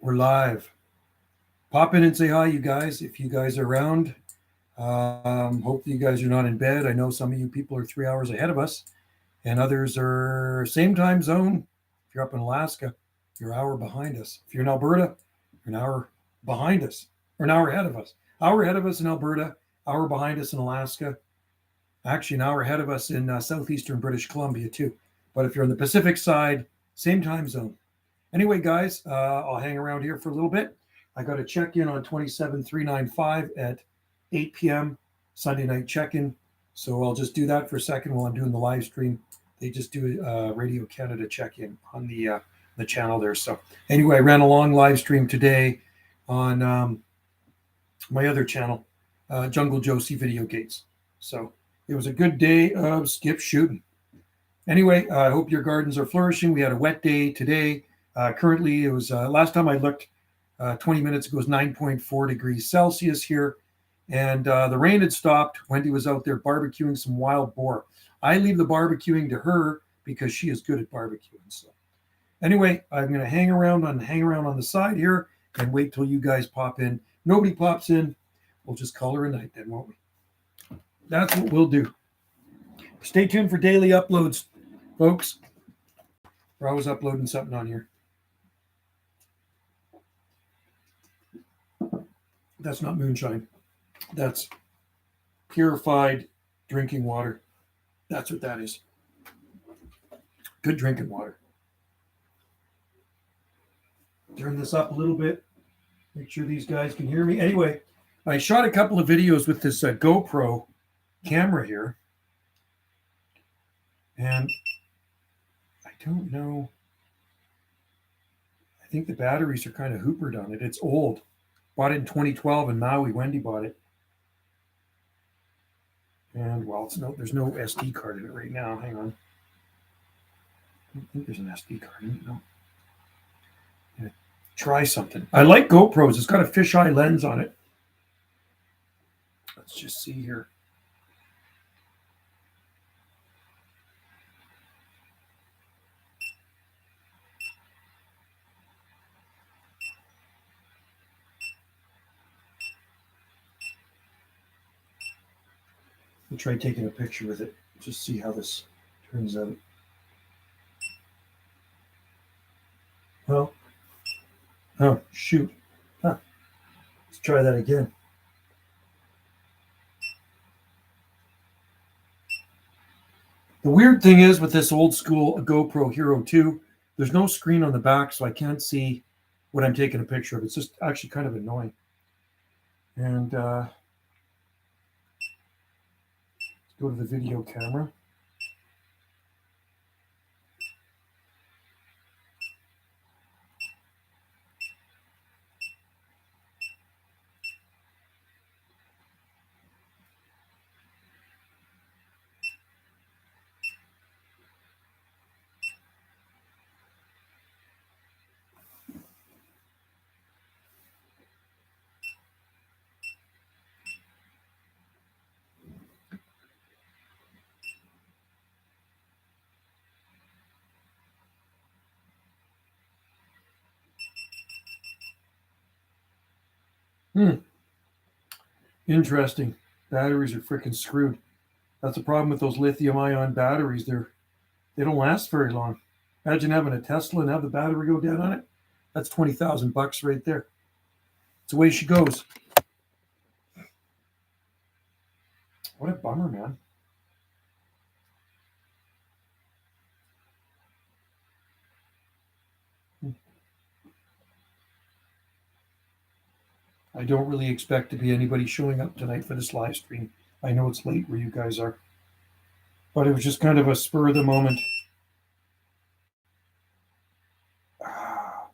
We're live. Pop in and say hi, you guys, if you guys are around. Hopefully, you guys are not in bed. I know some of you people are 3 hours ahead of us, and others are same time zone. If you're up in Alaska, you're an hour behind us. If you're in Alberta, you're an hour behind us, or an hour ahead of us. Hour ahead of us in Alberta, hour behind us in Alaska. Actually, an hour ahead of us in southeastern British Columbia, too. But if you're on the Pacific side, same time zone. Anyway, guys, I'll hang around here for a little bit. I got a check-in on 27395 at 8 p.m. Sunday night check-in. So I'll just do that for a second while I'm doing the live stream. They just do a Radio Canada check-in on the channel there. So anyway, I ran a long live stream today on my other channel, Jungle Josie Video Gates. So it was a good day of skip shooting. Anyway, I hope your gardens are flourishing. We had a wet day today. Currently, it was last time I looked 20 minutes ago, it was 9.4 degrees Celsius here. And the rain had stopped. Wendy was out there barbecuing some wild boar. I leave the barbecuing to her because she is good at barbecuing. So anyway, I'm going to hang around on the side here and wait till you guys pop in. Nobody pops in. We'll just call her a night then, won't we? That's what we'll do. Stay tuned for daily uploads, folks. We're always uploading something on here. That's not moonshine. That's purified drinking water. That's what that is. Good drinking water. Turn this up a little bit. Make sure these guys can hear me. Anyway, I shot a couple of videos with this GoPro camera here. And I don't know. I think the batteries are kind of hoopered on it. It's old. Bought it in 2012 in Maui. Wendy bought it. And, well, there's no SD card in it right now. Hang on. I don't think there's an SD card in it. No. Try something. I like GoPros. It's got a fisheye lens on it. Let's just see here. We'll try taking a picture with it. Just see how this turns out. Well, oh, shoot. Huh. Let's try that again. The weird thing is with this old school GoPro Hero 2, there's no screen on the back, so I can't see what I'm taking a picture of. It's just actually kind of annoying. And let's go to the video camera. Interesting. Batteries are freaking screwed. That's the problem with those lithium-ion batteries. They don't last very long. Imagine having a Tesla and have the battery go dead on it. That's $20,000 right there. It's the way she goes. What a bummer, man. I don't really expect to be anybody showing up tonight for this live stream. I know it's late where you guys are. But it was just kind of a spur of the moment. Trying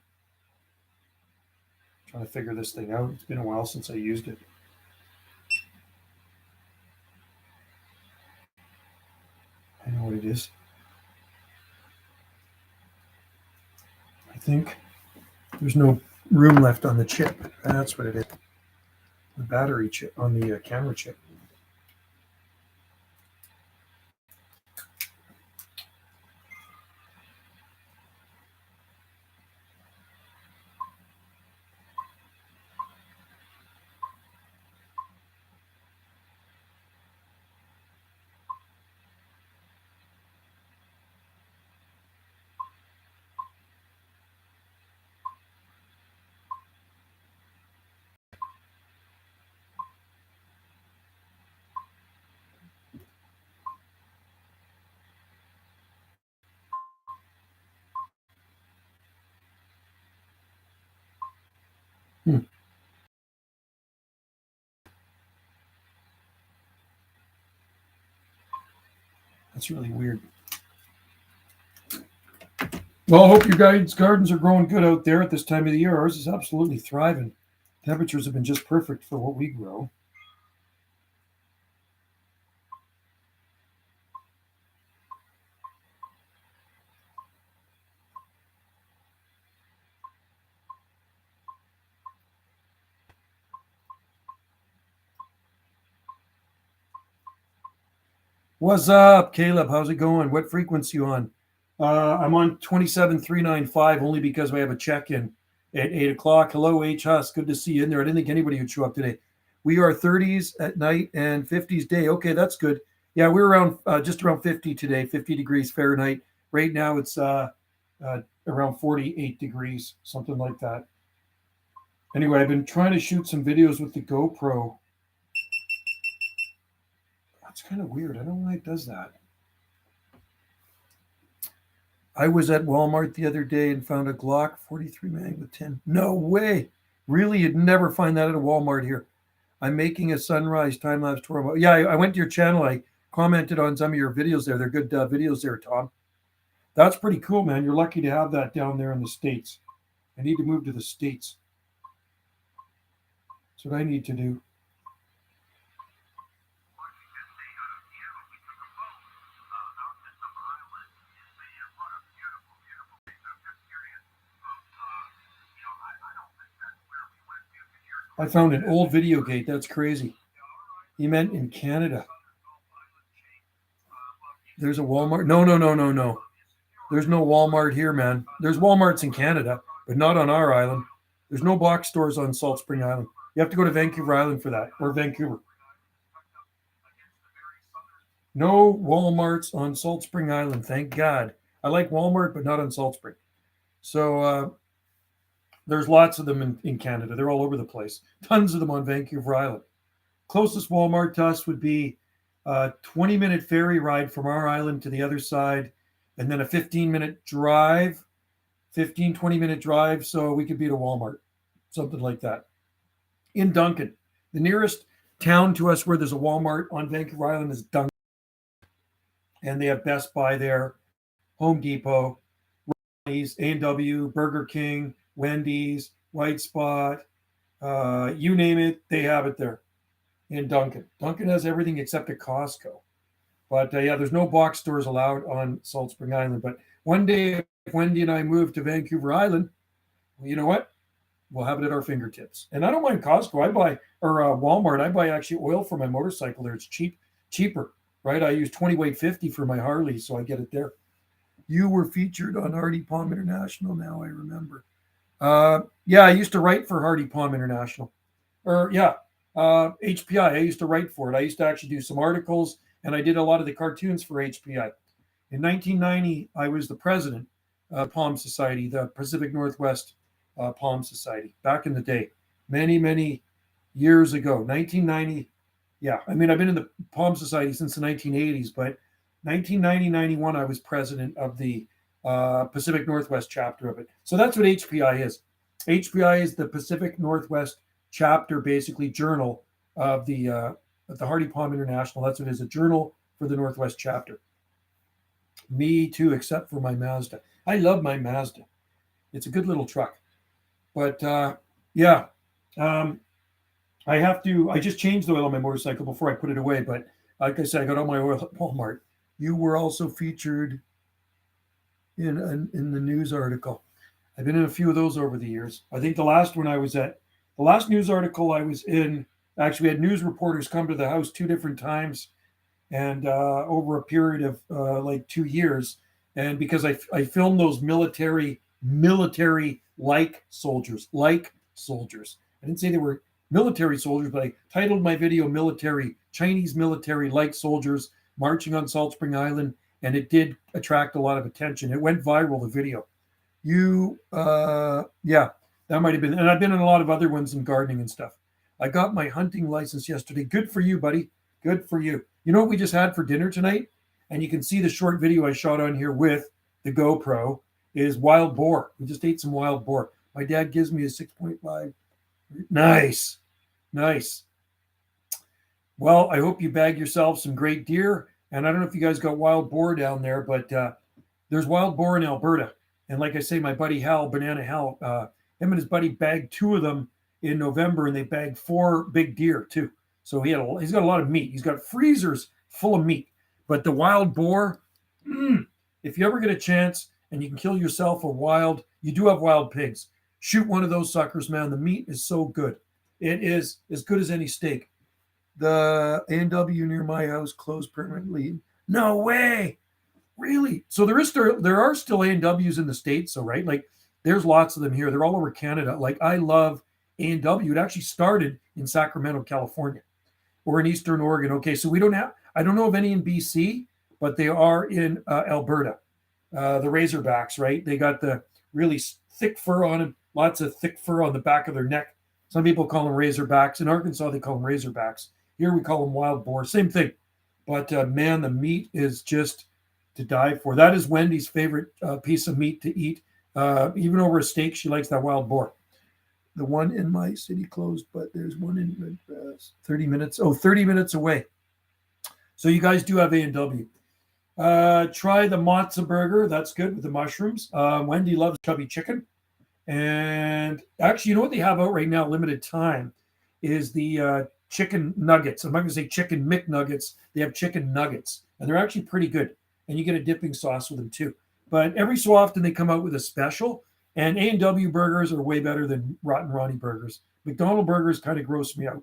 to figure this thing out. It's been a while since I used it. I know what it is. I think there's no room left on the chip. That's what it is. The battery chip on the camera chip. Hmm. That's really weird. Well, I hope your guys' gardens are growing good out there at this time of the year. Ours is absolutely thriving. Temperatures have been just perfect for what we grow. What's up, Caleb? How's it going? What frequency you on? I'm on 27395 only because we have a check-in at 8 o'clock. Hello, H. Huss. Good to see you in there. I didn't think anybody would show up today. We are 30s at night and 50s day. Okay, that's good. Yeah, we're around just around 50 today, 50 degrees Fahrenheit. Right now it's around 48 degrees, something like that. Anyway, I've been trying to shoot some videos with the GoPro. That's kind of weird. I don't know why it does that. I was at Walmart the other day and found a Glock 43 mag with 10. No way. Really? You'd never find that at a Walmart here. I'm making a sunrise time lapse tour. Yeah, I went to your channel. I commented on some of your videos there. They're good videos there, Tom. That's pretty cool, man. You're lucky to have that down there in the States. I need to move to the States. That's what I need to do. I found an old video gate. That's crazy. You meant in Canada. There's a Walmart. No. There's no Walmart here, man. There's Walmarts in Canada, but not on our island. There's no box stores on Salt Spring Island. You have to go to Vancouver Island for that, or Vancouver. No Walmarts on Salt Spring Island, thank God. I like Walmart, but not on Salt Spring. So there's lots of them in Canada. They're all over the place. Tons of them on Vancouver Island. Closest Walmart to us would be a 20-minute ferry ride from our island to the other side, and then a 15-minute drive, 20-minute drive, so we could be at a Walmart, something like that. In Duncan. The nearest town to us where there's a Walmart on Vancouver Island is Duncan. And they have Best Buy there, Home Depot, A&W, Burger King, Wendy's, White Spot, you name it, they have it there in Duncan. Duncan has everything except a Costco. But yeah, there's no box stores allowed on Salt Spring Island. But one day, if Wendy and I move to Vancouver Island, well, you know what? We'll have it at our fingertips. And I don't mind Costco. I buy, or Walmart, I buy actually oil for my motorcycle there. It's cheaper, right? I use 20 weight 50 for my Harley, so I get it there. You were featured on Hardy Palm International now, I remember. Yeah, I used to write for Hardy Palm International. Or, yeah, HPI. I used to write for it. I used to actually do some articles, and I did a lot of the cartoons for HPI. In 1990, I was the president of Palm Society, the Pacific Northwest Palm Society, back in the day, many years ago. 1990, yeah. I mean, I've been in the Palm Society since the 1980s, but 1990-91, I was president of the Pacific Northwest chapter of it. So that's what HPI is. HPI is the Pacific Northwest chapter, basically journal of the Hardy Palm International. That's what it is, a journal for the Northwest chapter. Me too, except for my Mazda. I love my Mazda. It's a good little truck. But yeah, I just changed the oil on my motorcycle before I put it away. But like I said, I got all my oil at Walmart. You were also featured in the news article. I've been in a few of those over the years. I think the last news article I was in, actually we had news reporters come to the house 2 different times, and over a period of like 2 years. And because I filmed those military like soldiers. I didn't say they were military soldiers, but I titled my video Chinese military like soldiers marching on Salt Spring Island, and it did attract a lot of attention. It went viral, the video. Yeah, that might have been, and I've been in a lot of other ones in gardening and stuff. I got my hunting license yesterday. Good for you, buddy. Good for you. You know what we just had for dinner tonight? And you can see the short video I shot on here with the GoPro is wild boar. We just ate some wild boar. My dad gives me a 6.5 Nice. Nice. Well, I hope you bag yourself some great deer. And I don't know if you guys got wild boar down there, but there's wild boar in Alberta. And like I say, my buddy Hal, Banana Hal, him and his buddy bagged two of them in November, and they bagged four big deer too. So he's got a lot of meat. He's got freezers full of meat. But the wild boar, if you ever get a chance and you can kill yourself a wild, you do have wild pigs. Shoot one of those suckers, man. The meat is so good. It is as good as any steak. The A&W near my house closed permanently. No way. Really? So there are still A&Ws in the States, so right? Like there's lots of them here. They're all over Canada. Like I love A&W. It actually started in Sacramento, California, or in Eastern Oregon. Okay, so I don't know of any in BC, but they are in Alberta. The Razorbacks, right? They got the really thick fur on them, lots of thick fur on the back of their neck. Some people call them Razorbacks. In Arkansas, they call them Razorbacks. Here we call them wild boar. Same thing. But man, the meat is just to die for. That is Wendy's favorite piece of meat to eat. Even over a steak, she likes that wild boar. The one in my city closed, but there's one in 30 minutes. Oh, 30 minutes away. So you guys do have A&W. Try the matzo burger. That's good with the mushrooms. Wendy loves chubby chicken. And actually, you know what they have out right now, limited time, is the chicken nuggets. I'm not going to say chicken McNuggets. They have chicken nuggets, and they're actually pretty good. And you get a dipping sauce with them too. But every so often they come out with a special. And A&W burgers are way better than Rotten Ronnie burgers. McDonald's burgers kind of gross me out.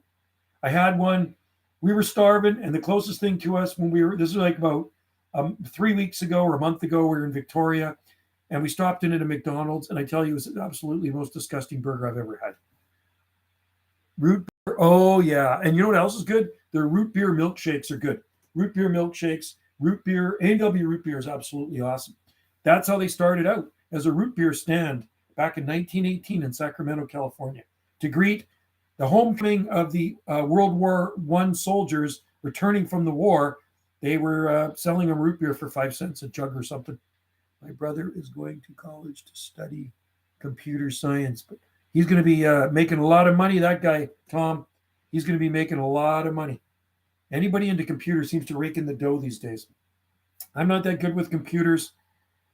I had one. We were starving, and the closest thing to us this was like about 3 weeks ago or a month ago, we were in Victoria, and we stopped in at a McDonald's, and I tell you, it was absolutely the most disgusting burger I've ever had. Root beer, oh yeah. And you know what else is good? Their root beer milkshakes are good. Root beer milkshakes, root beer, A&W root beer is absolutely awesome. That's how they started out, as a root beer stand back in 1918 in Sacramento, California, to greet the homecoming of the World War I soldiers returning from the war. They were selling them root beer for 5 cents a jug or something. My brother is going to college to study computer science, but he's going to be making a lot of money. That guy, Tom, he's going to be making a lot of money. Anybody into computers seems to rake in the dough these days. I'm not that good with computers.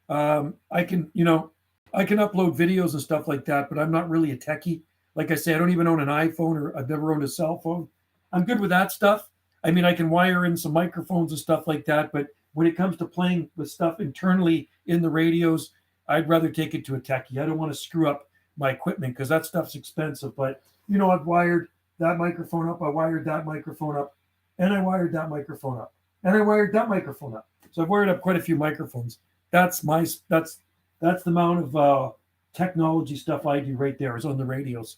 I can upload videos and stuff like that, but I'm not really a techie. Like I say, I don't even own an iPhone, or I've never owned a cell phone. I'm good with that stuff. I mean, I can wire in some microphones and stuff like that, but when it comes to playing with stuff internally in the radios, I'd rather take it to a techie. I don't want to screw up my equipment because that stuff's expensive. But, I've wired that microphone up, I wired that microphone up, and I wired that microphone up, and I wired that microphone up. So I've wired up quite a few microphones. That's the amount of technology stuff I do right there is on the radios.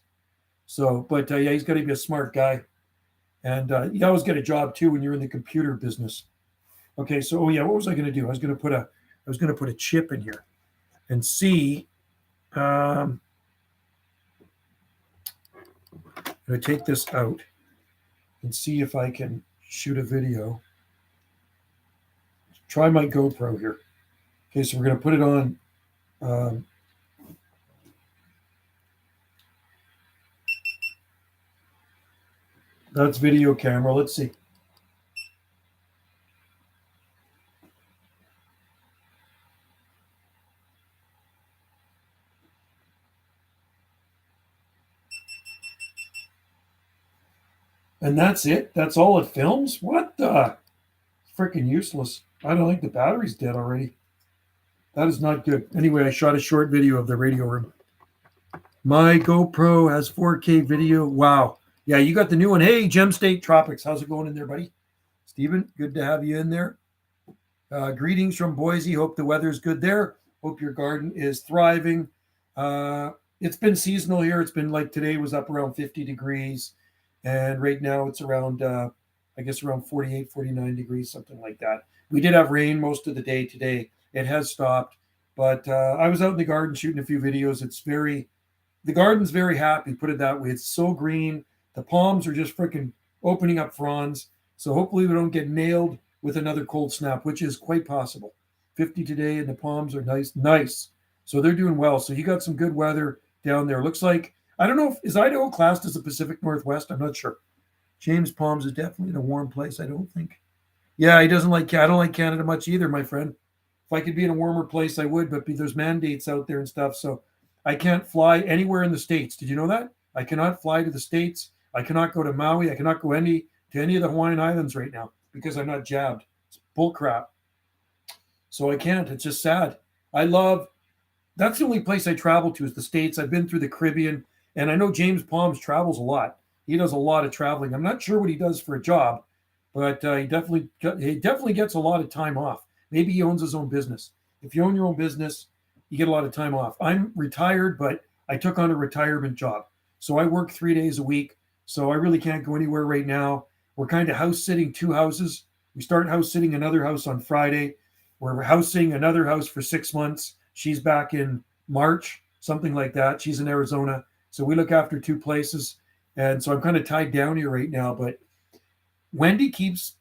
So, but yeah, he's got to be a smart guy, and you always get a job too when you're in the computer business. Okay, so what was I going to do? I was going to put a chip in here, and see. I'm going to take this out and see if I can shoot a video. Try my GoPro here. Okay, so we're going to put it on. That's video camera. Let's see. And that's it? That's all it films? What the? Freaking useless. I don't think the battery's dead already. That is not good. Anyway, I shot a short video of the radio room. My GoPro has 4K video. Wow. Yeah, you got the new one. Hey, Gem State Tropics. How's it going in there, buddy? Stephen, good to have you in there. Greetings from Boise. Hope the weather's good there. Hope your garden is thriving. It's been seasonal here. It's been like today was up around 50 degrees. And right now it's around, I guess, around 48, 49 degrees, something like that. We did have rain most of the day today. It has stopped. But I was out in the garden shooting a few videos. The garden's very happy, put it that way. It's so green. The palms are just freaking opening up fronds. So hopefully we don't get nailed with another cold snap, which is quite possible. 50 today, and the palms are nice. So they're doing well. So you got some good weather down there. Looks like I don't know if is Idaho classed as the Pacific Northwest. I'm not sure. James Palms is definitely in a warm place. I don't think. Yeah, he doesn't like. I don't like Canada much either, my friend. If I could be in a warmer place, I would, but there's mandates out there and stuff, so I can't fly anywhere in the states. Did you know that? I cannot fly to the states. I cannot go to Maui. I cannot go to any of the Hawaiian Islands right now because I'm not jabbed. It's bull crap. So I can't. It's just sad. I love. That's the only place I travel to is the states. I've been through the Caribbean, and I know James Palms travels a lot. He does a lot of traveling. I'm not sure what he does for a job, but he definitely gets a lot of time off. Maybe he owns his own business. If you own your own business, you get a lot of time off. I'm retired, but I took on a retirement job, so I work 3 days a week. So I really can't go anywhere right now. We're kind of house sitting two houses. We start house sitting another house on Friday. We're house sitting another house for 6 months. She's back in March, something like that. She's in Arizona. So we look after two places. And so I'm kind of tied down here right now. But Wendy keeps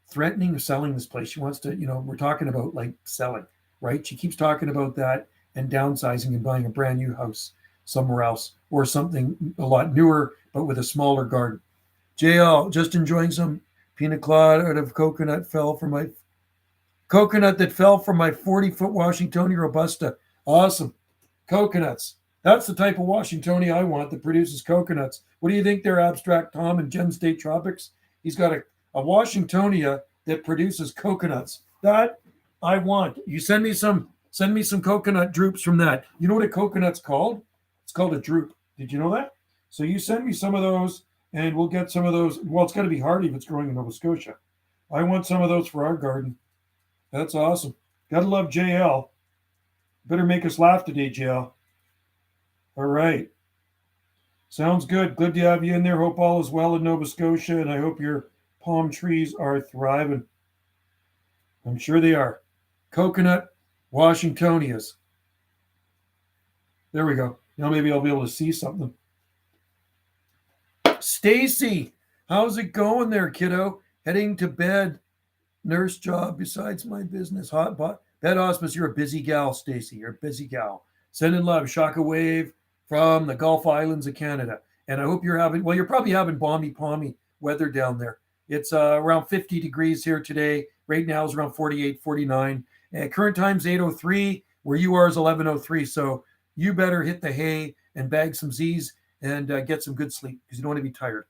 threatening selling this place. She wants to, we're talking about like selling, right? She keeps talking about that and downsizing and buying a brand new house somewhere else or something a lot newer, but with a smaller garden. JL, just enjoying some pina colada out of coconut that fell from my 40-foot Washingtonia Robusta. Awesome. Coconuts. That's the type of Washingtonia I want that produces coconuts. What do you think there, Abstract Tom in Gem State Tropics? He's got a Washingtonia that produces coconuts. That I want. You send me some coconut drupes from that. You know what a coconut's called? It's called a drupe. Did you know that? So you send me some of those and we'll get some of those. Well, it's got to be hardy if it's growing in Nova Scotia. I want some of those for our garden. That's awesome. Gotta love JL. Better make us laugh today, JL. All right. Sounds good. Good to have you in there. Hope all is well in Nova Scotia, and I hope your palm trees are thriving. I'm sure they are. Coconut Washingtonias. There we go. Now maybe I'll be able to see something. Stacy, how's it going there, kiddo? Heading to bed. Nurse job besides my business. Bed hospice. You're a busy gal, Stacy. You're a busy gal. Sending love. Shaka wave from the Gulf Islands of Canada. And I hope you're probably having balmy, palmy weather down there. It's around 50 degrees here today. Right now is around 48, 49. And current time's 8:03. Where you are is 11:03. So you better hit the hay and bag some Z's and get some good sleep because you don't want to be tired.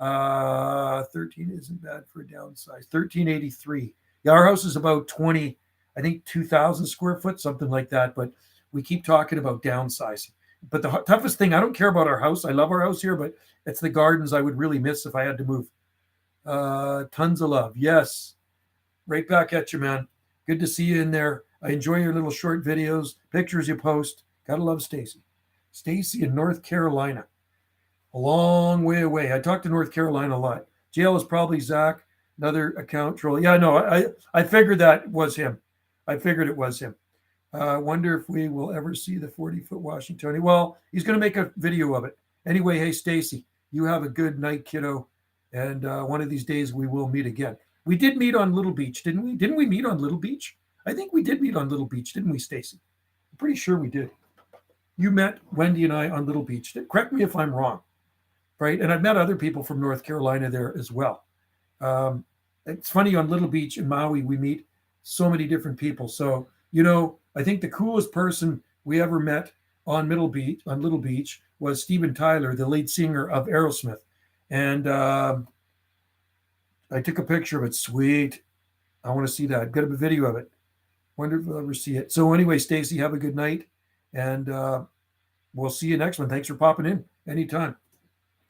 13 isn't bad for a downsize. 1383. Yeah, our house is about 2,000 square foot, something like that. But we keep talking about downsizing. But the toughest thing, I don't care about our house. I love our house here, but it's the gardens I would really miss if I had to move. Tons of love. Yes. Right back at you, man. Good to see you in there. I enjoy your little short videos, pictures you post. Gotta love Stacy. Stacy in North Carolina. A long way away. I talk to North Carolina a lot. JL is probably Zach, another account troll. Yeah, no, I figured that was him. I figured it was him. Wonder if we will ever see the 40-foot Washingtonia. Well, he's going to make a video of it. Anyway, hey, Stacy, you have a good night, kiddo. And one of these days we will meet again. We did meet on Little Beach, didn't we? Didn't we meet on Little Beach? I think we did meet on Little Beach, didn't we, Stacy? I'm pretty sure we did. You met Wendy and I on Little Beach. Correct me if I'm wrong. Right. And I've met other people from North Carolina there as well. It's funny on Little Beach in Maui, we meet so many different people. So, I think the coolest person we ever met on Little Beach was Steven Tyler, the lead singer of Aerosmith. And I took a picture of it. Sweet. I want to see that. I've got a video of it. Wonder if we'll ever see it. So anyway, Stacy, have a good night. And we'll see you next one. Thanks for popping in anytime.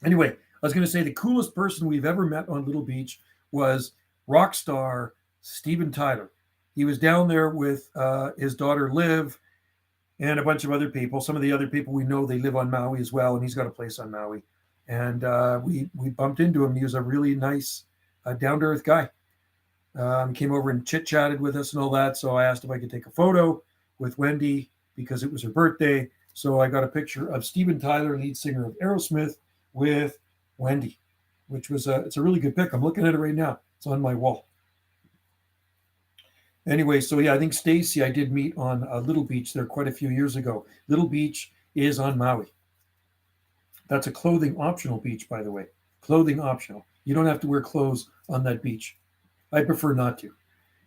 Anyway, I was going to say the coolest person we've ever met on Little Beach was rock star Steven Tyler. He was down there with his daughter Liv and a bunch of other people. Some of the other people we know, they live on Maui as well, and he's got a place on Maui. And we bumped into him. He was a really nice, down-to-earth guy. Came over and chit-chatted with us and all that. So I asked if I could take a photo with Wendy because it was her birthday. So I got a picture of Steven Tyler, lead singer of Aerosmith, with Wendy, which was it's a really good pic. I'm looking at it right now. It's on my wall. Anyway, so yeah, I think Stacy I did meet on Little Beach there quite a few years ago. Little Beach is on Maui. That's a clothing optional beach, by the way. Clothing optional. You don't have to wear clothes on that beach. I prefer not to.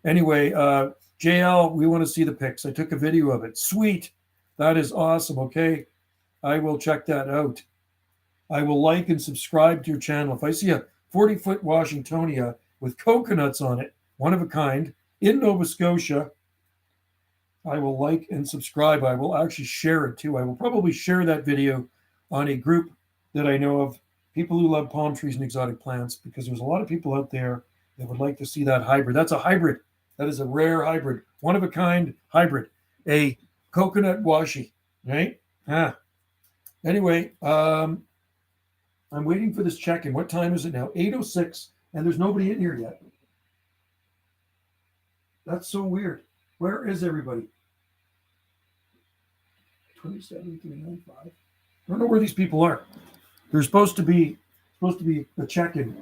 Anyway, JL, we want to see the pics. I took a video of it. Sweet. That is awesome. Okay. I will check that out. I will like and subscribe to your channel. If I see a 40-foot Washingtonia with coconuts on it, one of a kind, in Nova Scotia, I will like and subscribe. I will actually share it too. I will probably share that video on a group that I know of, people who love palm trees and exotic plants, because there's a lot of people out there that would like to see that hybrid. That's a hybrid. That is a rare hybrid, one of a kind hybrid, a coconut washi, right? Anyway, I'm waiting for this check-in. What time is it now? 8:06, and there's nobody in here yet. That's so weird. Where is everybody? 27395. I don't know where these people are. There's supposed to be a check-in.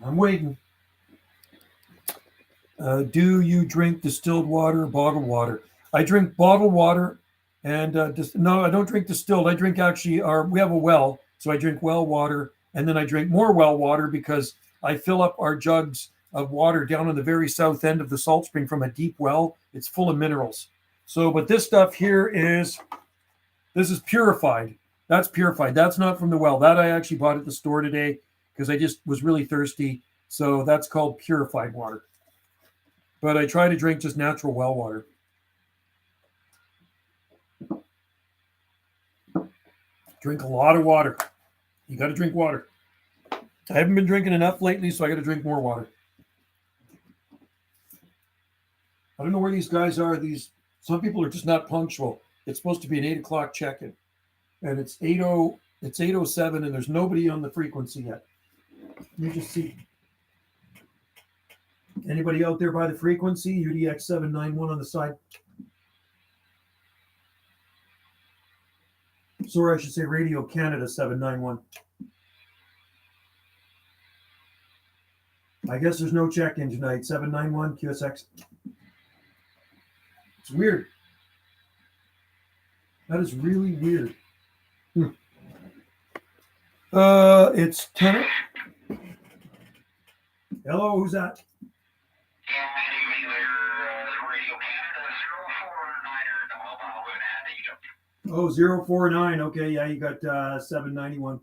I'm waiting. Do you drink distilled water or bottled water? I drink bottled water, and no, I don't drink distilled. I drink actually we have a well, so I drink well water, and then I drink more well water because I fill up our jugs of water down on the very south end of the salt spring from a deep well. It's full of minerals. So, but this stuff here is purified. That's purified. That's not from the well. That I actually bought at the store today because I just was really thirsty. So that's called purified water. But I try to drink just natural well water. Drink a lot of water. You got to drink water. I haven't been drinking enough lately, so I got to drink more water. I don't know where these guys are. Some people are just not punctual. It's supposed to be an 8 o'clock check-in, and it's 8:07, and there's nobody on the frequency yet. Let me just see. Anybody out there by the frequency? UDX 791 on the side. Sorry, I should say Radio Canada 791. I guess there's no check-in tonight. 791 QSX. It's weird. That is really weird. It's 10. Hello, who's that? Oh, 049. Okay, yeah, you got 791.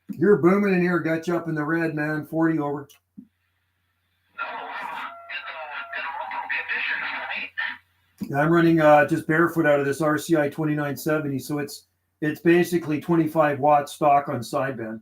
You're booming in here. Got you up in the red, man. 40 over. Yeah, I'm running just barefoot out of this RCI 2970, so it's basically 25 watt stock on sideband.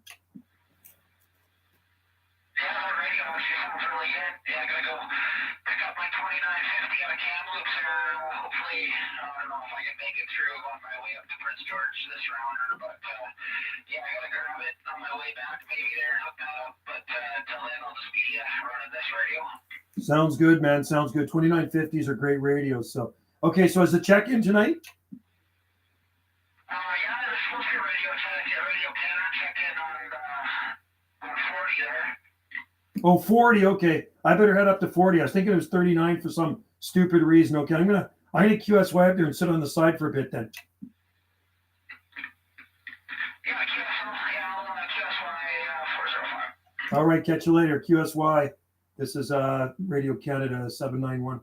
Sounds good, man. Sounds good. 2950s are great radios. So, okay. So, is the check-in tonight? Yeah, there's supposed to be radio check-in on 40 there. Oh, 40. Okay, I better head up to 40. I was thinking it was 39 for some stupid reason. Okay, I'm gonna QSY up there and sit on the side for a bit then. Yeah, QSY 405. All right, catch you later. QSY. This is Radio Canada 791.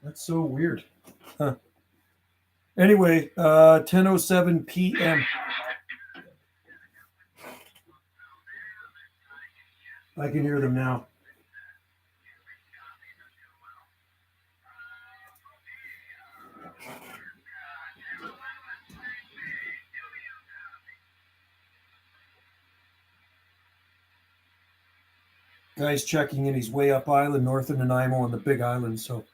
That's so weird. Huh. Anyway, 10:07 p.m. I can hear them now. Guy's checking in. He's way up island, north of Nanaimo on the Big Island. So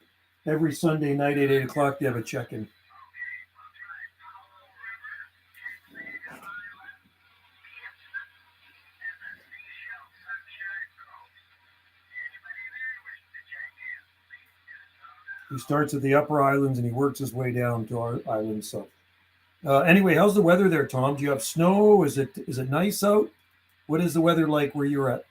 every Sunday night at 8 o'clock, they have a check-in. He starts at the upper islands and he works his way down to our islands. So Anyway, how's the weather there, Tom? Do you have snow? Is it nice out? What is the weather like where you're at?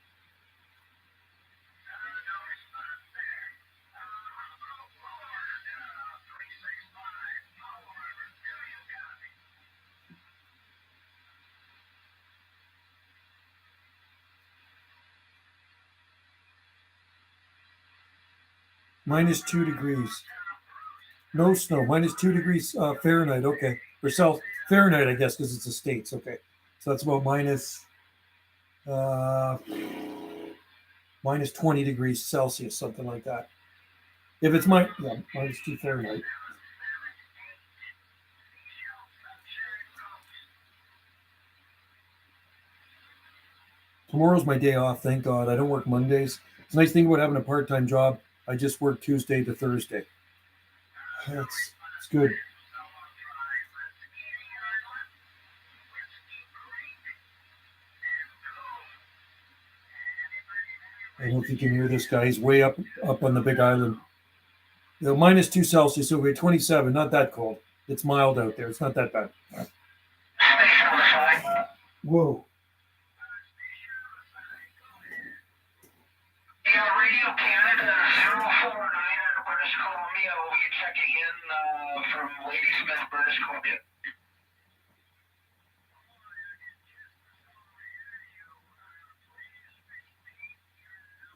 -2 degrees. No snow. -2 degrees Fahrenheit. Okay, or South Fahrenheit, I guess, because it's the states. Okay, so that's about uh, -20 degrees Celsius, something like that. If it's yeah, -2 Fahrenheit. Tomorrow's my day off. Thank God. I don't work Mondays. It's a nice thing about having a part-time job. I just work Tuesday to Thursday. It's good. I don't know if you can hear this guy. He's way up on the Big Island. -2 Celsius, so we're 27. Not that cold. It's mild out there. It's not that bad. Whoa. Yeah, Radio Canada 049 in British Columbia. We'll be checking in from Ladysmith, British Columbia.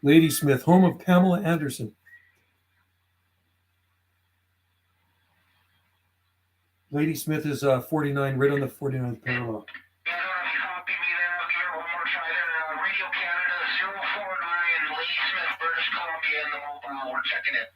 Ladysmith, home of Pamela Anderson. Ladysmith is 49, right on the 49th parallel. Yeah, if you copy me there, I'll give it one more try there. Radio Canada 049, Ladysmith, British Columbia in the mobile. We're checking in.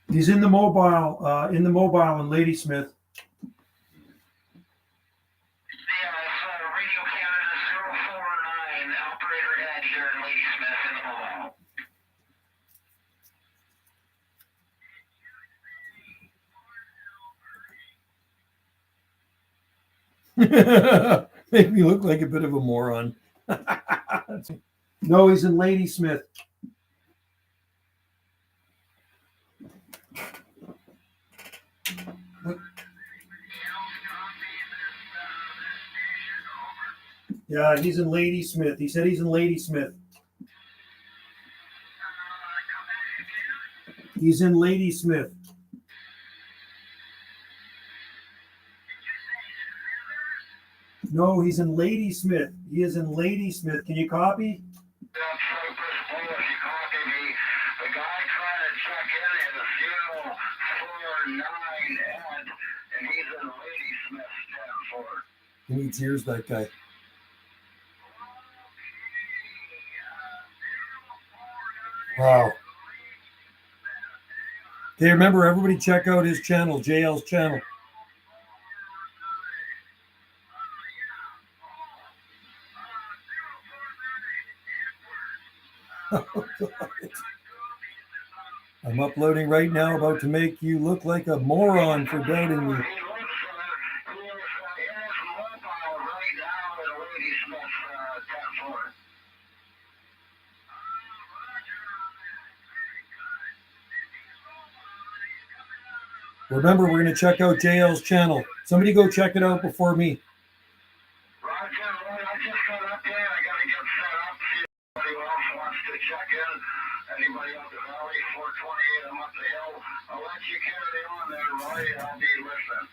He's in the mobile in Ladysmith. Yeah, it's Radio Canada 049, operator head here in Ladysmith in the mobile. Make me look like a bit of a moron. No, he's in Ladysmith. Yeah, he's in Ladysmith. He said he's in Ladysmith. He's in Ladysmith. No, he's in Ladysmith. He is in Ladysmith. Can you copy? That's Cypress Blue. If you copy me, the guy trying to check in is 049 Ed, and he's in Ladysmith 10-4. He needs ears, that guy. Wow. Okay, remember, everybody check out his channel, JL's channel. I'm uploading right now, about to make you look like a moron for doubting me. Remember, we're going to check out JL's channel. Somebody go check it out before me. Roger, I just got up there. I got to get set up. See if anybody else wants to check in. Anybody up the valley, 428, I'm up the hill. I'll let you carry on there, Roy. I'll be listening.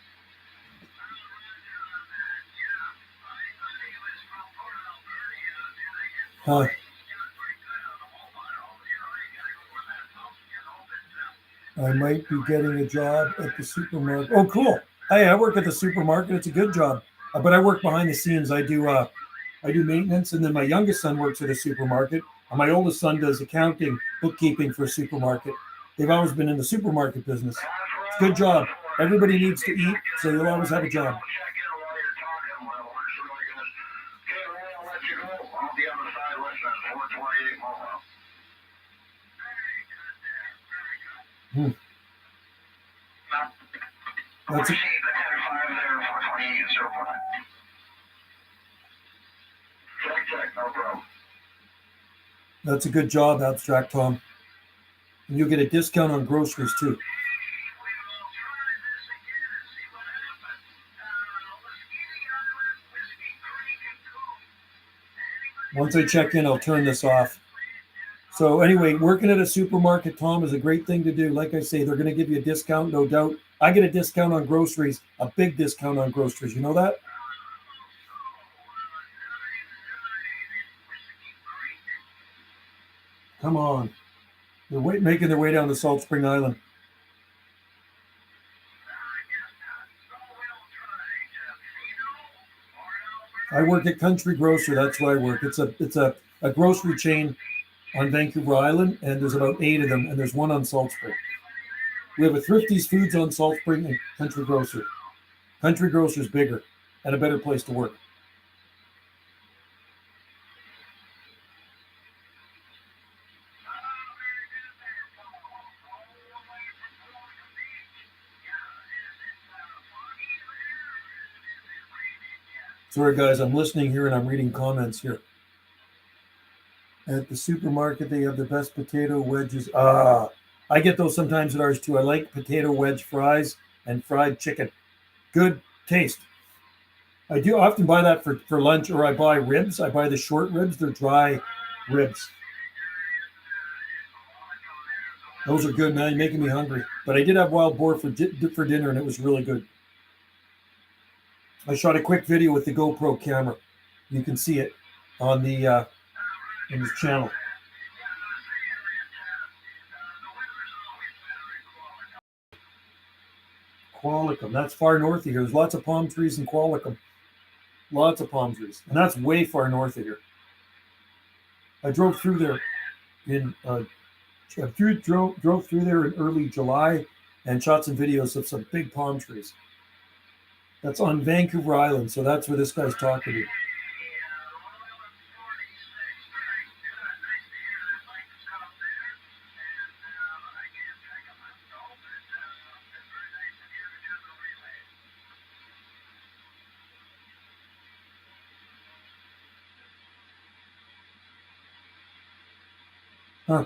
I might be getting a job at the supermarket. Oh, cool. Hey, I work at the supermarket. It's a good job. But I work behind the scenes. I do maintenance, and then my youngest son works at a supermarket, and my oldest son does accounting, bookkeeping for a supermarket. They've always been in the supermarket business. It's a good job. Everybody needs to eat, so you'll always have a job. you go. I'll be on the side listening. 428 mobile. That's a, Check, no problem. that's a good job, Abstract Tom. And you'll get a discount on groceries too. Once I check in, I'll turn this off. So anyway, working at a supermarket, Tom, is a great thing to do. Like I say, they're going to give you a discount, no doubt. I get a discount on groceries, a big discount on groceries. You know that? Come on. They're making their way down to Salt Spring Island. I work at Country Grocer. That's where I work. It's a grocery chain on Vancouver Island, and there's about 8 of them, and there's one on Salt Spring. We have a Thrifty's Foods on Salt Spring and Country Grocer. Country Grocer is bigger and a better place to work. Sorry, guys, I'm listening here and I'm reading comments here. At the supermarket, they have the best potato wedges. I get those sometimes at ours too. I like potato wedge fries and fried chicken. Good taste. I do often buy that for lunch, or I buy ribs. I buy the short ribs. They're dry ribs. Those are good, man. You're making me hungry. But I did have wild boar for dinner, and it was really good. I shot a quick video with the GoPro camera. You can see it on the in his channel. Qualicum. That's far north of here. There's lots of palm trees in Qualicum. Lots of palm trees. And that's way far north of here. I drove through there in drove through there in early July and shot some videos of some big palm trees. That's on Vancouver Island, so that's where this guy's talking to. Huh.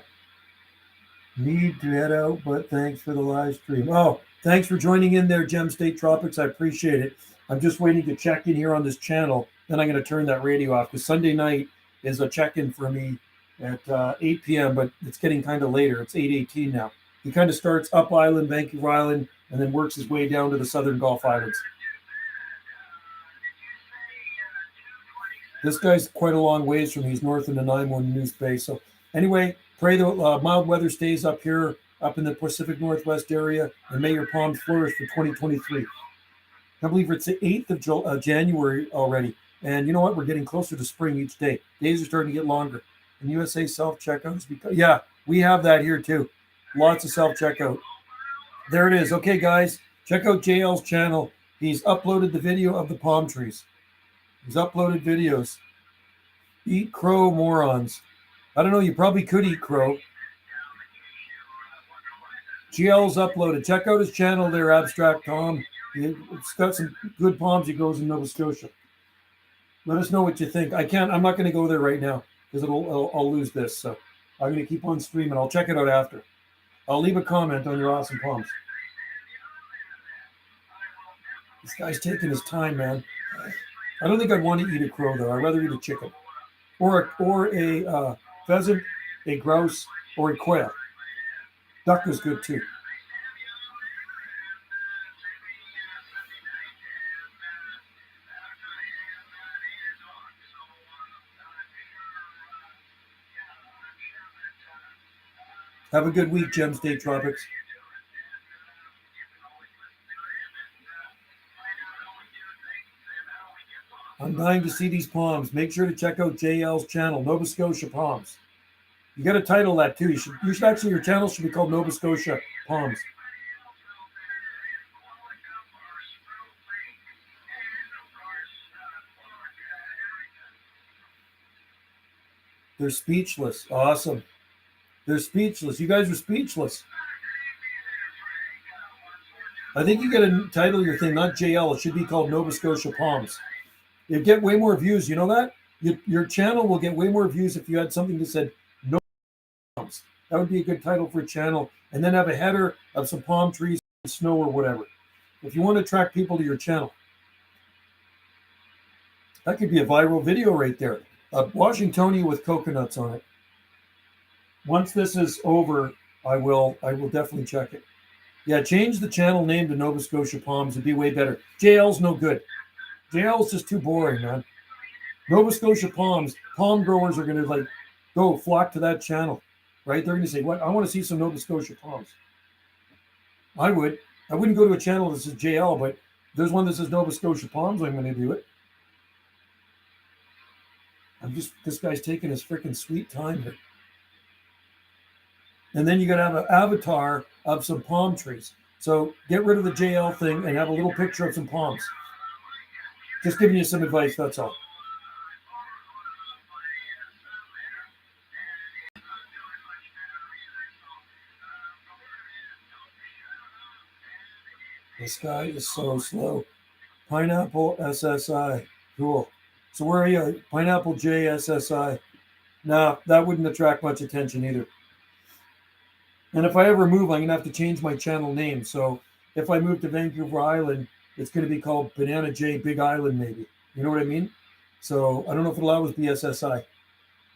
Need to head out, but thanks for the live stream. Oh, thanks for joining in there, Gem State Tropics. I appreciate it. I'm just waiting to check in here on this channel. Then I'm going to turn that radio off because Sunday night is a check-in for me at 8 p.m., but it's getting kind of later. It's 8:18 now. He kind of starts up island, Vancouver Island, and then works his way down to the southern Gulf Islands. This guy's quite a long ways from me. He's north of Nanaimo and News Bay. So anyway, pray the mild weather stays up here, up in the Pacific Northwest area, and may your palms flourish for 2023. I believe it's the 8th of January already. And you know what? We're getting closer to spring each day. Days are starting to get longer. And USA self-checkouts, yeah, we have that here too. Lots of self-checkout. There it is. Okay, guys, check out JL's channel. He's uploaded the video of the palm trees. He's uploaded videos. Eat crow, morons. I don't know, you probably could eat crow. GL's uploaded. Check out his channel there, Abstract Tom. It's got some good palms he grows in Nova Scotia. Let us know what you think. I'm not going to go there right now because I'll lose this. So I'm going to keep on streaming. I'll check it out after. I'll leave a comment on your awesome palms. This guy's taking his time, man. I don't think I'd want to eat a crow, though. I'd rather eat a chicken. Or a pheasant, a grouse, or a quail. Duck is good, too. Have a good week, Gem State Tropics. I'm dying to see these palms. Make sure to check out JL's channel, Nova Scotia Palms. You got to title that too. You should actually, your channel should be called Nova Scotia Palms. They're speechless. Awesome. They're speechless. You guys are speechless. I think you got to title your thing not JL. It should be called Nova Scotia Palms. You'd get way more views. You know that? Your channel will get way more views if you had something that said no palms. That would be a good title for a channel. And then have a header of some palm trees, snow, or whatever. If you want to attract people to your channel, that could be a viral video right there. Washingtonia with coconuts on it. Once this is over, I will definitely check it. Yeah, change the channel name to Nova Scotia Palms. It'd be way better. JL's no good. JL's just too boring, man. Nova Scotia Palms, palm growers are going to go flock to that channel, right? They're going to say, "What? I want to see some Nova Scotia Palms." I would. I wouldn't go to a channel that says JL, but if there's one that says Nova Scotia Palms, I'm going to do it. This guy's taking his freaking sweet time here. And then you got to have an avatar of some palm trees. So get rid of the JL thing and have a little picture of some palms. Just giving you some advice, that's all. This guy is so slow. Pineapple SSI. Cool. So where are you? Pineapple JSSI. Nah, that wouldn't attract much attention either. And if I ever move, I'm going to have to change my channel name. So if I move to Vancouver Island, it's going to be called Banana J Big Island, maybe. You know what I mean? So I don't know if it'll always be SSI.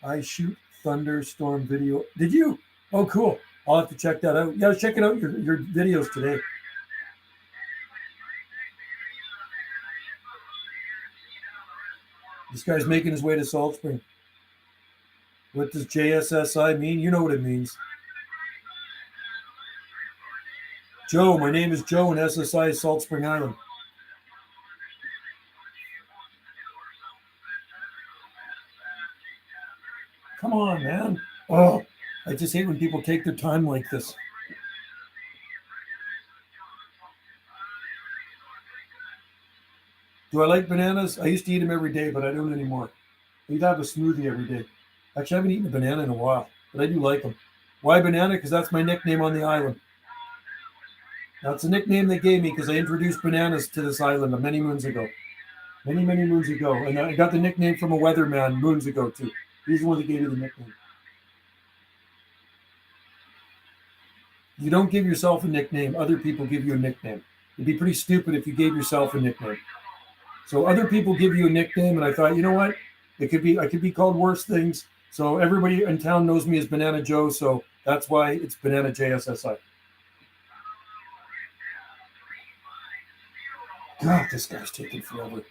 I shoot thunderstorm video. Did you? Oh, cool. I'll have to check that out. Yeah, I was checking out your videos today. This guy's making his way to Salt Spring. What does JSSI mean? You know what it means. Joe, my name is Joe, and SSI is Salt Spring Island. Come on, man. Oh, I just hate when people take their time like this. Do I like bananas? I used to eat them every day, but I don't anymore. I used to have a smoothie every day. Actually, I haven't eaten a banana in a while, but I do like them. Why banana? Because that's my nickname on the island. That's the nickname they gave me because I introduced bananas to this island many moons ago. Many, many moons ago. And I got the nickname from a weatherman moons ago, too. He's the one that gave me the nickname. You don't give yourself a nickname. Other people give you a nickname. It'd be pretty stupid if you gave yourself a nickname. So other people give you a nickname, and I thought, you know what? I could be called worse things. So everybody in town knows me as Banana Joe, so that's why it's Banana JSSI. God, this guy's taking forever.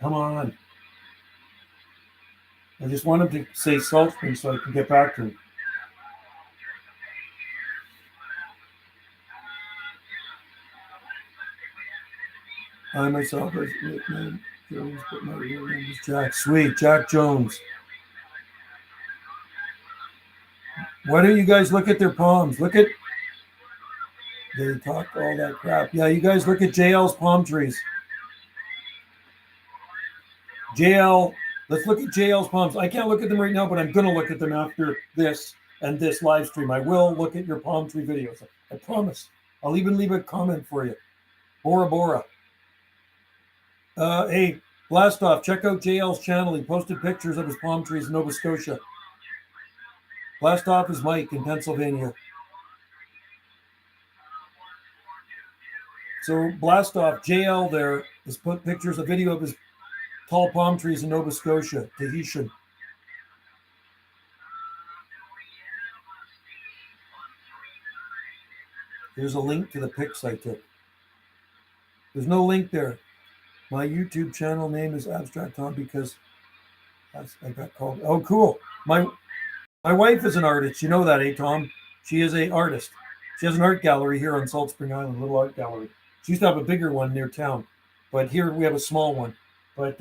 Come on. I just want him to say Salt Spring so I can get back to him. I myself as nickname Jones, but my real name is Jack. Sweet, Jack Jones. Why don't you guys look at their palms? Look at. They talk all that crap. Yeah, you guys look at JL's palm trees. JL, let's look at JL's palms. I can't look at them right now, but I'm going to look at them after this and this live stream. I will look at your palm tree videos. I promise. I'll even leave a comment for you. Bora Bora. Hey, blast off. Check out JL's channel. He posted pictures of his palm trees in Nova Scotia. Blast off is Mike in Pennsylvania. So blast off JL there has put pictures, a video of his tall palm trees in Nova Scotia, Tahitian. There's a link to the pics I took. There's no link there. My YouTube channel name is Abstract Tom because I got called. Oh, cool. My wife is an artist. You know that, eh, Tom? She is an artist. She has an art gallery here on Salt Spring Island, a little art gallery. She used to have a bigger one near town, but here we have a small one. But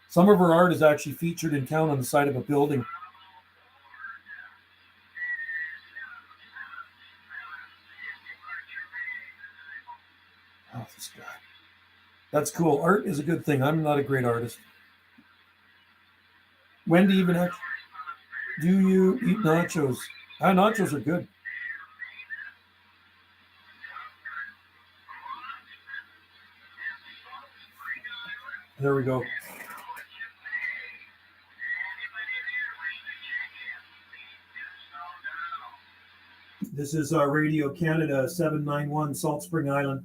some of her art is actually featured in town on the side of a building. Oh, this guy. That's cool. Art is a good thing. I'm not a great artist. Wendy, even actually, do you eat nachos? Nachos are good. There we go. This is Radio Canada 791 Salt Spring Island.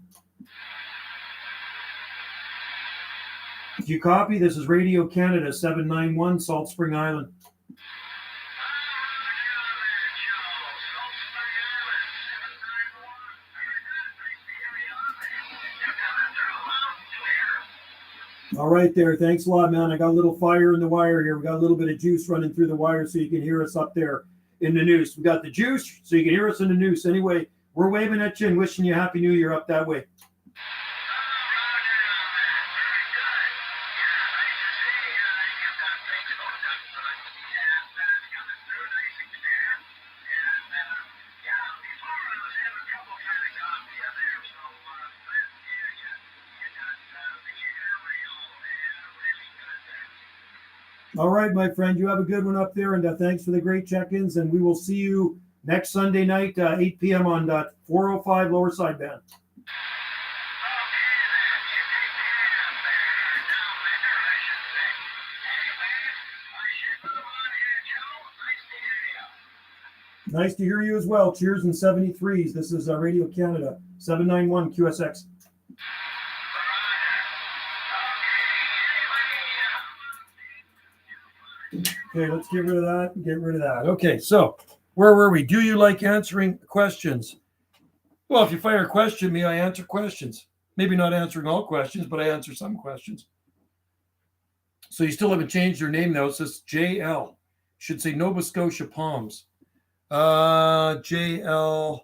If you copy, this is Radio Canada 791 Salt Spring Island. All right there. Thanks a lot, man. I got a little fire in the wire here. We got a little bit of juice running through the wire so you can hear us up there in the noose. We got the juice so you can hear us in the noose. Anyway, we're waving at you and wishing you a Happy New Year up that way. All right, my friend, you have a good one up there, and thanks for the great check-ins, and we will see you next Sunday night, 8 p.m. on 405 Lower Sideband. Nice to hear you as well. Cheers in 73s. This is Radio Canada, 791 QSX. Okay, let's get rid of that and get rid of that. Okay, so where were we? Do you like answering questions? Well, if you fire a question at me, I answer questions. Maybe not answering all questions, but I answer some questions. So you still haven't changed your name now. It says JL. Should say Nova Scotia Palms. JL.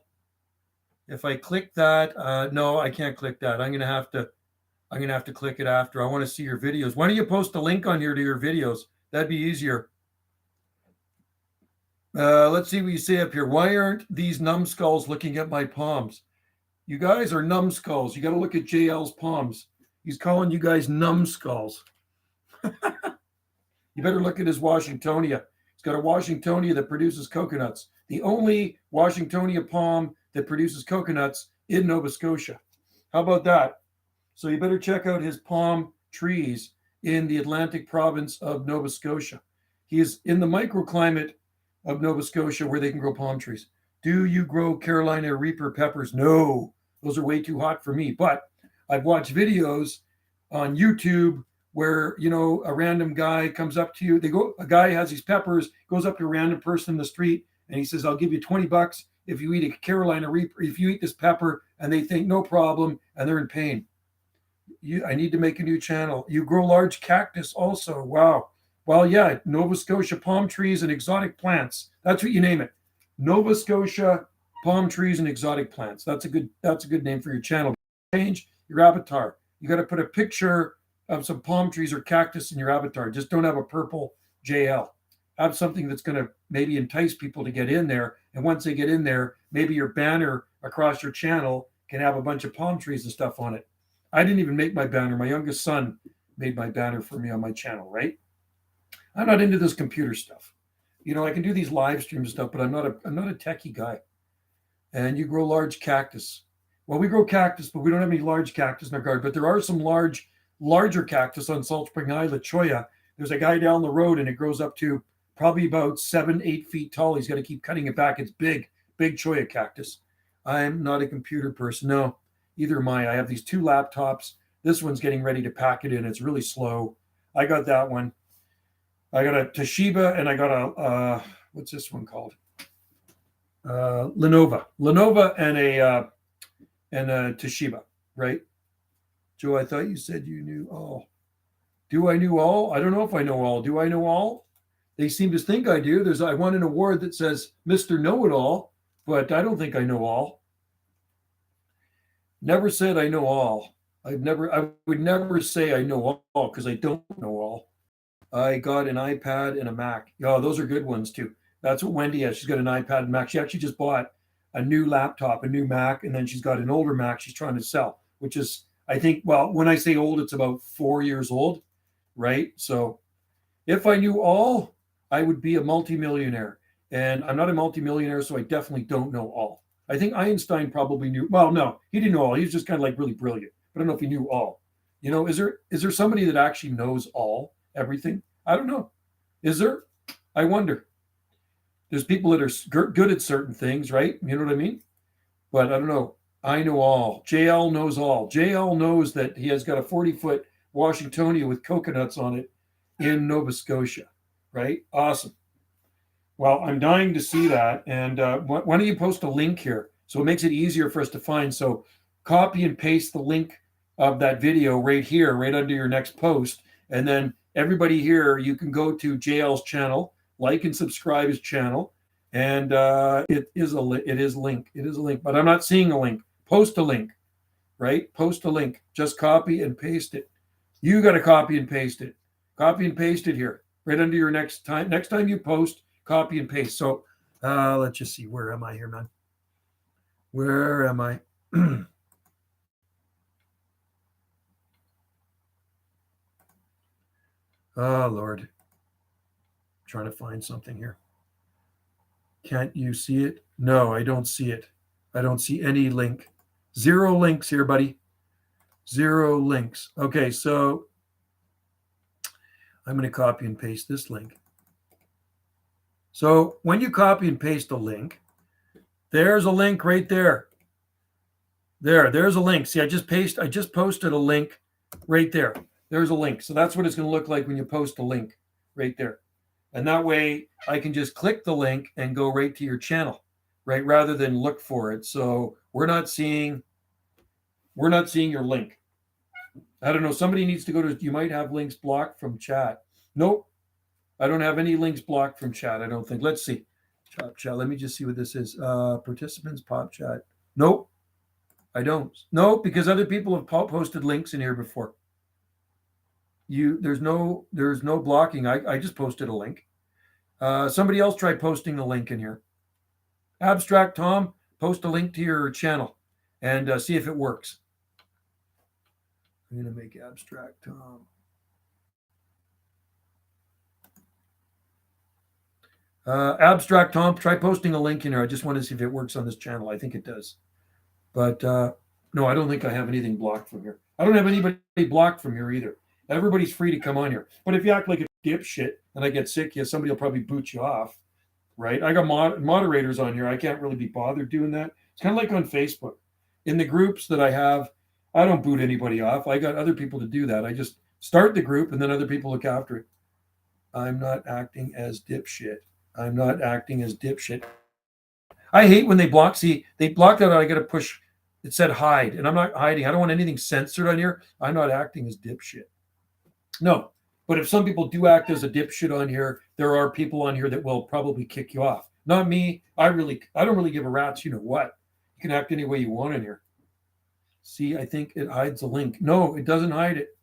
If I click that, no, I can't click that. I'm gonna have to click it after. I want to see your videos. Why don't you post a link on here to your videos? That'd be easier. Let's see what you say up here. Why aren't these numbskulls looking at my palms? You guys are numbskulls. You got to look at JL's palms. He's calling you guys numbskulls. You better look at his Washingtonia. He's got a Washingtonia that produces coconuts. The only Washingtonia palm that produces coconuts in Nova Scotia. How about that? So you better check out his palm trees in the Atlantic province of Nova Scotia. He is in the microclimate of Nova Scotia where they can grow palm trees. Do you grow Carolina Reaper peppers? No, those are way too hot for me. But I've watched videos on YouTube where, you know, a random guy comes up to you. A guy has these peppers, goes up to a random person in the street, and he says, I'll give you $20 if you eat a Carolina Reaper, if you eat this pepper, and they think no problem, and they're in pain. I need to make a new channel. You grow large cactus also. Wow. Well, yeah, Nova Scotia palm trees and exotic plants. That's what you name it. Nova Scotia palm trees and exotic plants. That's a good name for your channel. Change your avatar. You got to put a picture of some palm trees or cactus in your avatar. Just don't have a purple JL. Have something that's going to maybe entice people to get in there. And once they get in there, maybe your banner across your channel can have a bunch of palm trees and stuff on it. I didn't even make my banner. My youngest son made my banner for me on my channel, right? I'm not into this computer stuff. You know, I can do these live stream stuff, but I'm not a techie guy. And you grow large cactus. Well, we grow cactus, but we don't have any large cactus in our garden. But there are some larger cactus on Salt Spring Island, Choya. There's a guy down the road, and it grows up to probably about 7-8 feet tall. He's got to keep cutting it back. It's big Choya cactus. I'm not a computer person. No, either am I. I have these 2 laptops. This one's getting ready to pack it in. It's really slow. I got that one. I got a Toshiba, and I got a what's this one called? Lenovo and a Toshiba, right? Joe, I thought you said you knew all. Do I know all? I don't know if I know all. Do I know all? They seem to think I do. I won an award that says Mr. Know-It-All, but I don't think I know all. Never said I know all. I would never say I know all because I don't know all. I got an iPad and a Mac. Oh, those are good ones too. That's what Wendy has. She's got an iPad and Mac. She actually just bought a new laptop, a new Mac, and then she's got an older Mac she's trying to sell, which is, I think, well, when I say old, it's about 4 years old, right? So If I knew all, I would be a multimillionaire. And I'm not a multimillionaire, so I definitely don't know all. I think Einstein probably knew. Well, no, he didn't know all. He was just kind of like really brilliant. But I don't know if he knew all. Is there somebody that actually knows all everything? I don't know. Is there? I wonder. There's people that are good at certain things, right? You know what I mean? But I don't know. I know all. JL knows all. JL knows that he has got a 40-foot Washingtonia with coconuts on it in Nova Scotia, right? Awesome. Well, I'm dying to see that. And why don't you post a link here so it makes it easier for us to find? So copy and paste the link of that video right here, right under your next post. And then everybody here, you can go to JL's channel, like and subscribe his channel. And it is link. It is a link, but I'm not seeing a link. Post a link, right? Post a link. Just copy and paste it. You got to copy and paste it. Copy and paste it here, right under your next time. Next time you post, copy and paste. So let's just see. Where am I here, man? Where am I? Oh, Lord. I'm trying to find something here. Can't you see it? No, I don't see it. I don't see any link. 0 links here, buddy. 0 links. Okay, so I'm going to copy and paste this link. So when you copy and paste a link, there's a link right there. There's a link. See, I just posted a link right there. There's a link. So that's what it's going to look like when you post a link right there. And that way I can just click the link and go right to your channel, right? Rather than look for it. So we're not seeing your link. I don't know. Somebody needs to go to, you might have links blocked from chat. Nope. I don't have any links blocked from chat. I don't think. Let's see. Chat. Let me just see what this is. Participants, pop chat. Nope. I don't. No, because other people have posted links in here before. There's no blocking. I just posted a link. Somebody else tried posting the link in here. Abstract Tom, post a link to your channel and see if it works. I'm going to make Abstract Tom. Abstract Tom, try posting a link in here. I just want to see if it works on this channel. I think it does. But no, I don't think I have anything blocked from here. I don't have anybody blocked from here either. Everybody's free to come on here. But if you act like a dipshit and I get sick, yeah, somebody will probably boot you off, right? I got moderators on here. I can't really be bothered doing that. It's kind of like on Facebook. In the groups that I have, I don't boot anybody off. I got other people to do that. I just start the group and then other people look after it. I'm not acting as dipshit. I'm not acting as dipshit. I hate when they block. See, they blocked that out. I got to push. It said hide, and I'm not hiding. I don't want anything censored on here. I'm not acting as dipshit. No, but if some people do act as a dipshit on here, there are people on here that will probably kick you off. Not me. I don't really give a rat's. You know what? You can act any way you want in here. See, I think it hides a link. No, it doesn't hide it.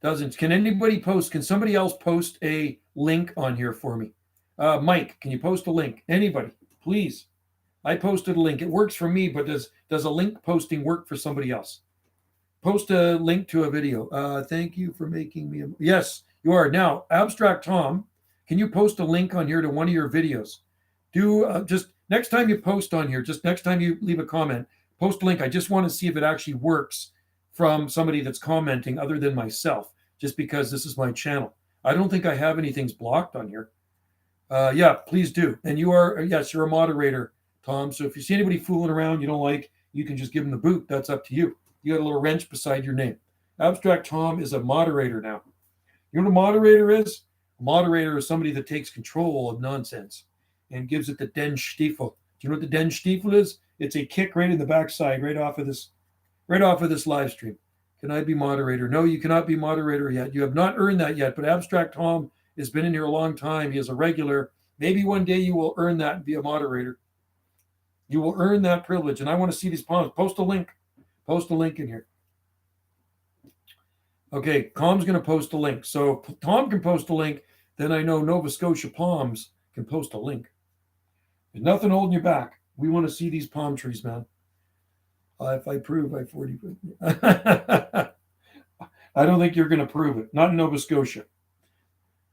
Doesn't. Can anybody post? Can somebody else post a link on here for me? Mike, can you post a link? Anybody, please. I posted a link. It works for me, but does a link posting work for somebody else? Post a link to a video. Thank you for making me. Yes, you are. Now, Abstract Tom, can you post a link on here to one of your videos? Do just next time you post on here, just next time you leave a comment, post a link. I just want to see if it actually works from somebody that's commenting other than myself, just because this is my channel. I don't think I have anything's blocked on here. Yeah, please do. And you are, yes, you're a moderator, Tom. So if you see anybody fooling around you don't like, you can just give them the boot. That's up to you. You got a little wrench beside your name. Abstract Tom is a moderator now. You know what a moderator is? A moderator is somebody that takes control of nonsense and gives it the Den Stiefel. Do you know what the Den Stiefel is? It's a kick right in the backside, right off of this live stream. Can I be moderator? No, you cannot be moderator yet. You have not earned that yet, but Abstract Tom has been in here a long time. He is a regular. Maybe one day you will earn that and be a moderator. You will earn that privilege. And I want to see these palms. Post a link. Post a link in here. Okay, Tom's going to post a link. So Tom can post a link. Then I know Nova Scotia Palms can post a link. There's nothing holding you back. We want to see these palm trees, man. If I prove I 40. I don't think you're going to prove it. Not in Nova Scotia.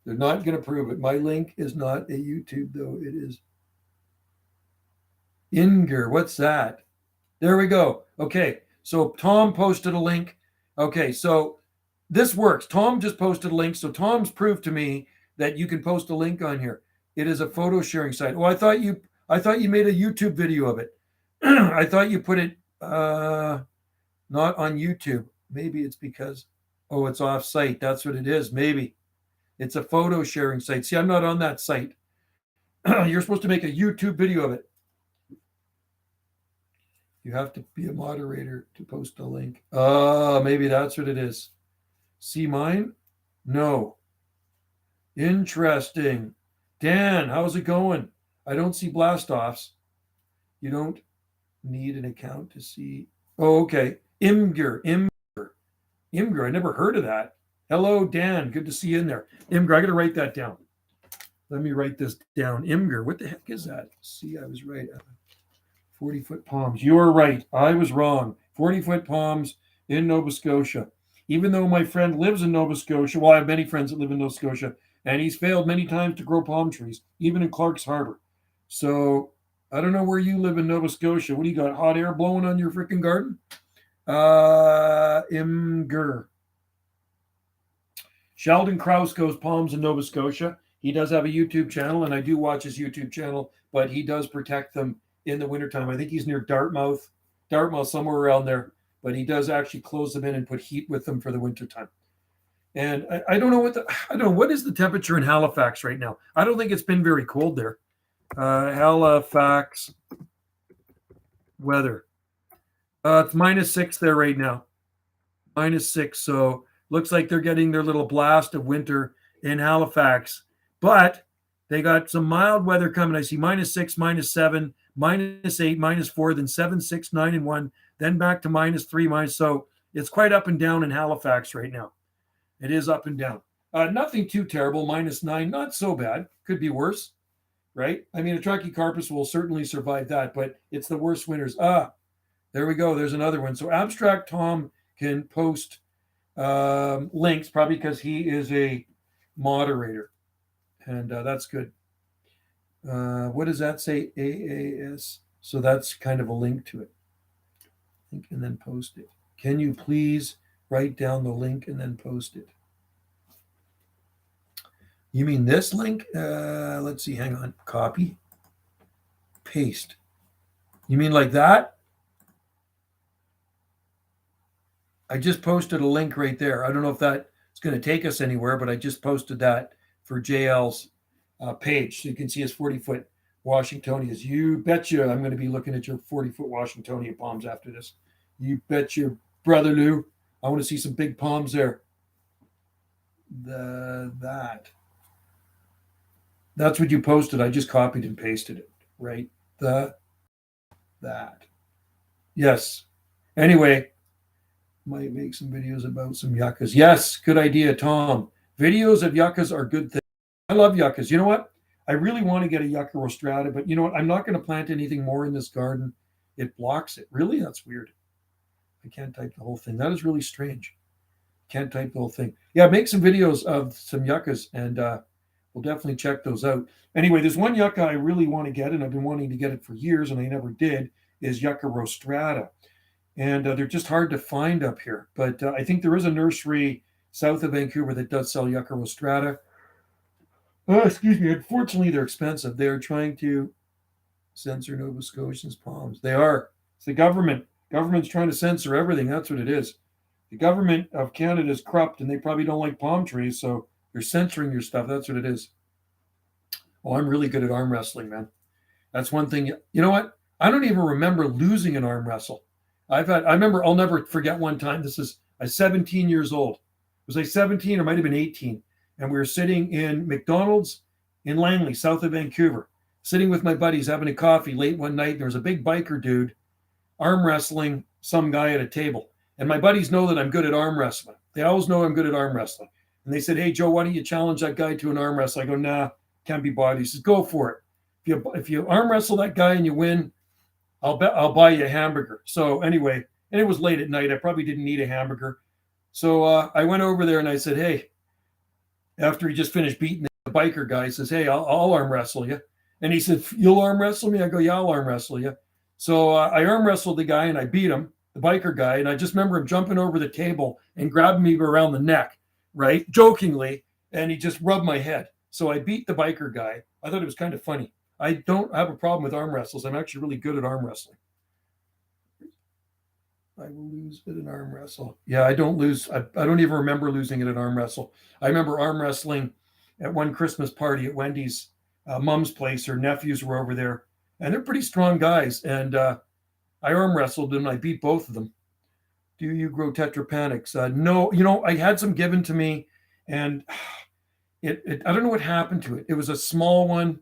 They're not going to prove it. My link is not a YouTube, though. It is Inger. What's that? There we go. Okay. So Tom posted a link. Okay. So this works. Tom just posted a link. So Tom's proved to me that you can post a link on here. It is a photo sharing site. Oh, I thought you made a YouTube video of it. I thought you put it not on YouTube. Maybe it's because it's off site. That's what it is. Maybe it's a photo sharing site. See, I'm not on that site. You're supposed to make a YouTube video of it. You have to be a moderator to post a link. Maybe that's what it is. See mine? No. Interesting. Dan, how's it going? I don't see blast offs. You don't need an account to see. Oh, okay. Imgur. I never heard of that. Hello, Dan. Good to see you in there. Imgur, I got to write that down. Let me write this down. Imgur. What the heck is that? See, I was right. 40-foot palms. You are right. I was wrong. 40-foot palms in Nova Scotia. Even though my friend lives in Nova Scotia, well, I have many friends that live in Nova Scotia, and he's failed many times to grow palm trees, even in Clark's Harbor. So I don't know where you live in Nova Scotia. What do you got? Hot air blowing on your freaking garden? Imgur. Sheldon Krause goes palms in Nova Scotia. He does have a YouTube channel, and I do watch his YouTube channel, but he does protect them in the wintertime. I think he's near Dartmouth, somewhere around there, but he does actually close them in and put heat with them for the wintertime. And I don't know what is the temperature in Halifax right now. I don't think it's been very cold there. Halifax weather. It's -6 there right now. -6. So looks like they're getting their little blast of winter in Halifax. But they got some mild weather coming. I see -6, -7, -8, -4, then 7, 6, 9, and 1, then back to -3, So it's quite up and down in Halifax right now. It is up and down. Nothing too terrible. -9, not so bad. Could be worse, right? I mean, a Trachycarpus will certainly survive that, but it's the worst winters. There we go. There's another one. So Abstract Tom can post links, probably because he is a moderator, and that's good. What does that say? AAS. So that's kind of a link to it. Link and then post it. Can you please write down the link and then post it? You mean this link? Let's see. Hang on. Copy. Paste. You mean like that? I just posted a link right there. I don't know if that's going to take us anywhere, but I just posted that for JL's page. So you can see his 40-foot Washingtonias. You betcha I'm going to be looking at your 40-foot Washingtonia palms after this. You bet your brother Lou. I want to see some big palms there. That's what you posted. I just copied and pasted it, right? That. Yes. Anyway, might make some videos about some yuccas. Yes, good idea, Tom. Videos of yuccas are good things. I love yuccas. You know what? I really want to get a yucca rostrata, but you know what? I'm not going to plant anything more in this garden. It blocks it. Really? That's weird. I can't type the whole thing. That is really strange. Can't type the whole thing. Yeah, make some videos of some yuccas, and we'll definitely check those out. Anyway, there's one yucca I really want to get, and I've been wanting to get it for years, and I never did, is yucca rostrata. And they're just hard to find up here. But I think there is a nursery south of Vancouver that does sell yucca rostrata. Excuse me. Unfortunately, they're expensive. They're trying to censor Nova Scotians' palms. They are. It's the government. Government's trying to censor everything. That's what it is. The government of Canada is corrupt, and they probably don't like palm trees, so they're censoring your stuff. That's what it is. Oh, I'm really good at arm wrestling, man. That's one thing. You know what? I don't even remember losing an arm wrestle. I remember, I'll never forget one time. This is, I was 17 years old. Was I 17 or might have been 18? And we were sitting in McDonald's in Langley, south of Vancouver, sitting with my buddies having a coffee late one night. There was a big biker dude arm wrestling some guy at a table. And my buddies know that I'm good at arm wrestling. They always know I'm good at arm wrestling. And they said, "Hey, Joe, why don't you challenge that guy to an arm wrestle?" I go, "Nah, can't be bothered." He says, "Go for it. If you arm wrestle that guy and you win, I'll buy you a hamburger." So anyway, and it was late at night. I probably didn't need a hamburger. So I went over there and I said, "Hey, after he just finished beating the biker guy. He says, "Hey, I'll arm wrestle you." And he said, "You'll arm wrestle me?" I go, "Yeah, I'll arm wrestle you." So I arm wrestled the guy and I beat him, the biker guy. And I just remember him jumping over the table and grabbing me around the neck, right? Jokingly. And he just rubbed my head. So I beat the biker guy. I thought it was kind of funny. I don't have a problem with arm wrestles. I'm actually really good at arm wrestling. I will lose at an arm wrestle. Yeah, I don't lose. I don't even remember losing at an arm wrestle. I remember arm wrestling at one Christmas party at Wendy's mom's place. Her nephews were over there, and they're pretty strong guys. And I arm wrestled them. I beat both of them. Do you grow tetrapanics? No, I had some given to me, and I don't know what happened to it. It was a small one.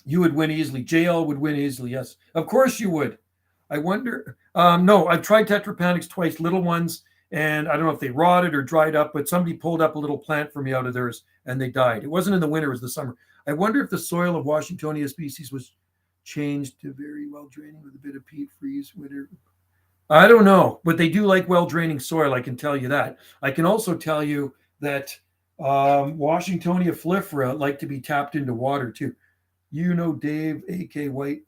You would win easily. JL would win easily. Yes, of course you would. I wonder. No, I've tried tetrapanics twice, little ones, and I don't know if they rotted or dried up, but somebody pulled up a little plant for me out of theirs and they died. It wasn't in the winter, it was the summer. I wonder if the soil of Washingtonia species was changed to very well draining with a bit of peat freeze winter. I don't know, but they do like well draining soil. I can tell you that. I can also tell you that Washingtonia flifera like to be tapped into water too. You know Dave, A.K. White.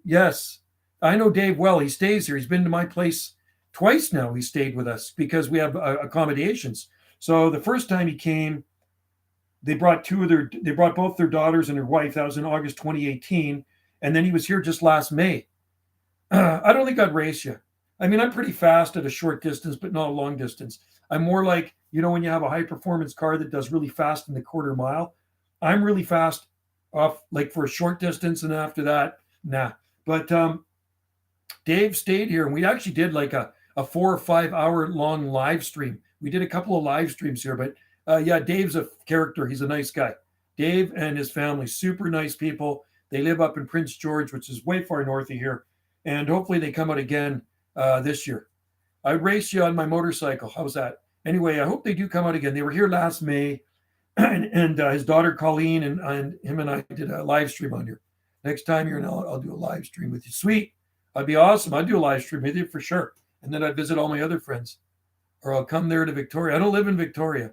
Yes, I know Dave well. He stays here. He's been to my place twice now. He stayed with us because we have accommodations. So the first time he came, they brought both their daughters and their wife. That was in August 2018, and then he was here just last May. I don't think I'd race you. I mean, I'm pretty fast at a short distance, but not a long distance. I'm more like, when you have a high performance car that does really fast in the quarter mile, I'm really fast off like for a short distance. And after that, nah. But Dave stayed here and we actually did like a 4 or 5 hour long live stream. We did a couple of live streams here, but yeah, Dave's a character. He's a nice guy. Dave and his family, super nice people. They live up in Prince George, which is way far north of here. And hopefully they come out again this year. I'd race you on my motorcycle. How's that? Anyway, I hope they do come out again. They were here last May, and his daughter Colleen and him and I did a live stream on here. Next time you're in, I'll do a live stream with you. Sweet. I'd be awesome. I'd do a live stream with you for sure. And then I'd visit all my other friends. Or I'll come there to Victoria. I don't live in Victoria.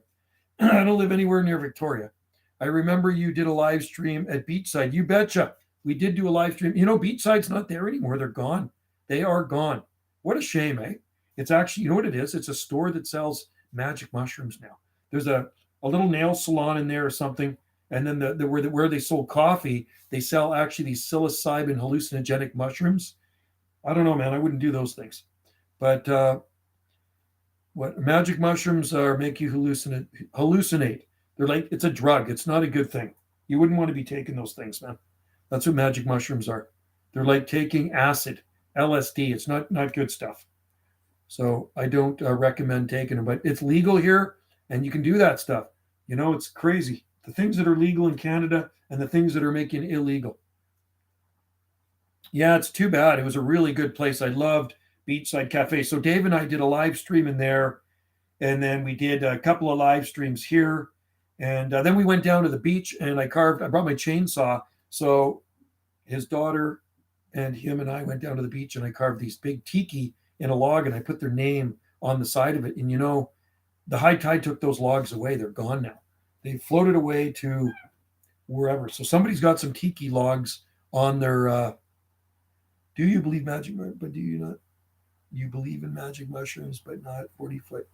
I don't live anywhere near Victoria. I remember you did a live stream at Beachside. You betcha. We did do a live stream. Beachside's not there anymore. They're gone. They are gone. What a shame, eh? It's actually, you know what it is? It's a store that sells magic mushrooms now. There's a little nail salon in there or something. And then where they sold coffee, they sell actually these psilocybin hallucinogenic mushrooms. I don't know, man. I wouldn't do those things. But what magic mushrooms are make you hallucinate. They're like, it's a drug. It's not a good thing. You wouldn't want to be taking those things, man. That's what magic mushrooms are. They're like taking acid, LSD. It's not good stuff. So I don't recommend taking them, but it's legal here and you can do that stuff. It's crazy. The things that are legal in Canada and the things that are making it illegal. Yeah, it's too bad. It was a really good place. I loved Beachside Cafe. So Dave and I did a live stream in there, and then we did a couple of live streams here. And then we went down to the beach and I brought my chainsaw. So his daughter and him and I went down to the beach and I carved these big tiki in a log and I put their name on the side of it. And the high tide took those logs away. They're gone now. They floated away to wherever. So somebody's got some tiki logs on their. Do you believe magic? But do you not? You believe in magic mushrooms, but not 40-foot.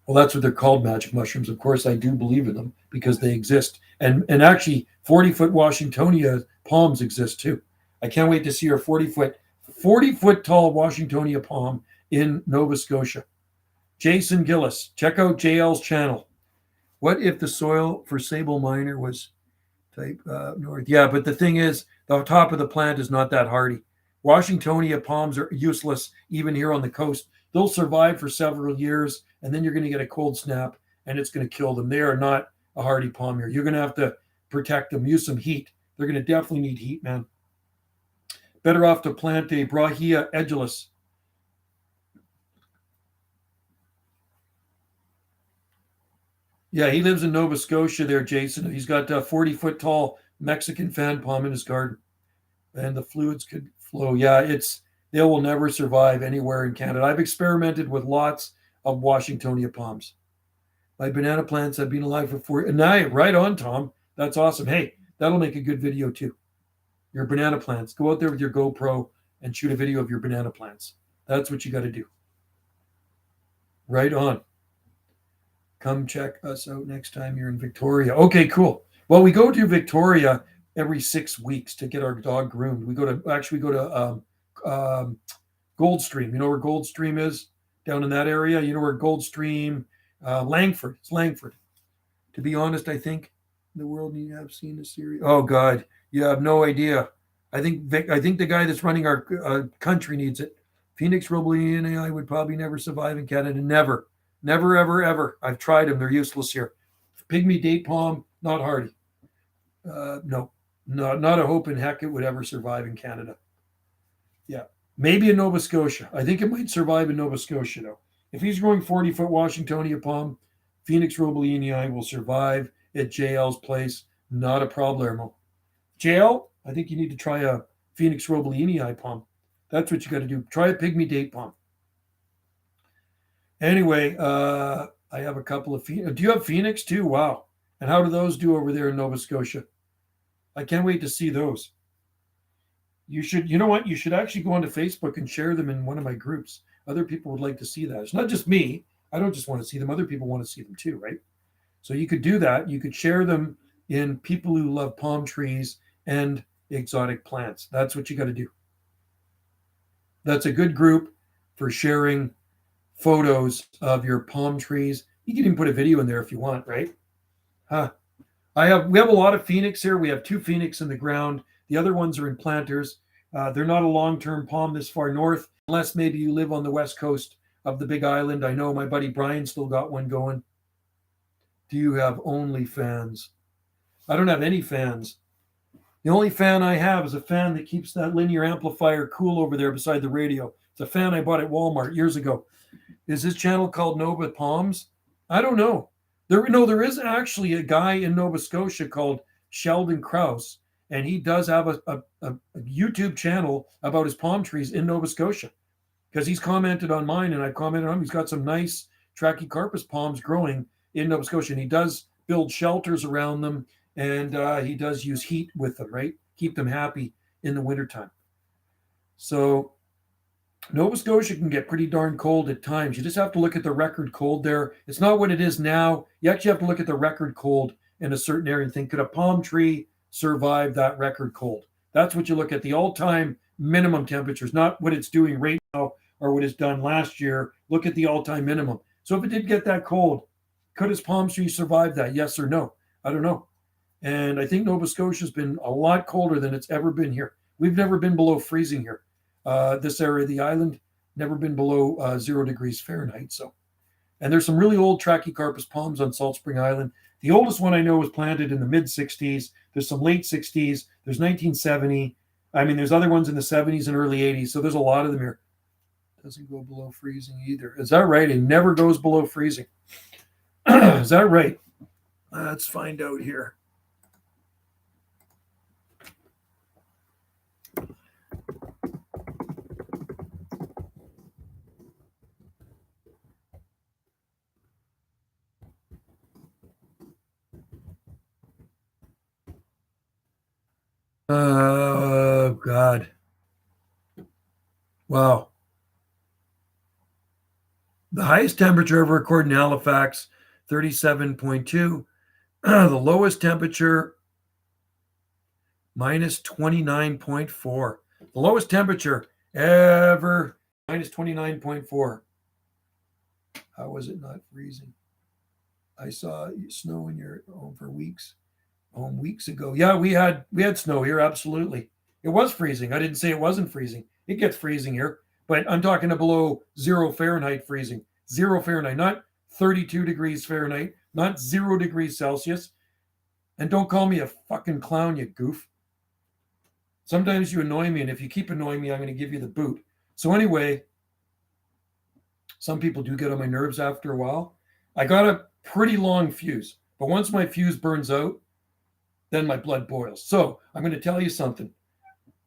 Well, that's what they're called, magic mushrooms. Of course, I do believe in them because they exist. And actually, 40-foot Washingtonia palms exist too. I can't wait to see our 40-foot tall Washingtonia palm in Nova Scotia. Jason Gillis, check out JL's channel. What if the soil for Sable Minor was type north? Yeah, but the thing is, the top of the plant is not that hardy. Washingtonia palms are useless even here on the coast. They'll survive for several years, and then you're going to get a cold snap, and it's going to kill them. They are not a hardy palm here. You're going to have to protect them, use some heat. They're going to definitely need heat, man. Better off to plant a Brahia edulis. Yeah, he lives in Nova Scotia there, Jason. He's got a 40-foot tall Mexican fan palm in his garden, and the fluids could flow. Yeah, they will never survive anywhere in Canada. I've experimented with lots of Washingtonia palms. My banana plants have been alive for 4. Right on, Tom. That's awesome. Hey, that'll make a good video too. Your banana plants. Go out there with your GoPro and shoot a video of your banana plants. That's what you got to do. Right on. Come check us out next time you're in Victoria. Okay, cool. Well, we go to Victoria every 6 weeks to get our dog groomed. We go to Goldstream. You know where Goldstream is? Down in that area. You know where Goldstream, Langford. It's Langford. To be honest, I think the world need to have seen the series. Oh God, you have no idea. I think the guy that's running our country needs it. Phoenix Robley and I would probably never survive in Canada. Never, never, ever, ever. I've tried them. They're useless here. Pygmy date palm, not hardy. No, not a hope in heck it would ever survive in Canada. Yeah, maybe in Nova Scotia. I think it might survive in Nova Scotia though. If he's growing 40-foot Washingtonia palm, Phoenix Robley will survive at JL's place. Not a problemo. JL, I think you need to try a Phoenix Robley palm. That's what you got to do. Try a pygmy date palm. Anyway, I have a couple of Phoenix. Do you have Phoenix too? Wow. And how do those do over there in Nova Scotia? I can't wait to see those. You should, you know what? You should actually go onto Facebook and share them in one of my groups. Other people would like to see that. It's not just me. I don't just want to see them. Other people want to see them too, right? So you could do that. You could share them in people who love palm trees and exotic plants. That's what you got to do. That's a good group for sharing photos of your palm trees. You can even put a video in there if you want, right? Huh. We have a lot of Phoenix here. We have 2 Phoenix in the ground. The other ones are in planters. They're not a long-term palm this far north, unless maybe you live on the west coast of the Big Island. I know my buddy Brian still got one going. Do you have OnlyFans? I don't have any fans. The only fan I have is a fan that keeps that linear amplifier cool over there beside the radio. It's a fan I bought at Walmart years ago. Is this channel called Nova Palms? I don't know. There is actually a guy in Nova Scotia called Sheldon Krause, and he does have a YouTube channel about his palm trees in Nova Scotia because he's commented on mine and I commented on him. He's got some nice Trachycarpus palms growing in Nova Scotia, and he does build shelters around them, and he does use heat with them, right? Keep them happy in the wintertime. So Nova Scotia can get pretty darn cold at times. You just have to look at the record cold there. It's not what it is now. You actually have to look at the record cold in a certain area and think, could a palm tree survive that record cold? That's what you look at, the all-time minimum temperatures, not what it's doing right now or what it's done last year. Look at the all-time minimum. So if it did get that cold, could his palm tree survive that? Yes or no? I don't know. And I think Nova Scotia's been a lot colder than it's ever been here. We've never been below freezing here. This area of the island, never been below 0 degrees Fahrenheit. So, and there's some really old Trachycarpus palms on Salt Spring Island. The oldest one I know was planted in the mid 60s. There's some late 60s. There's 1970. I mean, there's other ones in the 70s and early 80s. So there's a lot of them here. Doesn't go below freezing either. Is that right? It never goes below freezing. Is that right? Let's find out here. Oh, God. Wow. The highest temperature ever recorded in Halifax, 37.2. The lowest temperature, minus 29.4. The lowest temperature ever, minus 29.4. How was it not freezing? I saw snow in your home for weeks. Weeks ago. Yeah, we had snow here. Absolutely. It was freezing. I didn't say it wasn't freezing. It gets freezing here, but I'm talking to below 0 Fahrenheit freezing. 0 Fahrenheit, not 32 degrees Fahrenheit, not 0 degrees Celsius. And don't call me a fucking clown, you goof. Sometimes you annoy me, and if you keep annoying me, I'm going to give you the boot. So anyway, some people do get on my nerves after a while. I got a pretty long fuse, but once my fuse burns out, then my blood boils. So I'm going to tell you something.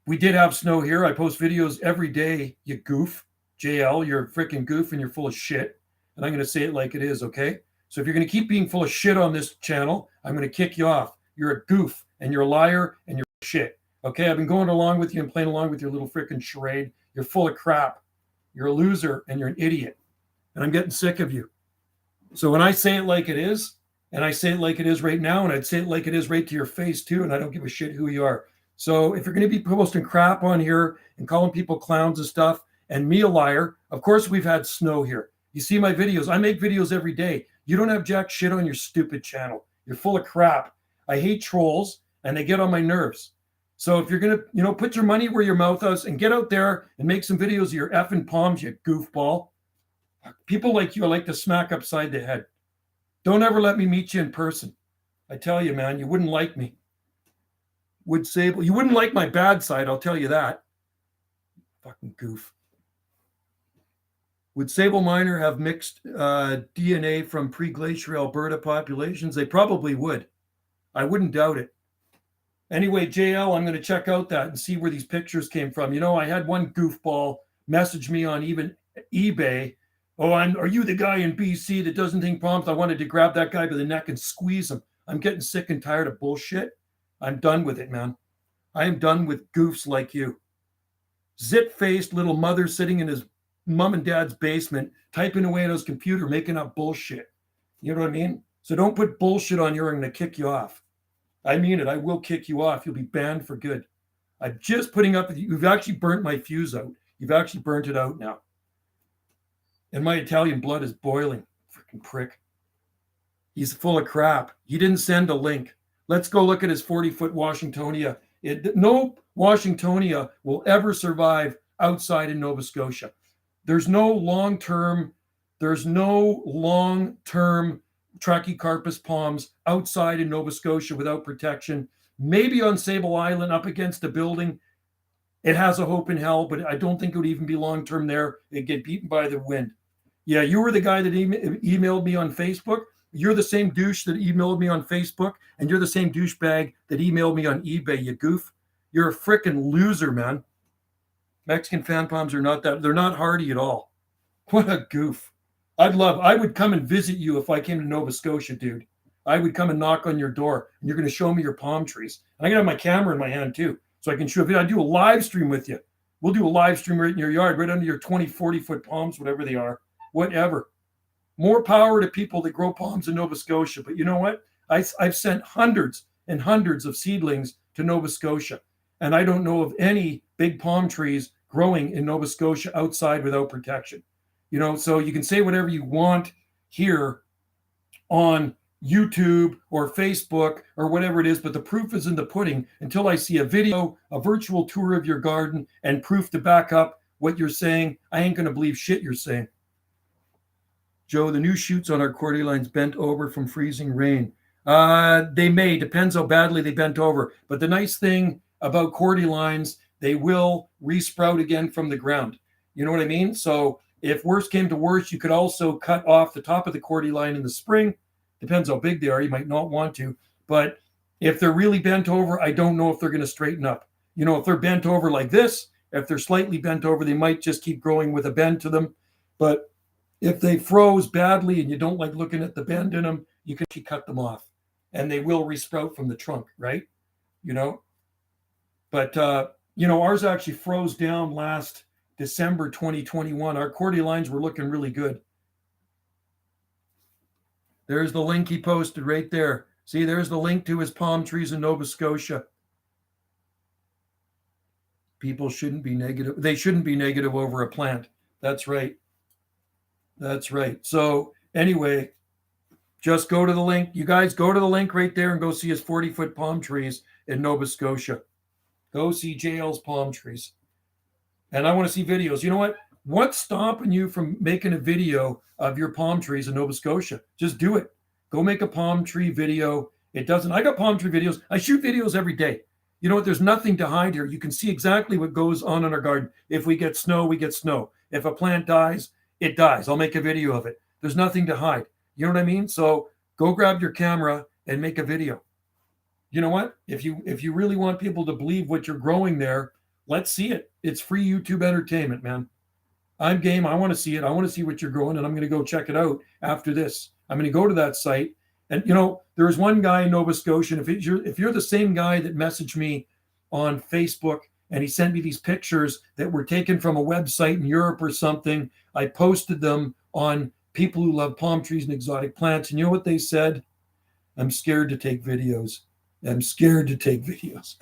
We did have snow here. I post videos every day, you goof. JL, you're a freaking goof and you're full of shit. And I'm going to say it like it is, okay? So if you're going to keep being full of shit on this channel, I'm going to kick you off. You're a goof and you're a liar and you're shit. Okay, I've been going along with you and playing along with your little freaking charade. You're full of crap. You're a loser and you're an idiot. And I'm getting sick of you. So when I say it like it is, and I say it like it is right now, and I'd say it like it is right to your face too, and I don't give a shit who you are. So if you're going to be posting crap on here and calling people clowns and stuff, and me a liar, of course we've had snow here. You see my videos. I make videos every day. You don't have jack shit on your stupid channel. You're full of crap. I hate trolls, and they get on my nerves. So if you're going to, put your money where your mouth is and get out there and make some videos of your effing palms, you goofball. People like you, I like to smack upside the head. Don't ever let me meet you in person. I tell you, man, you wouldn't like me. Wood Sable, you wouldn't like my bad side, I'll tell you that. Fucking goof. Would sable miner have mixed DNA from pre-glacier Alberta populations? They probably would. I wouldn't doubt it. Anyway, JL, I'm going to check out that and see where these pictures came from. I had one goofball message me on even eBay. Oh, are you the guy in BC that doesn't think palms? I wanted to grab that guy by the neck and squeeze him. I'm getting sick and tired of bullshit. I'm done with it, man. I am done with goofs like you. Zit-faced little mother sitting in his mom and dad's basement, typing away on his computer, making up bullshit. You know what I mean? So don't put bullshit on here. I'm going to kick you off. I mean it. I will kick you off. You'll be banned for good. I'm just putting up with you. You've actually burnt my fuse out. You've actually burnt it out now. And my Italian blood is boiling. Freaking prick. He's full of crap. He didn't send a link. Let's go look at his 40-foot Washingtonia. No Washingtonia will ever survive outside in Nova Scotia. There's no long-term Trachycarpus palms outside in Nova Scotia without protection. Maybe on Sable Island up against a building. It has a hope in hell, but I don't think it would even be long-term there. It'd get beaten by the wind. Yeah, you were the guy that emailed me on Facebook. You're the same douche that emailed me on Facebook, and you're the same douchebag that emailed me on eBay, you goof. You're a freaking loser, man. Mexican fan palms are they're not hardy at all. What a goof. I would come and visit you if I came to Nova Scotia, dude. I would come and knock on your door, and you're going to show me your palm trees. And I'm going to have my camera in my hand, too, so I can show you. I do a live stream with you. We'll do a live stream right in your yard, right under your 20, 40-foot palms, whatever they are, whatever. More power to people that grow palms in Nova Scotia. But you know what? I've sent hundreds and hundreds of seedlings to Nova Scotia, and I don't know of any big palm trees growing in Nova Scotia outside without protection. So you can say whatever you want here on YouTube or Facebook or whatever it is, but the proof is in the pudding until I see a video, a virtual tour of your garden, and proof to back up what you're saying. I ain't going to believe shit you're saying. Joe, the new shoots on our cordyline bent over from freezing rain. They may, depends how badly they bent over. But the nice thing about cordylines, they will resprout again from the ground. You know what I mean? So if worse came to worse, you could also cut off the top of the cordyline in the spring. Depends how big they are. You might not want to. But if they're really bent over, I don't know if they're going to straighten up. If they're bent over like this, if they're slightly bent over, they might just keep growing with a bend to them. But if they froze badly and you don't like looking at the bend in them, you can actually cut them off. And they will resprout from the trunk, right? But, ours actually froze down last December 2021. Our cordylines were looking really good. There's the link he posted right there. See, there's the link to his palm trees in Nova Scotia. People shouldn't be negative. They shouldn't be negative over a plant. That's right. That's right. So anyway, just go to the link. You guys go to the link right there and go see his 40-foot palm trees in Nova Scotia. Go see JL's palm trees. And I want to see videos. You know what? What's stopping you from making a video of your palm trees in Nova Scotia? Just do it. Go make a palm tree video. I got palm tree videos. I shoot videos every day. You know what? There's nothing to hide here. You can see exactly what goes on in our garden. If we get snow, we get snow. If a plant dies, it dies. I'll make a video of it. There's nothing to hide. You know what I mean? So go grab your camera and make a video. You know what? If you really want people to believe what you're growing there, let's see it. It's free YouTube entertainment, man. I'm game. I want to see it. I want to see what you're growing, and I'm going to go check it out after this. I'm going to go to that site. And there was one guy in Nova Scotia. And if you're the same guy that messaged me on Facebook and he sent me these pictures that were taken from a website in Europe or something, I posted them on people who love palm trees and exotic plants. And you know what they said? I'm scared to take videos. I'm scared to take videos.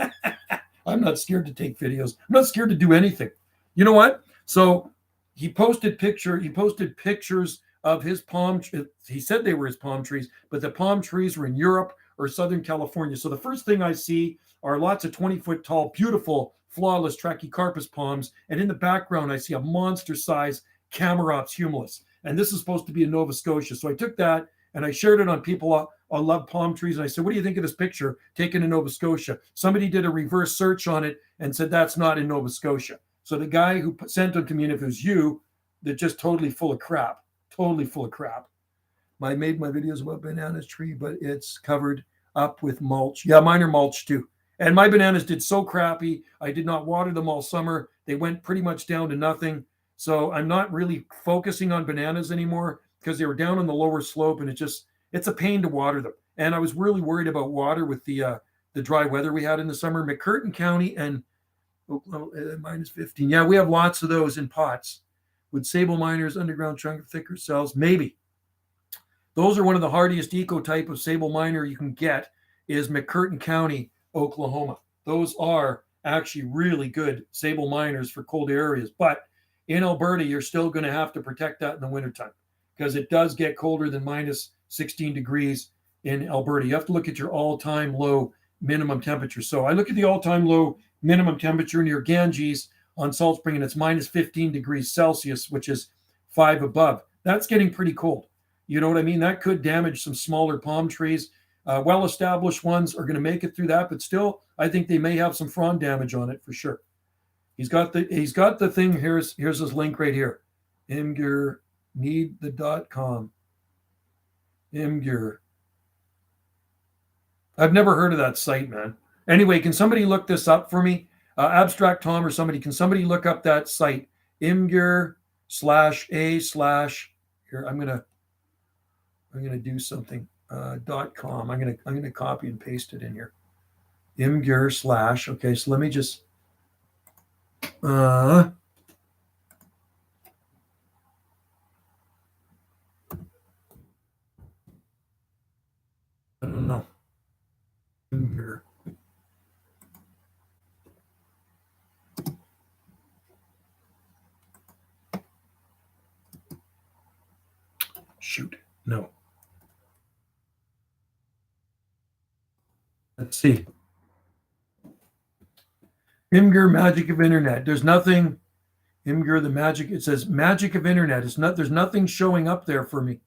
I'm not scared to take videos. I'm not scared to do anything. You know what? So he posted pictures of his palm. He said they were his palm trees, but the palm trees were in Europe or Southern California. So the first thing I see are lots of 20-foot tall, beautiful, flawless Trachycarpus palms, and in the background I see a monster-sized Camarops humilis. And this is supposed to be in Nova Scotia. So I took that and I shared it on people. I love palm trees. And I said, what do you think of this picture taken in Nova Scotia? Somebody did a reverse search on it and said, that's not in Nova Scotia. So the guy who sent them to me, and if it was you, they're just totally full of crap. Totally full of crap. I made my videos about bananas tree, but it's covered up with mulch. Yeah, mine are mulch too. And my bananas did so crappy. I did not water them all summer. They went pretty much down to nothing. So I'm not really focusing on bananas anymore because they were down on the lower slope, and it's a pain to water them. And I was really worried about water with the dry weather we had in the summer. McCurtain County and minus 15. Yeah, we have lots of those in pots. Would sable miners underground trunk of thicker cells? Maybe. Those are one of the hardiest eco-type of sable miner you can get is McCurtain County, Oklahoma. Those are actually really good sable miners for cold areas. But in Alberta, you're still going to have to protect that in the wintertime because it does get colder than minus 16 degrees in Alberta. You have to look at your all-time low minimum temperature. So I look at the all-time low minimum temperature near Ganges on Salt Spring, and it's minus 15 degrees Celsius, which is 5 above. That's getting pretty cold. You know what I mean? That could damage some smaller palm trees. Well-established ones are going to make it through that, but still, I think they may have some frond damage on it for sure. He's got the thing. Here's his link right here. Imgur, need the .com. Imgur. I've never heard of that site, man. Anyway, can somebody look this up for me? Abstract Tom or somebody, can somebody look up that site? Imgur /a/ here, I'm gonna do something. .com. I'm gonna copy and paste it in here. Imgur / okay, so let me just I don't know. Imgur. Shoot. No. Let's see. Imgur magic of internet. There's nothing. Imgur the magic. It says magic of internet. There's nothing showing up there for me.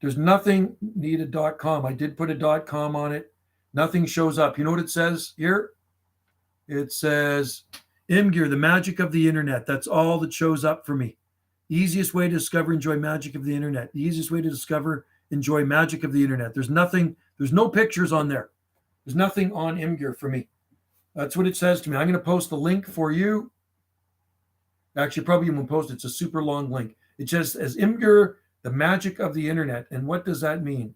There's nothing needed .com. I did put a .com on it. Nothing shows up. You know what it says here? It says Imgur, the magic of the internet. That's all that shows up for me. Easiest way to discover, enjoy magic of the internet. The easiest way to discover, enjoy magic of the internet. There's nothing. There's no pictures on there. There's nothing on Imgur for me. That's what it says to me. I'm going to post the link for you. Actually, probably won't post it. It's a super long link. It just says Imgur, the magic of the internet. And what does that mean?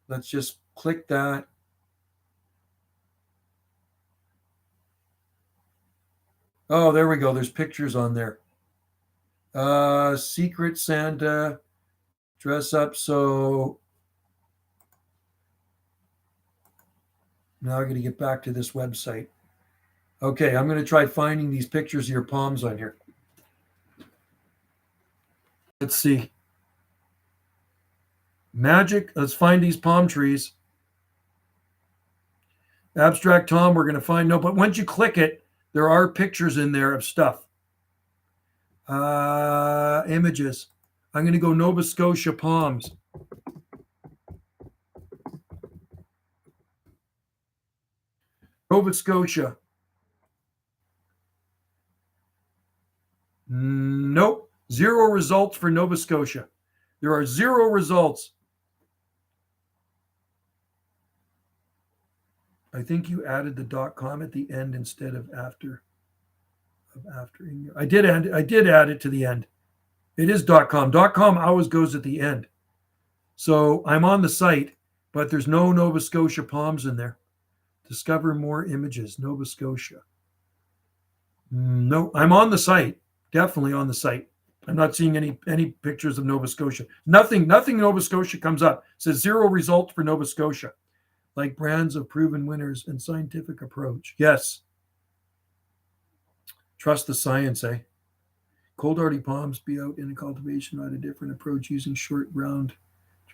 Let's just click that. Oh, there we go. There's pictures on there. Secret Santa, dress up. So now I'm going to get back to this website. Okay, I'm going to try finding these pictures of your palms on here. Let's see. Magic. Let's find these palm trees. Abstract Tom, we're going to find no, but once you click it, there are pictures in there of stuff. Images. I'm going to go Nova Scotia palms. Nova Scotia. Nope. 0 results for Nova Scotia. There are 0 results. I think you added the .com at the end instead of after. after. I did add it to the end. It is .com. .com always goes at the end. So I'm on the site, but there's no Nova Scotia palms in there. Discover more images, Nova Scotia. No, I'm on the site. Definitely on the site. I'm not seeing any pictures of Nova Scotia. Nothing Nova Scotia comes up. It says 0 results for Nova Scotia. Like brands of proven winners and scientific approach. Yes. Trust the science, eh? Cold hardy palms be out in a cultivation, not a different approach using short ground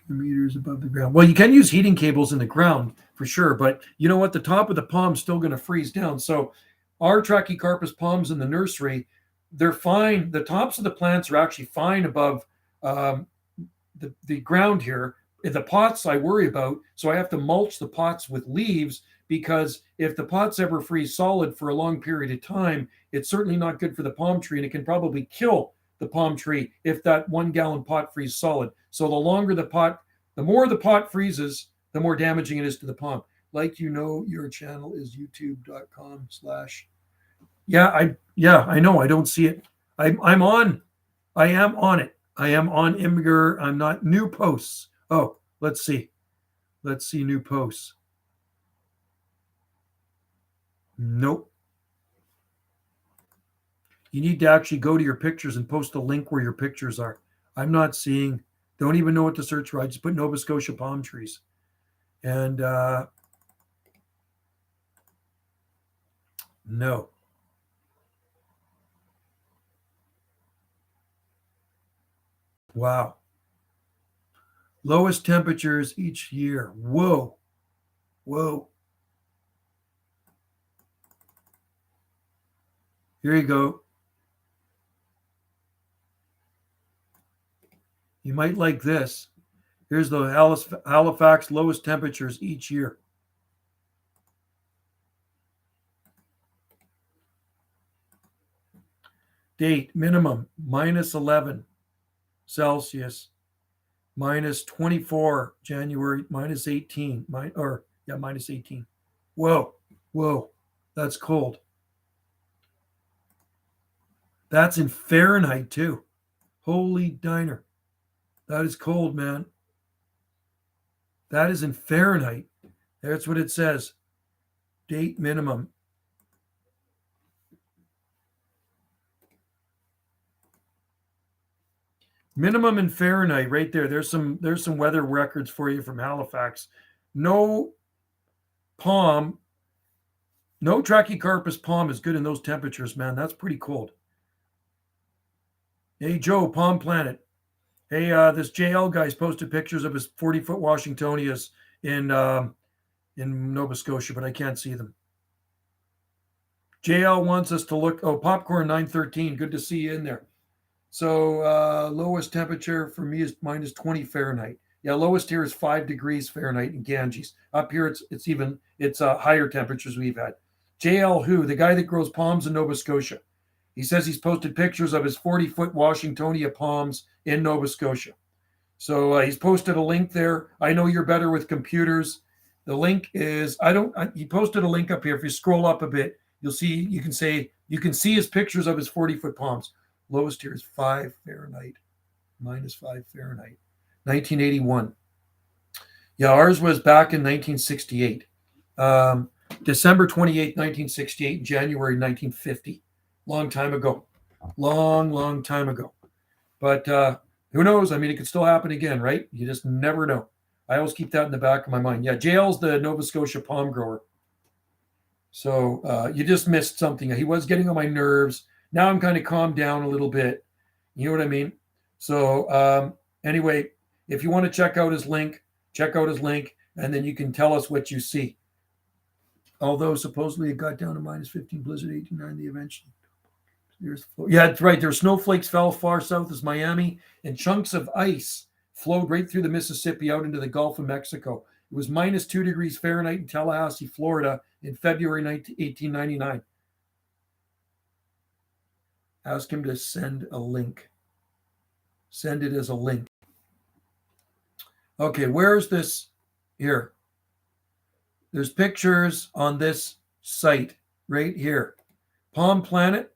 2 meters above the ground. Well, you can use heating cables in the ground for sure, but you know what? The top of the palm's still going to freeze down. So our Trachycarpus palms in the nursery, they're fine. The tops of the plants are actually fine above the ground here. The pots I worry about, so I have to mulch the pots with leaves, because if the pots ever freeze solid for a long period of time, it's certainly not good for the palm tree, and it can probably kill the palm tree if that 1 gallon pot freezes solid. So the more the pot freezes, the more damaging it is to the palm. Like, your channel is youtube.com/ I know. I don't see it. I am on it. I am on Imgur. I'm not new posts. Oh, let's see. Let's see new posts. Nope. You need to actually go to your pictures and post a link where your pictures are. I'm not seeing, don't even know what to search for. I just put Nova Scotia palm trees. And no. Wow. Lowest temperatures each year. Whoa. Here you go. You might like this. Here's the Halifax lowest temperatures each year. Date minimum -11 Celsius, -24 January, -18, -18. Whoa, that's cold. That's in Fahrenheit too. Holy diner. That is cold, man. That is in Fahrenheit. That's what it says. Date minimum. Minimum in Fahrenheit right there. There's some weather records for you from Halifax. No Trachycarpus palm is good in those temperatures, man. That's pretty cold. Hey, Joe, Palm Planet. Hey, this JL guy's posted pictures of his 40-foot Washingtonias in Nova Scotia, but I can't see them. JL wants us to look. Oh, Popcorn 913. Good to see you in there. So lowest temperature for me is -20 Fahrenheit. Yeah, lowest here is 5 degrees Fahrenheit in Ganges. Up here, it's higher temperatures we've had. JL Who, the guy that grows palms in Nova Scotia. He says he's posted pictures of his 40-foot Washingtonia palms in Nova Scotia. So he's posted a link there. I know you're better with computers. The link is, he posted a link up here. If you scroll up a bit, you can see his pictures of his 40-foot palms. Lowest here is 5 Fahrenheit, -5 Fahrenheit, 1981. Yeah, ours was back in 1968. December 28th, 1968, January 1950. Long time ago. Long time ago. But who knows? I mean, it could still happen again, right? You just never know. I always keep that in the back of my mind. Yeah, JL's the Nova Scotia palm grower. So you just missed something. He was getting on my nerves. Now I'm kind of calmed down a little bit. You know what I mean? So anyway, if you want to check out his link, and then you can tell us what you see. Although supposedly it got down to -15 blizzard 1890 eventually. Yeah, that's right. There's snowflakes fell far south as Miami, and chunks of ice flowed right through the Mississippi out into the Gulf of Mexico. It was -2 degrees Fahrenheit in Tallahassee, Florida in February 1899. Ask him to send a link. Send it as a link. Okay, where's this? Here. There's pictures on this site right here. Palm Planet.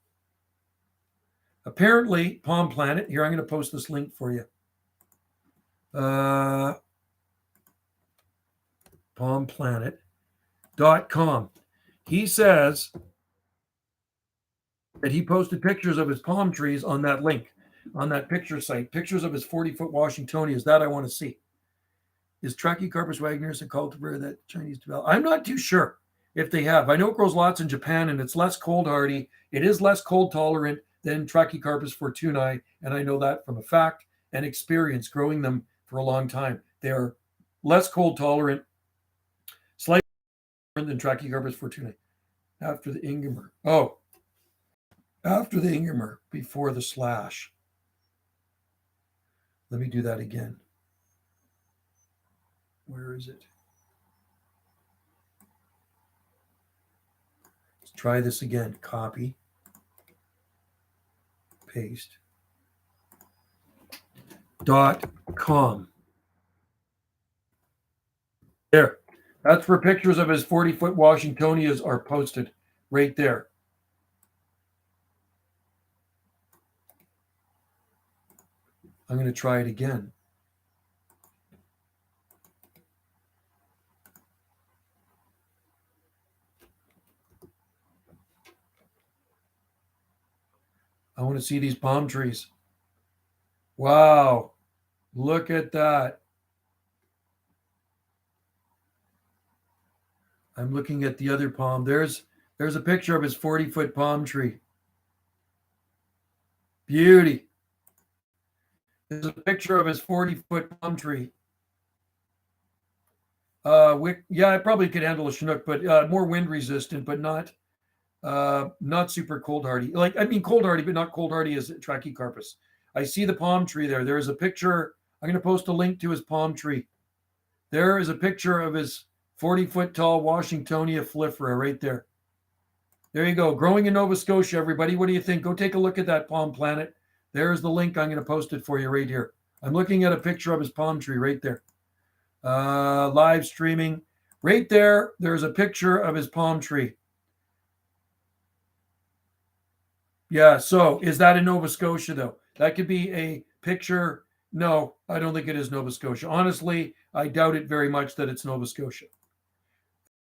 Apparently, Palm Planet. Here, I'm going to post this link for you. PalmPlanet.com. He says that he posted pictures of his palm trees on that link, on that picture site. Pictures of his 40-foot Washingtonias. That I want to see. Is Trachycarpus wagnerus a cultivar that Chinese developed? I'm not too sure if they have. I know it grows lots in Japan, and it's less cold hardy. It is less cold tolerant than Trachycarpus fortunei, and I know that from a fact and experience growing them for a long time. They are less cold tolerant, slightly different than Trachycarpus fortunei. After the Ingemer. Oh, after the Ingemer, before the slash. Let me do that again. Where is it? Let's try this again. Copy. Paste. .com. There. That's where pictures of his 40-foot Washingtonias are posted. Right there. I'm going to try it again. I want to see these palm trees. Wow. Look at that. I'm looking at the other palm. There's a picture of his 40-foot palm tree. Beauty. There's a picture of his 40-foot palm tree. Yeah, I probably could handle a Chinook, but more wind resistant, but not super cold hardy. Cold hardy, but not cold hardy as Trachycarpus. I see the palm tree there. There is a picture. I'm going to post a link to his palm tree. There is a picture of his 40-foot tall Washingtonia flifera right there. There you go. Growing in Nova Scotia, everybody. What do you think? Go take a look at that Palm Planet. There's the link. I'm going to post it for you right here. I'm looking at a picture of his palm tree right there. Live streaming. Right there, there's a picture of his palm tree. Yeah, so is that in Nova Scotia, though? That could be a picture. No, I don't think it is Nova Scotia. Honestly, I doubt it very much that it's Nova Scotia.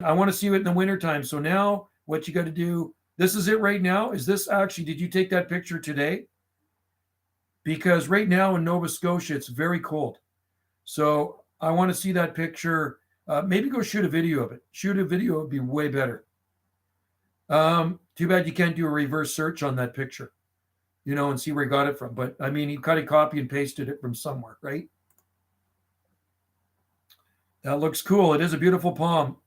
I want to see it in the wintertime. So now what you got to do, this is it right now. Is this actually, did you take that picture today? Because right now in Nova Scotia, it's very cold. So I want to see that picture. Maybe go shoot a video of it. Shoot a video would be way better. Too bad you can't do a reverse search on that picture, and see where he got it from. But I mean, he kind of copy and pasted it from somewhere, right? That looks cool. It is a beautiful palm.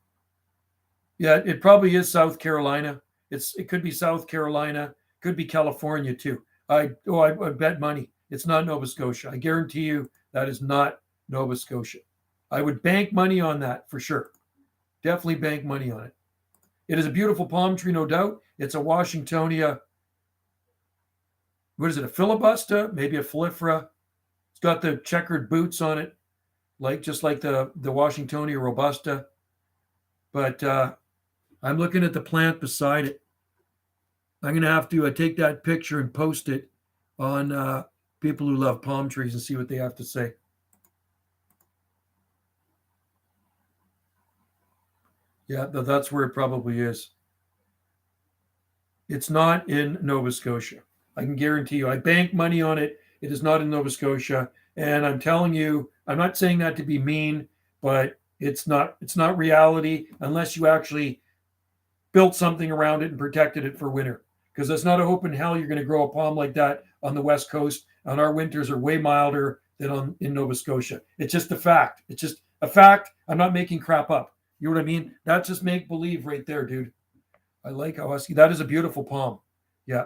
Yeah, it probably is South Carolina. It could be South Carolina, could be California too. I bet money it's not Nova Scotia. I guarantee you that is not Nova Scotia. I would bank money on that for sure. Definitely bank money on it. It is a beautiful palm tree, no doubt. It's a Washingtonia. What is it? A filibusta? Maybe a flifera. It's got the checkered boots on it, just like the Washingtonia robusta. But I'm looking at the plant beside it. I'm going to have to take that picture and post it on people who love palm trees and see what they have to say. Yeah, that's where it probably is. It's not in Nova Scotia. I can guarantee you. I bank money on it. It is not in Nova Scotia. And I'm telling you, I'm not saying that to be mean, but it's not reality unless you actually built something around it and protected it for winter. Because there's not a hope in hell you're going to grow a palm like that on the West Coast. And our winters are way milder than in Nova Scotia. It's just a fact. It's just a fact. I'm not making crap up. You know what I mean? That's just make believe right there, dude. I like how husky. That is a beautiful palm. Yeah.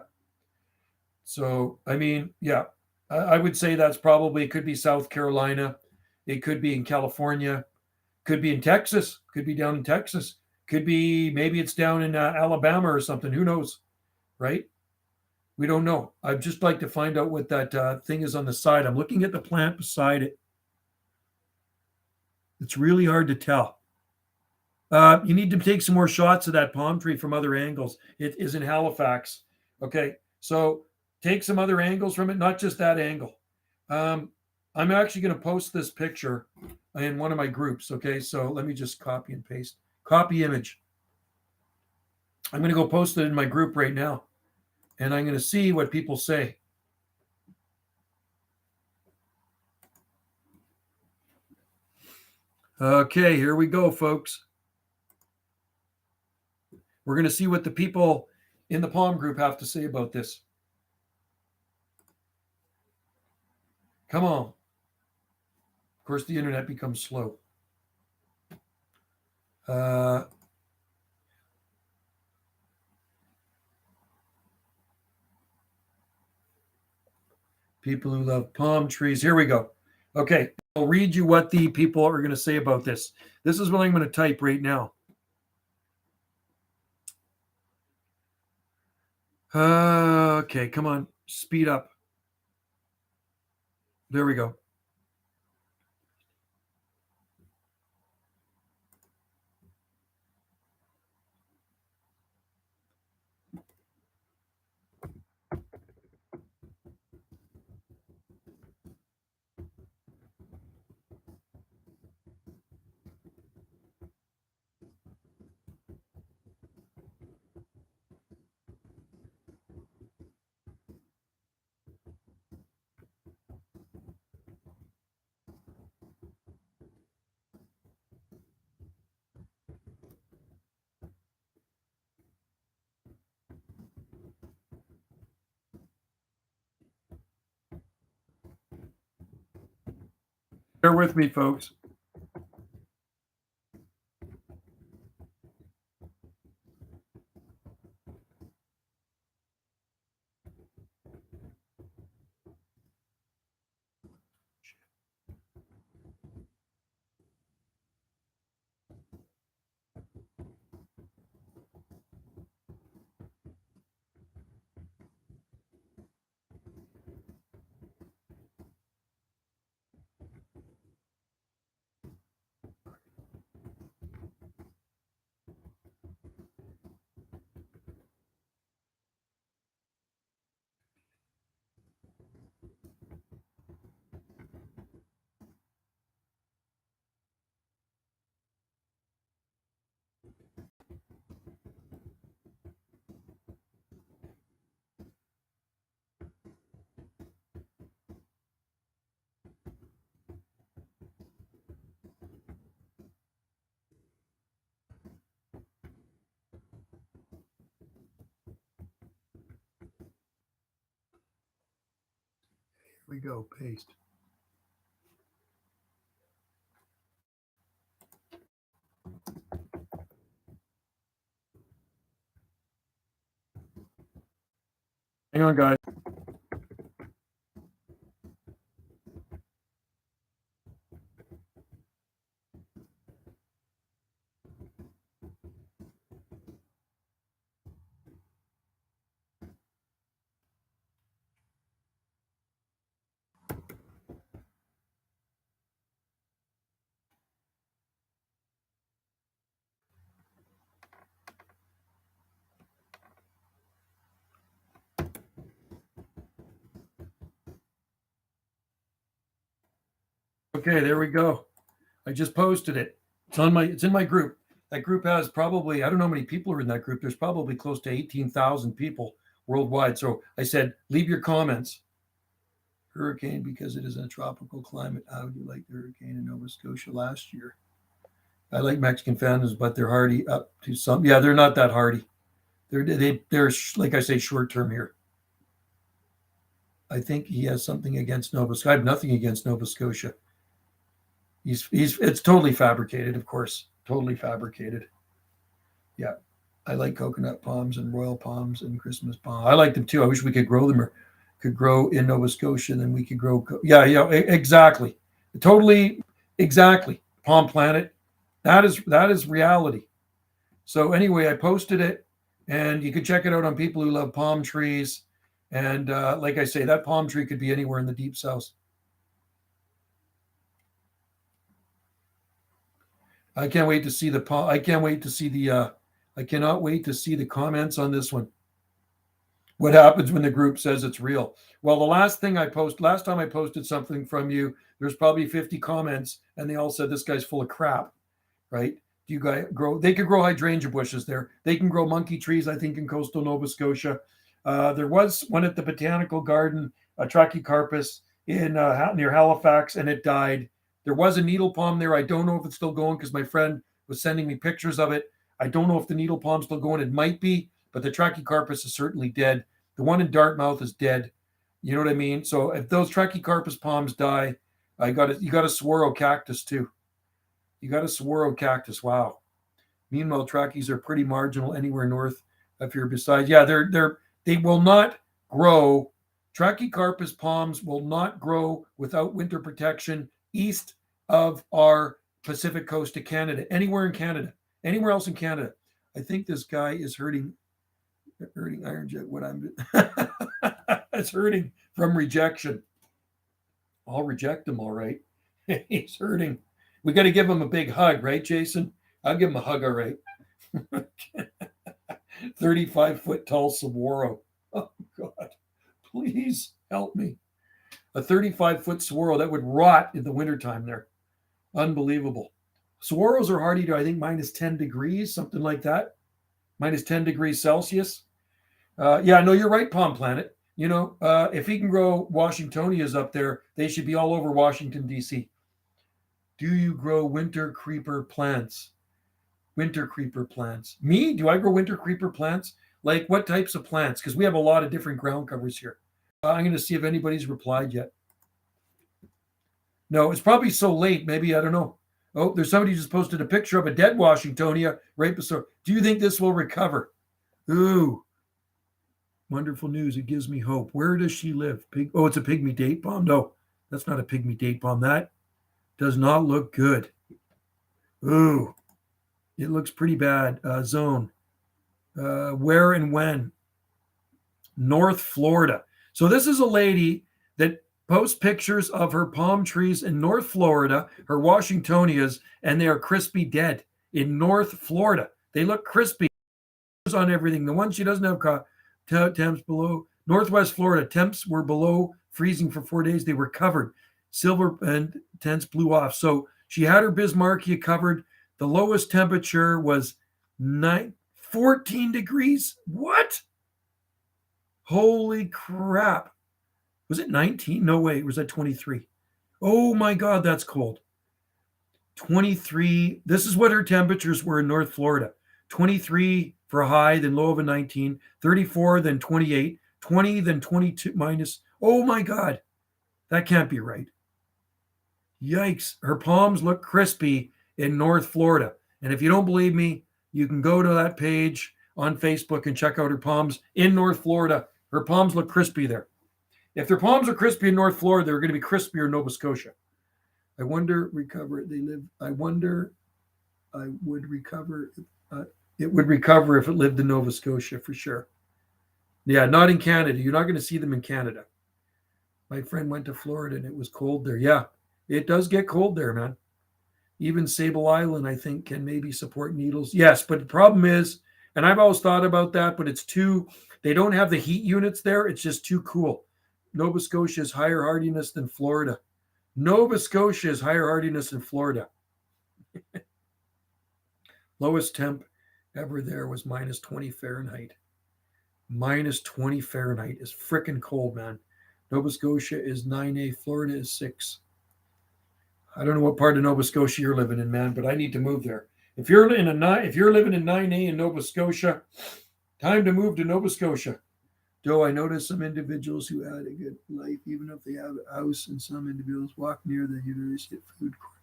So, I mean, yeah, I would say that's probably, it could be South Carolina. It could be in California. Could be in Texas. Could be down in Texas. Could be, maybe it's down in Alabama or something. Who knows? Right? We don't know. I'd just like to find out what that thing is on the side. I'm looking at the plant beside it. It's really hard to tell. You need to take some more shots of that palm tree from other angles. It is in Halifax. Okay. So take some other angles from it, not just that angle. I'm actually going to post this picture in one of my groups. Okay, so let me just copy and paste. Copy image. I'm going to go post it in my group right now, and I'm going to see what people say. Okay, here we go, folks. We're going to see what the people in the Palm group have to say about this. Come on. Of course, the internet becomes slow. People who love palm trees. Here we go. Okay, I'll read you what the people are going to say about this. This is what I'm going to type right now. Okay, come on, speed up. There we go. Bear with me, folks. Here we go, paste. Hang on, guys. Okay, there we go. I just posted it. It's in my group. That group has probably, I don't know how many people are in that group. There's probably close to 18,000 people worldwide. So I said, leave your comments. Hurricane, because it is in a tropical climate. How would you like the hurricane in Nova Scotia last year? I like Mexican fans, but they're hardy up to some. Yeah, they're not that hardy. They're like I say, short term here. I think he has something against Nova Scotia. I have nothing against Nova Scotia. It's totally fabricated, of course. Totally fabricated. Yeah. I like coconut palms and royal palms and Christmas palms. I like them too. I wish we could grow them or could grow in Nova Scotia, and then we could grow. Yeah, exactly. Totally, exactly. Palm Planet. That is reality. So anyway, I posted it, and you can check it out on People Who Love Palm Trees. And like I say, that palm tree could be anywhere in the deep south. I can't wait to see the. I can't wait to see the. I cannot wait to see the comments on this one. What happens when the group says it's real? Well, last time I posted something from you, there's probably 50 comments, and they all said this guy's full of crap, right? Do you guys grow? They could grow hydrangea bushes there. They can grow monkey trees, I think, in coastal Nova Scotia. There was one at the Botanical Garden, a Trachycarpus in near Halifax, and it died. There was a needle palm there. I don't know if it's still going because my friend was sending me pictures of it. I don't know if the needle palm's still going. It might be, but the Trachycarpus is certainly dead. The one in Dartmouth is dead. You know what I mean? So if those Trachycarpus palms die, you got a saguaro cactus too. You got a saguaro cactus. Wow. Meanwhile, trackies are pretty marginal anywhere north of here. Besides, yeah, they will not grow. Trachycarpus palms will not grow without winter protection east of our Pacific coast of Canada. Anywhere in Canada, anywhere else in Canada. I think this guy is hurting Iron Jet. What I'm it's hurting from rejection. I'll reject him, all right. He's hurting. We got to give him a big hug, right, Jason? I'll give him a hug, all right. 35-foot tall saguaro. Oh, God. Please help me. A 35-foot saguaro that would rot in the wintertime there. Unbelievable. Saguaros are hardy to, I think, minus 10 degrees, something like that. Minus 10 degrees Celsius. Yeah, no, you're right, Palm Planet. You know, if he can grow Washingtonias up there, they should be all over Washington, D.C. Do you grow winter creeper plants? Winter creeper plants. Me? Do I grow winter creeper plants? Like what types of plants? Because we have a lot of different ground covers here. I'm going to see if anybody's replied yet. No, it's probably so late. Maybe, I don't know. Oh, there's somebody who just posted a picture of a dead Washingtonia right beside. Do you think this will recover? Ooh. Wonderful news. It gives me hope. Where does she live? It's a pygmy date palm. No, that's not a pygmy date palm. That does not look good. Ooh. It looks pretty bad. Zone. Where and when? North Florida. So this is a lady that posts pictures of her palm trees in North Florida, her Washingtonias, and they are crispy dead in North Florida. They look crispy on everything. The one she doesn't have temps below. Northwest Florida, temps were below freezing for 4 days. They were covered. Silver and tents blew off. So she had her Bismarckia covered. The lowest temperature was 14 degrees. What? Holy crap. Was it 19? No way. It was at 23. Oh my God, that's cold. 23. This is what her temperatures were in North Florida. 23 for a high, then low of a 19. 34, then 28. 20, then 22 minus. Oh my God. That can't be right. Yikes. Her palms look crispy in North Florida. And if you don't believe me, you can go to that page on Facebook and check out her palms in North Florida. Her palms look crispy there. If their palms are crispy in North Florida, they're going to be crispier in Nova Scotia. I wonder, recover. They live. I wonder, I would recover. It would recover if it lived in Nova Scotia for sure. Yeah, not in Canada. You're not going to see them in Canada. My friend went to Florida and it was cold there. Yeah, it does get cold there, man. Even Sable Island, I think, can maybe support needles. Yes, but the problem is, and I've always thought about that, but they don't have the heat units there. It's just too cool. Nova Scotia is higher hardiness than Florida. Nova Scotia is higher hardiness than Florida. Lowest temp ever there was minus 20 Fahrenheit. Minus 20 Fahrenheit is freaking cold, man. Nova Scotia is 9A. Florida is 6. I don't know what part of Nova Scotia you're living in, man, but I need to move there. If you're living in 9A in Nova Scotia, time to move to Nova Scotia. Though I noticed some individuals who had a good life, even if they have a house, and some individuals walk near the University food court.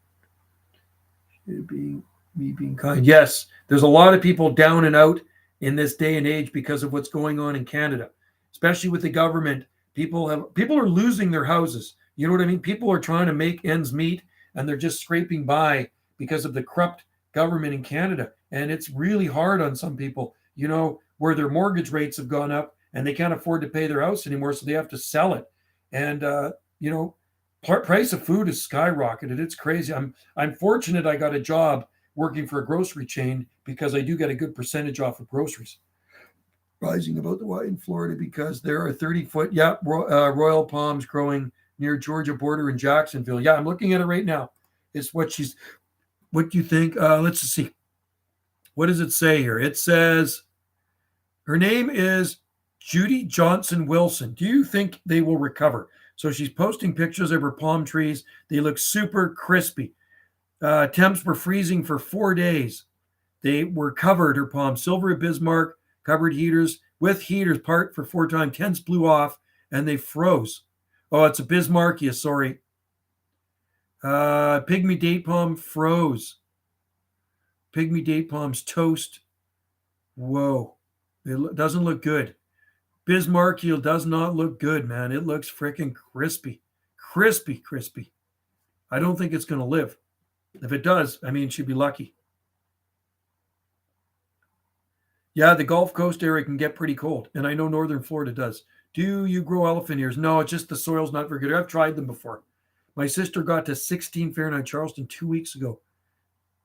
Being kind. Yes, there's a lot of people down and out in this day and age because of what's going on in Canada, especially with the government. People are losing their houses. You know what I mean? People are trying to make ends meet, and they're just scraping by because of the corrupt government in Canada. And it's really hard on some people, you know, where their mortgage rates have gone up and they can't afford to pay their house anymore, so they have to sell it. And you know, price of food is skyrocketed. It's crazy. I'm fortunate I got a job working for a grocery chain because I do get a good percentage off of groceries. rising about the in Florida because there are 30-foot, royal palms growing near Georgia border in Jacksonville. Yeah, I'm looking at it right now. It's what do you think? Let's see. What does it say here? It says her name is Judy Johnson Wilson. Do you think they will recover? So she's posting pictures of her palm trees. They look super crispy. Temps were freezing for 4 days. They were covered, her palm, silver Bismarck, covered heaters with heaters part for 4 times. Tents blew off and they froze. Oh, it's a Bismarckia, sorry. Pygmy date palm froze. Pygmy date palms toast. Whoa. It doesn't look good. Bismarckia does not look good, man. It looks freaking crispy. Crispy. I don't think it's going to live. If it does, I mean, she'd be lucky. Yeah, the Gulf Coast area can get pretty cold, and I know northern Florida does. Do you grow elephant ears? No, it's just the soil's not very good. I've tried them before. My sister got to 16 Fahrenheit Charleston 2 weeks ago,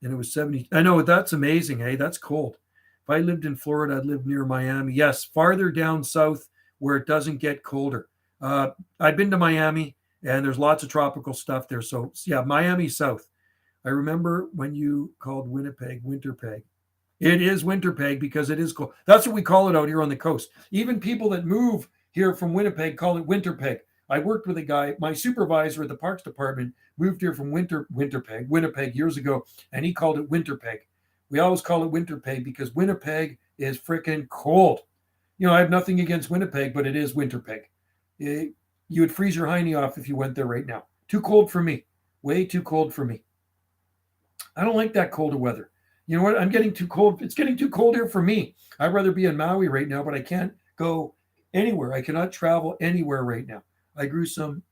and it was 70. I know, that's amazing, hey? That's cold. If I lived in Florida, I'd live near Miami. Yes, farther down south where it doesn't get colder. I've been to Miami, and there's lots of tropical stuff there. So, yeah, Miami south. I remember when you called Winnipeg Winterpeg. It is Winterpeg because it is cold. That's what we call it out here on the coast. Even people that move here from Winnipeg call it Winterpeg. I worked with a guy, my supervisor at the Parks Department moved here from Winnipeg years ago, and he called it Winterpeg. We always call it Winterpeg because Winnipeg is freaking cold. You know, I have nothing against Winnipeg, but it is Winterpeg. You would freeze your hiney off if you went there right now. Too cold for me. Way too cold for me. I don't like that colder weather. You know what? I'm getting too cold. It's getting too cold here for me. I'd rather be in Maui right now, but I can't go anywhere. I cannot travel anywhere right now. I grew some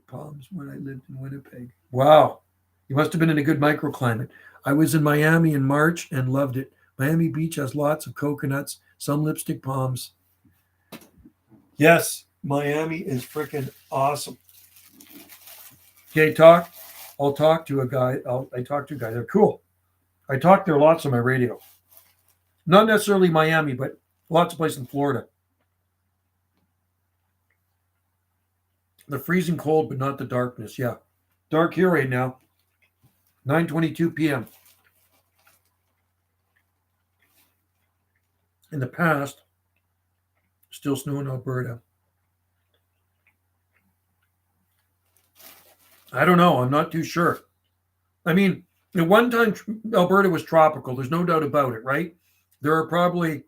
palms when I lived in Winnipeg. Wow. You must have been in a good microclimate. I was in Miami in March and loved it. Miami Beach has lots of coconuts, some lipstick palms. Yes, Miami is freaking awesome. Okay, I'll talk to a guy. I talk to a guy. They're cool. I talk there lots on my radio. Not necessarily Miami, but lots of places in Florida. The freezing cold, but not the darkness. Yeah. Dark here right now. 9:22 p.m. In the past, still snow in Alberta. I don't know. I'm not too sure. I mean, at one time, Alberta was tropical. There's no doubt about it, right? There are probably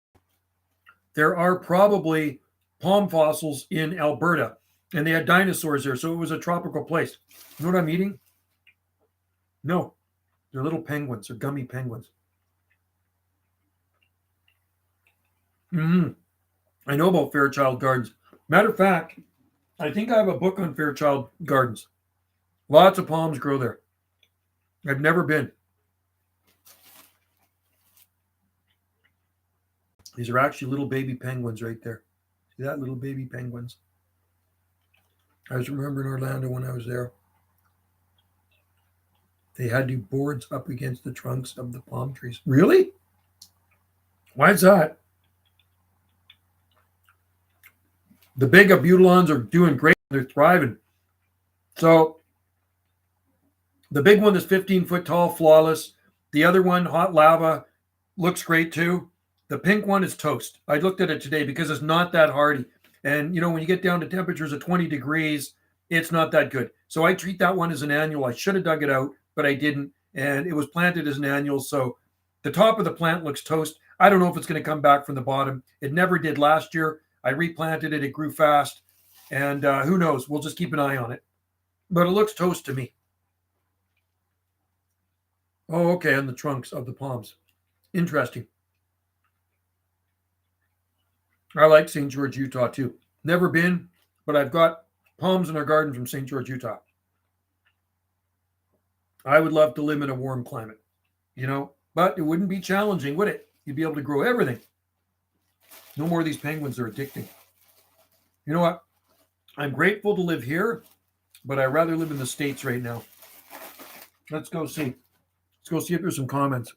palm fossils in Alberta, and they had dinosaurs there, so it was a tropical place. You know what I'm eating? No, they're little penguins. They're gummy penguins. I know about Fairchild Gardens. Matter of fact, I think I have a book on Fairchild Gardens. Lots of palms grow there. I've never been. These are actually little baby penguins right there. See that? Little baby penguins. I was remembering Orlando when I was there. They had to boards up against the trunks of the palm trees. Really? Why is that? The big abutulons are doing great. They're thriving. So the big one is 15 foot tall, flawless. The other one, hot lava, looks great too. The pink one is toast. I looked at it today because it's not that hardy. And, you know, when you get down to temperatures of 20 degrees, it's not that good. So I treat that one as an annual. I should have dug it out, but I didn't. And it was planted as an annual. So the top of the plant looks toast. I don't know if it's going to come back from the bottom. It never did last year. I replanted it. It grew fast. And who knows? We'll just keep an eye on it. But it looks toast to me. Oh, okay, on the trunks of the palms. Interesting. I like St. George, Utah, too. Never been, but I've got palms in our garden from St. George, Utah. I would love to live in a warm climate, you know, but it wouldn't be challenging, would it? You'd be able to grow everything. No more of these penguins are addicting. You know what? I'm grateful to live here, but I'd rather live in the States right now. Let's go see. Let's go see if there's some comments.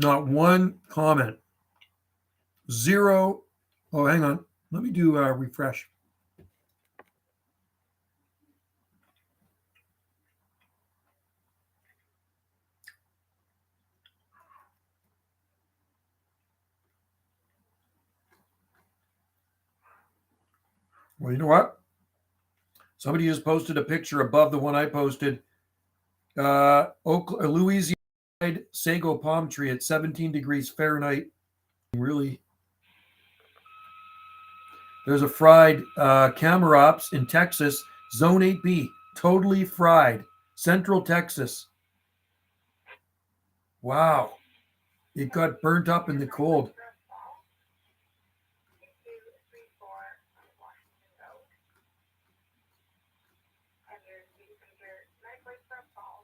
Not one comment. Zero. Oh, hang on. Let me do a refresh. Well, you know what? Somebody just posted a picture above the one I posted. Louisiana sago palm tree at 17 degrees Fahrenheit. Really, there's a fried camera ops in Texas, Zone 8B, totally fried, Central Texas. Wow, it got burnt up in the cold.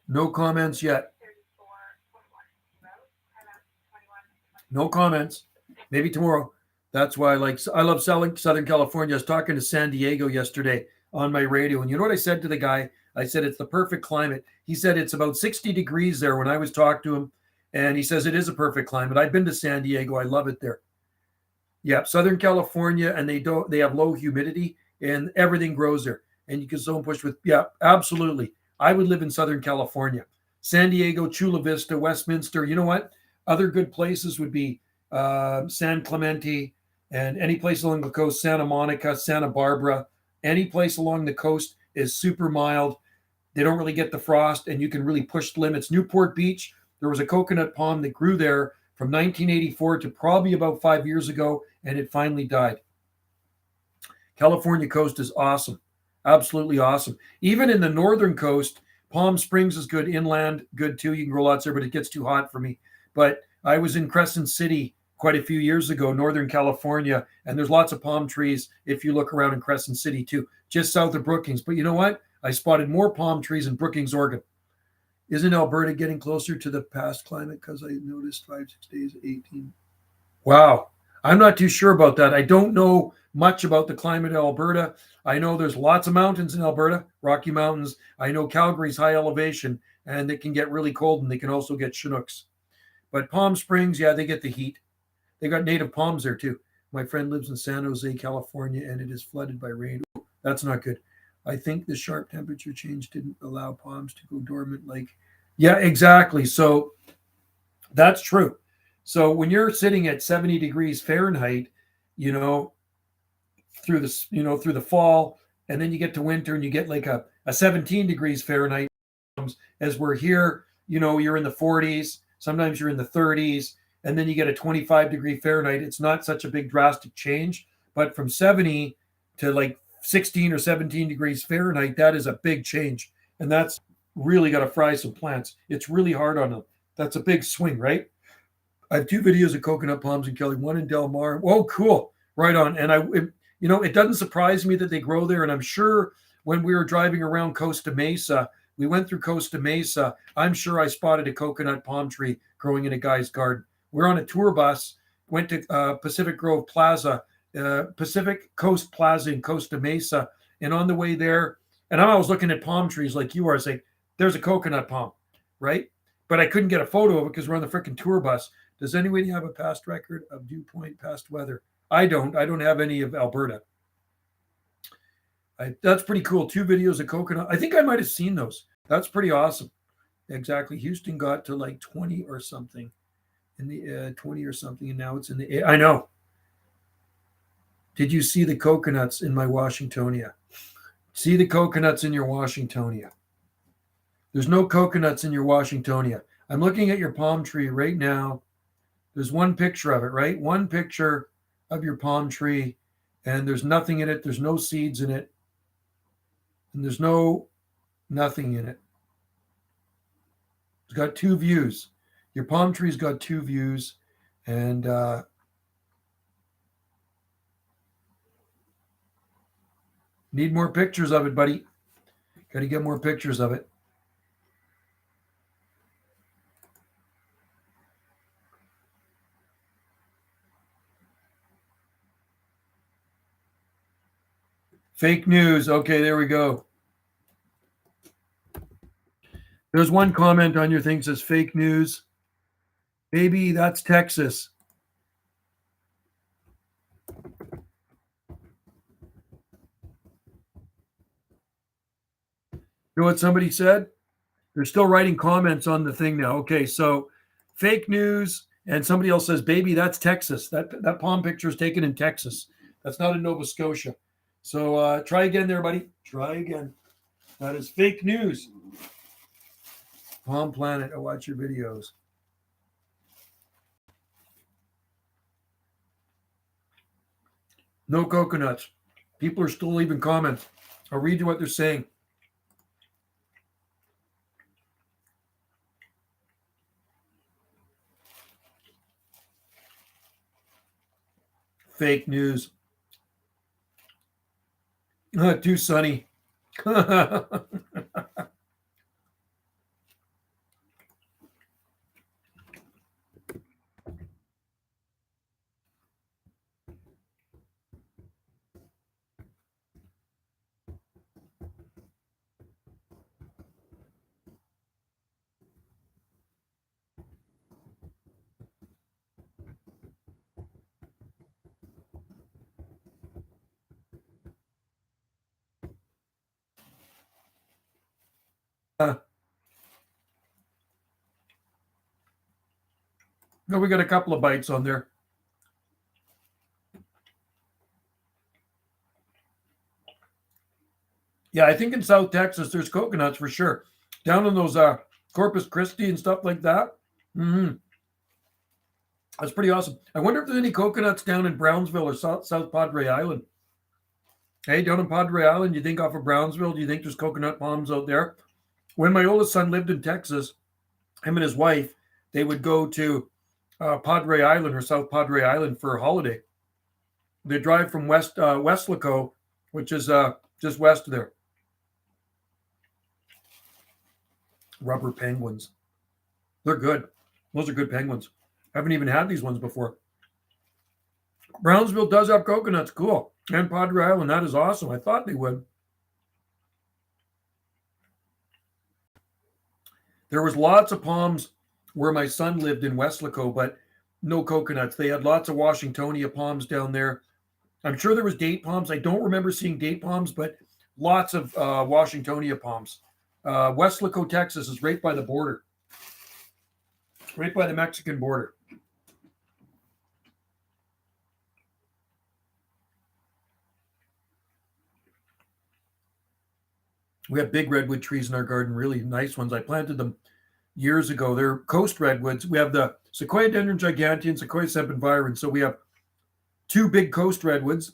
No comments yet. No comments. Maybe tomorrow. That's why I love selling Southern California. I was talking to San Diego yesterday on my radio, and you know what I said to the guy? I said it's the perfect climate. He said it's about 60 degrees there when I was talking to him, and he says it is a perfect climate. I've been to San Diego. I love it there. Yeah, Southern California, and they have low humidity, and everything grows there, and you can zone push with. Yeah, absolutely. I would live in Southern California, San Diego, Chula Vista, Westminster. You know what? Other good places would be San Clemente, and any place along the coast, Santa Monica, Santa Barbara. Any place along the coast is super mild. They don't really get the frost, and you can really push limits. Newport Beach, there was a coconut palm that grew there from 1984 to probably about 5 years ago, and it finally died. California coast is awesome, absolutely awesome. Even in the northern coast, Palm Springs is good, inland good too. You can grow lots there, but it gets too hot for me. But I was in Crescent City quite a few years ago, Northern California, and there's lots of palm trees if you look around in Crescent City too, just south of Brookings. But you know what? I spotted more palm trees in Brookings, Oregon. Isn't Alberta getting closer to the past climate? Because I noticed 5-6 days, 18. Wow. I'm not too sure about that. I don't know much about the climate of Alberta. I know there's lots of mountains in Alberta, Rocky Mountains. I know Calgary's high elevation, and it can get really cold, and they can also get Chinooks. But Palm Springs, yeah, they get the heat. They got native palms there too. My friend lives in San Jose, California, and it is flooded by rain. Ooh, that's not good. I think the sharp temperature change didn't allow palms to go dormant. Yeah, exactly. So that's true. So when you're sitting at 70 degrees Fahrenheit, you know, through the fall, and then you get to winter and you get like a 17 degrees Fahrenheit. As we're here, you're in the 40s, sometimes you're in the 30s, and then you get a 25-degree Fahrenheit. It's not such a big drastic change, but from 70 to like 16 or 17 degrees Fahrenheit, that is a big change. And that's really got to fry some plants. It's really hard on them. That's a big swing, right? I have 2 videos of coconut palms in Kelly, one in Del Mar. Oh, cool. Right on. And it doesn't surprise me that they grow there. And I'm sure when we were driving around Costa Mesa, we went through Costa Mesa. I'm sure I spotted a coconut palm tree growing in a guy's garden. We're on a tour bus, went to Pacific Grove Plaza, Pacific Coast Plaza in Costa Mesa. And on the way there, and I'm always looking at palm trees like you are, saying, there's a coconut palm, right? But I couldn't get a photo of it because we're on the freaking tour bus. Does anybody have a past record of dew point past weather? I don't. I don't have any of Alberta. That's pretty cool. 2 videos of coconut. I think I might have seen those. That's pretty awesome. Exactly. Houston got to like 20 or something in the 20 or something, and now it's in the. I know. Did you see the coconuts in my Washingtonia? See the coconuts in your Washingtonia. There's no coconuts in your Washingtonia. I'm looking at your palm tree right now. There's one picture of it, right? One picture of your palm tree, and there's nothing in it. There's no seeds in it, and there's nothing in it. It's got 2 views. Your palm tree's got 2 views, and need more pictures of it, buddy. Got to get more pictures of it. Fake news. Okay, there we go. There's one comment on your thing that says fake news. Baby, that's Texas. You know what somebody said? They're still writing comments on the thing now. Okay, so fake news, and somebody else says, "Baby, that's Texas. That palm picture is taken in Texas. That's not in Nova Scotia." So try again, there, buddy. Try again. That is fake news. Palm Planet. I watch your videos. No coconuts. People are still leaving comments. I'll read you what they're saying. Fake news. Too sunny. No, we got a couple of bites on there. Yeah, I think in South Texas there's coconuts for sure. Down in those Corpus Christi and stuff like that. Mm-hmm. That's pretty awesome. I wonder if there's any coconuts down in Brownsville or South Padre Island. Hey, down in Padre Island, you think off of Brownsville, do you think there's coconut palms out there? When my oldest son lived in Texas, him and his wife, they would go to Padre Island or South Padre Island for a holiday. They drive from Westlaco, which is just west of there. Rubber penguins. They're good. Those are good penguins. Haven't even had these ones before. Brownsville does have coconuts. Cool. And Padre Island. That is awesome. I thought they would. There was lots of palms where my son lived in Westlaco, but no coconuts. They had lots of Washingtonia palms down there. I'm sure there was date palms. I don't remember seeing date palms, but lots of Washingtonia palms. Westlaco, Texas is right by the border. Right by the Mexican border. We have big redwood trees in our garden, really nice ones. I planted them years ago. They're coast redwoods. We have the Sequoia dendron giganteum, Sequoia sempervirens. So we have two big coast redwoods,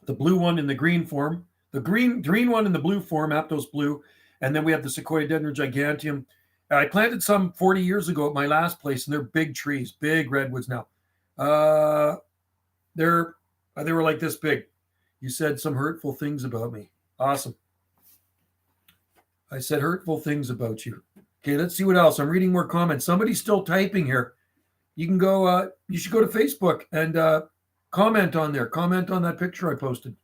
the blue one in the green form, the green one in the blue form, Aptos blue, and then we have the Sequoia dendron giganteum. I planted some 40 years ago at my last place, and they're big trees, big redwoods now. They were like this big. You said some hurtful things about me. Awesome. I said hurtful things about you. Okay, let's see what else. I'm reading more comments. Somebody's still typing here. You can go, you should go to Facebook and comment on there. Comment on that picture I posted.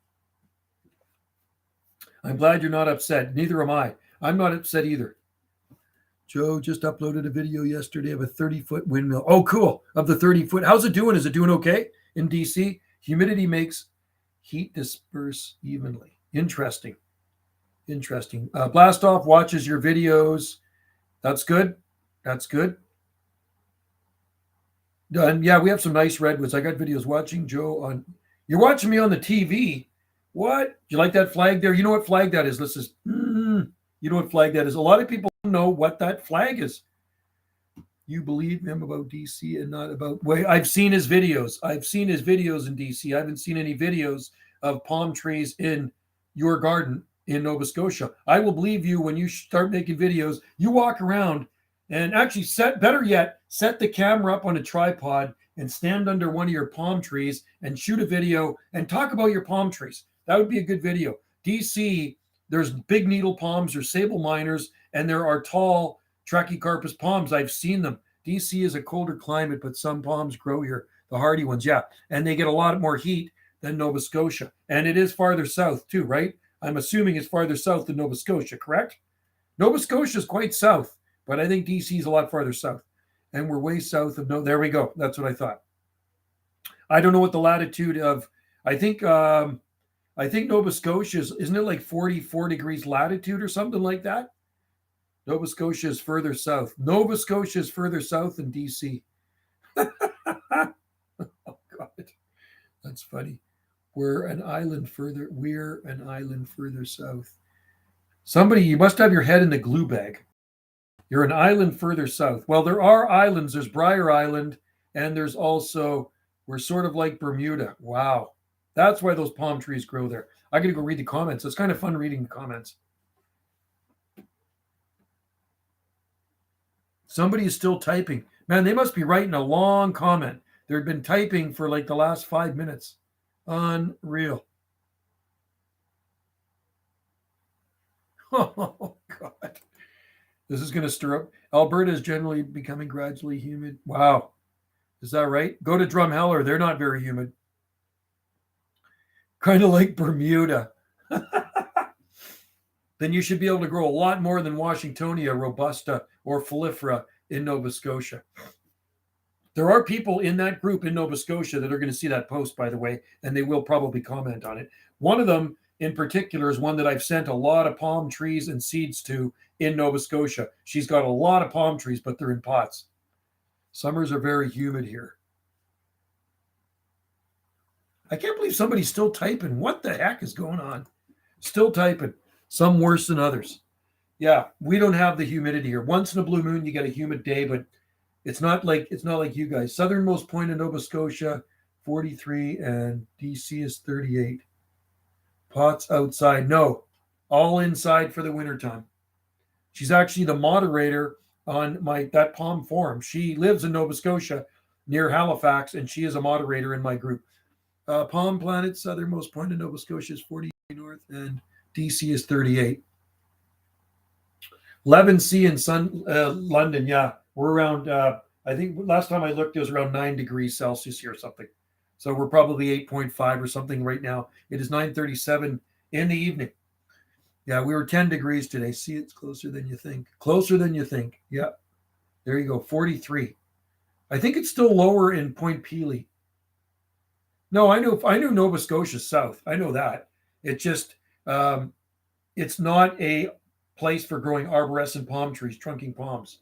I'm glad you're not upset. Neither am I. I'm not upset either. Joe just uploaded a video yesterday of a 30-foot windmill. Oh, cool. Of the 30-foot. How's it doing? Is it doing okay in DC? Humidity makes heat disperse evenly. Interesting. Blastoff watches your videos. That's good. And yeah, we have some nice redwoods. I got videos watching Joe on. You're watching me on the TV. What? Do you like that flag there? You know what flag that is? You know what flag that is? A lot of people don't know what that flag is. You believe him about DC and not about. Wait, I've seen his videos. I've seen his videos in DC. I haven't seen any videos of palm trees in your garden in Nova Scotia. I will believe you when you start making videos. You walk around and actually set the camera up on a tripod and stand under one of your palm trees and shoot a video and talk about your palm trees. That would be a good video. DC, there's big needle palms, there's sable minors, and there are tall Trachycarpus palms. I've seen them. DC is a colder climate, but some palms grow here, the hardy ones, yeah. And they get a lot more heat than Nova Scotia. And it is farther south too, right? I'm assuming it's farther south than Nova Scotia, correct? Nova Scotia is quite south, but I think DC is a lot farther south. and we're way south of there we go. That's what I thought. I don't know what the latitude of. I think Nova Scotia isn't it like 44 degrees latitude or something like that? Nova Scotia is further south. Nova Scotia is further south than DC. Oh God, that's funny. We're an island further south. Somebody, you must have your head in the glue bag. You're an island further south. Well, there are islands. There's Briar Island, and there's also, we're sort of like Bermuda. Wow. That's why those palm trees grow there. I got to go read the comments. It's kind of fun reading the comments. Somebody is still typing. Man, they must be writing a long comment. They've been typing for like the last 5 minutes. Unreal. Oh, God. This is going to stir up. Alberta is generally becoming gradually humid. Wow. Is that right? Go to Drumheller. They're not very humid. Kind of like Bermuda. Then you should be able to grow a lot more than Washingtonia, Robusta, or Folifera in Nova Scotia. There are people in that group in Nova Scotia that are going to see that post, by the way, and they will probably comment on it. One of them in particular is one that I've sent a lot of palm trees and seeds to in Nova Scotia. She's got a lot of palm trees, but they're in pots. Summers are very humid here. I can't believe somebody's still typing. What the heck is going on? Still typing. Some worse than others. Yeah, we don't have the humidity here. Once in a blue moon, you get a humid day, but it's not like you guys. Southernmost point in Nova Scotia, 43, and DC is 38. Pots outside. No, all inside for the wintertime. She's actually the moderator on that palm forum. She lives in Nova Scotia near Halifax, and she is a moderator in my group. Palm Planet, southernmost point in Nova Scotia is 40 north, and DC is 38. 11C in London, yeah. We're around, I think last time I looked, it was around 9 degrees Celsius here or something. So we're probably 8.5 or something right now. It is 9:37 in the evening. Yeah, we were 10 degrees today. See, it's closer than you think. Closer than you think. Yeah. There you go, 43. I think it's still lower in Point Pelee. No, I knew Nova Scotia south. I know that. It just, it's not a place for growing arborescent palm trees, trunking palms.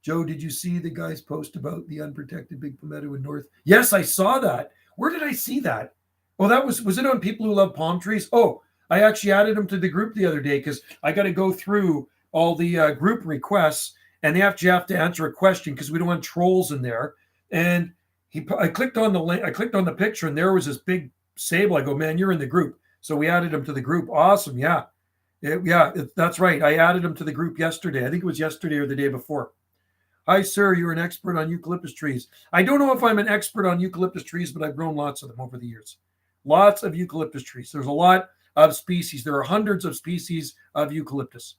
Joe, did you see the guy's post about the unprotected big palmetto in North? Yes, I saw that. Where did I see that? Oh, that was it on People Who Love Palm Trees? Oh, I actually added him to the group the other day because I got to go through all the group requests, and you have to answer a question because we don't want trolls in there. And I clicked on the link, I clicked on the picture, and there was this big sable. I go, man, you're in the group. So we added him to the group. Awesome, yeah. That's right. I added him to the group yesterday. I think it was yesterday or the day before. Hi, sir. You're an expert on eucalyptus trees. I don't know if I'm an expert on eucalyptus trees, but I've grown lots of them over the years. Lots of eucalyptus trees. There's a lot of species. There are hundreds of species of eucalyptus.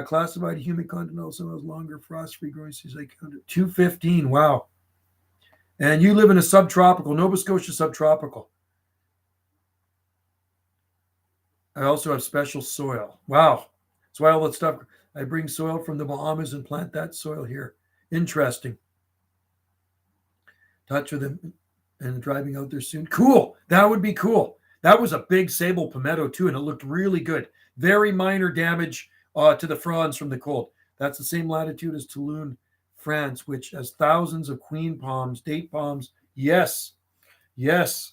Classified humid continental, some of those longer frost-free growing seasons. I counted 215. Wow. And you live in a subtropical, Nova Scotia subtropical. I also have special soil. Wow. That's why all that stuff. I bring soil from the Bahamas and plant that soil here. Interesting. Touch with them and driving out there soon. Cool. That would be cool. That was a big sable palmetto too, and it looked really good. Very minor damage to the fronds from the cold. That's the same latitude as Toulon, France, which has thousands of queen palms, date palms. Yes. Yes.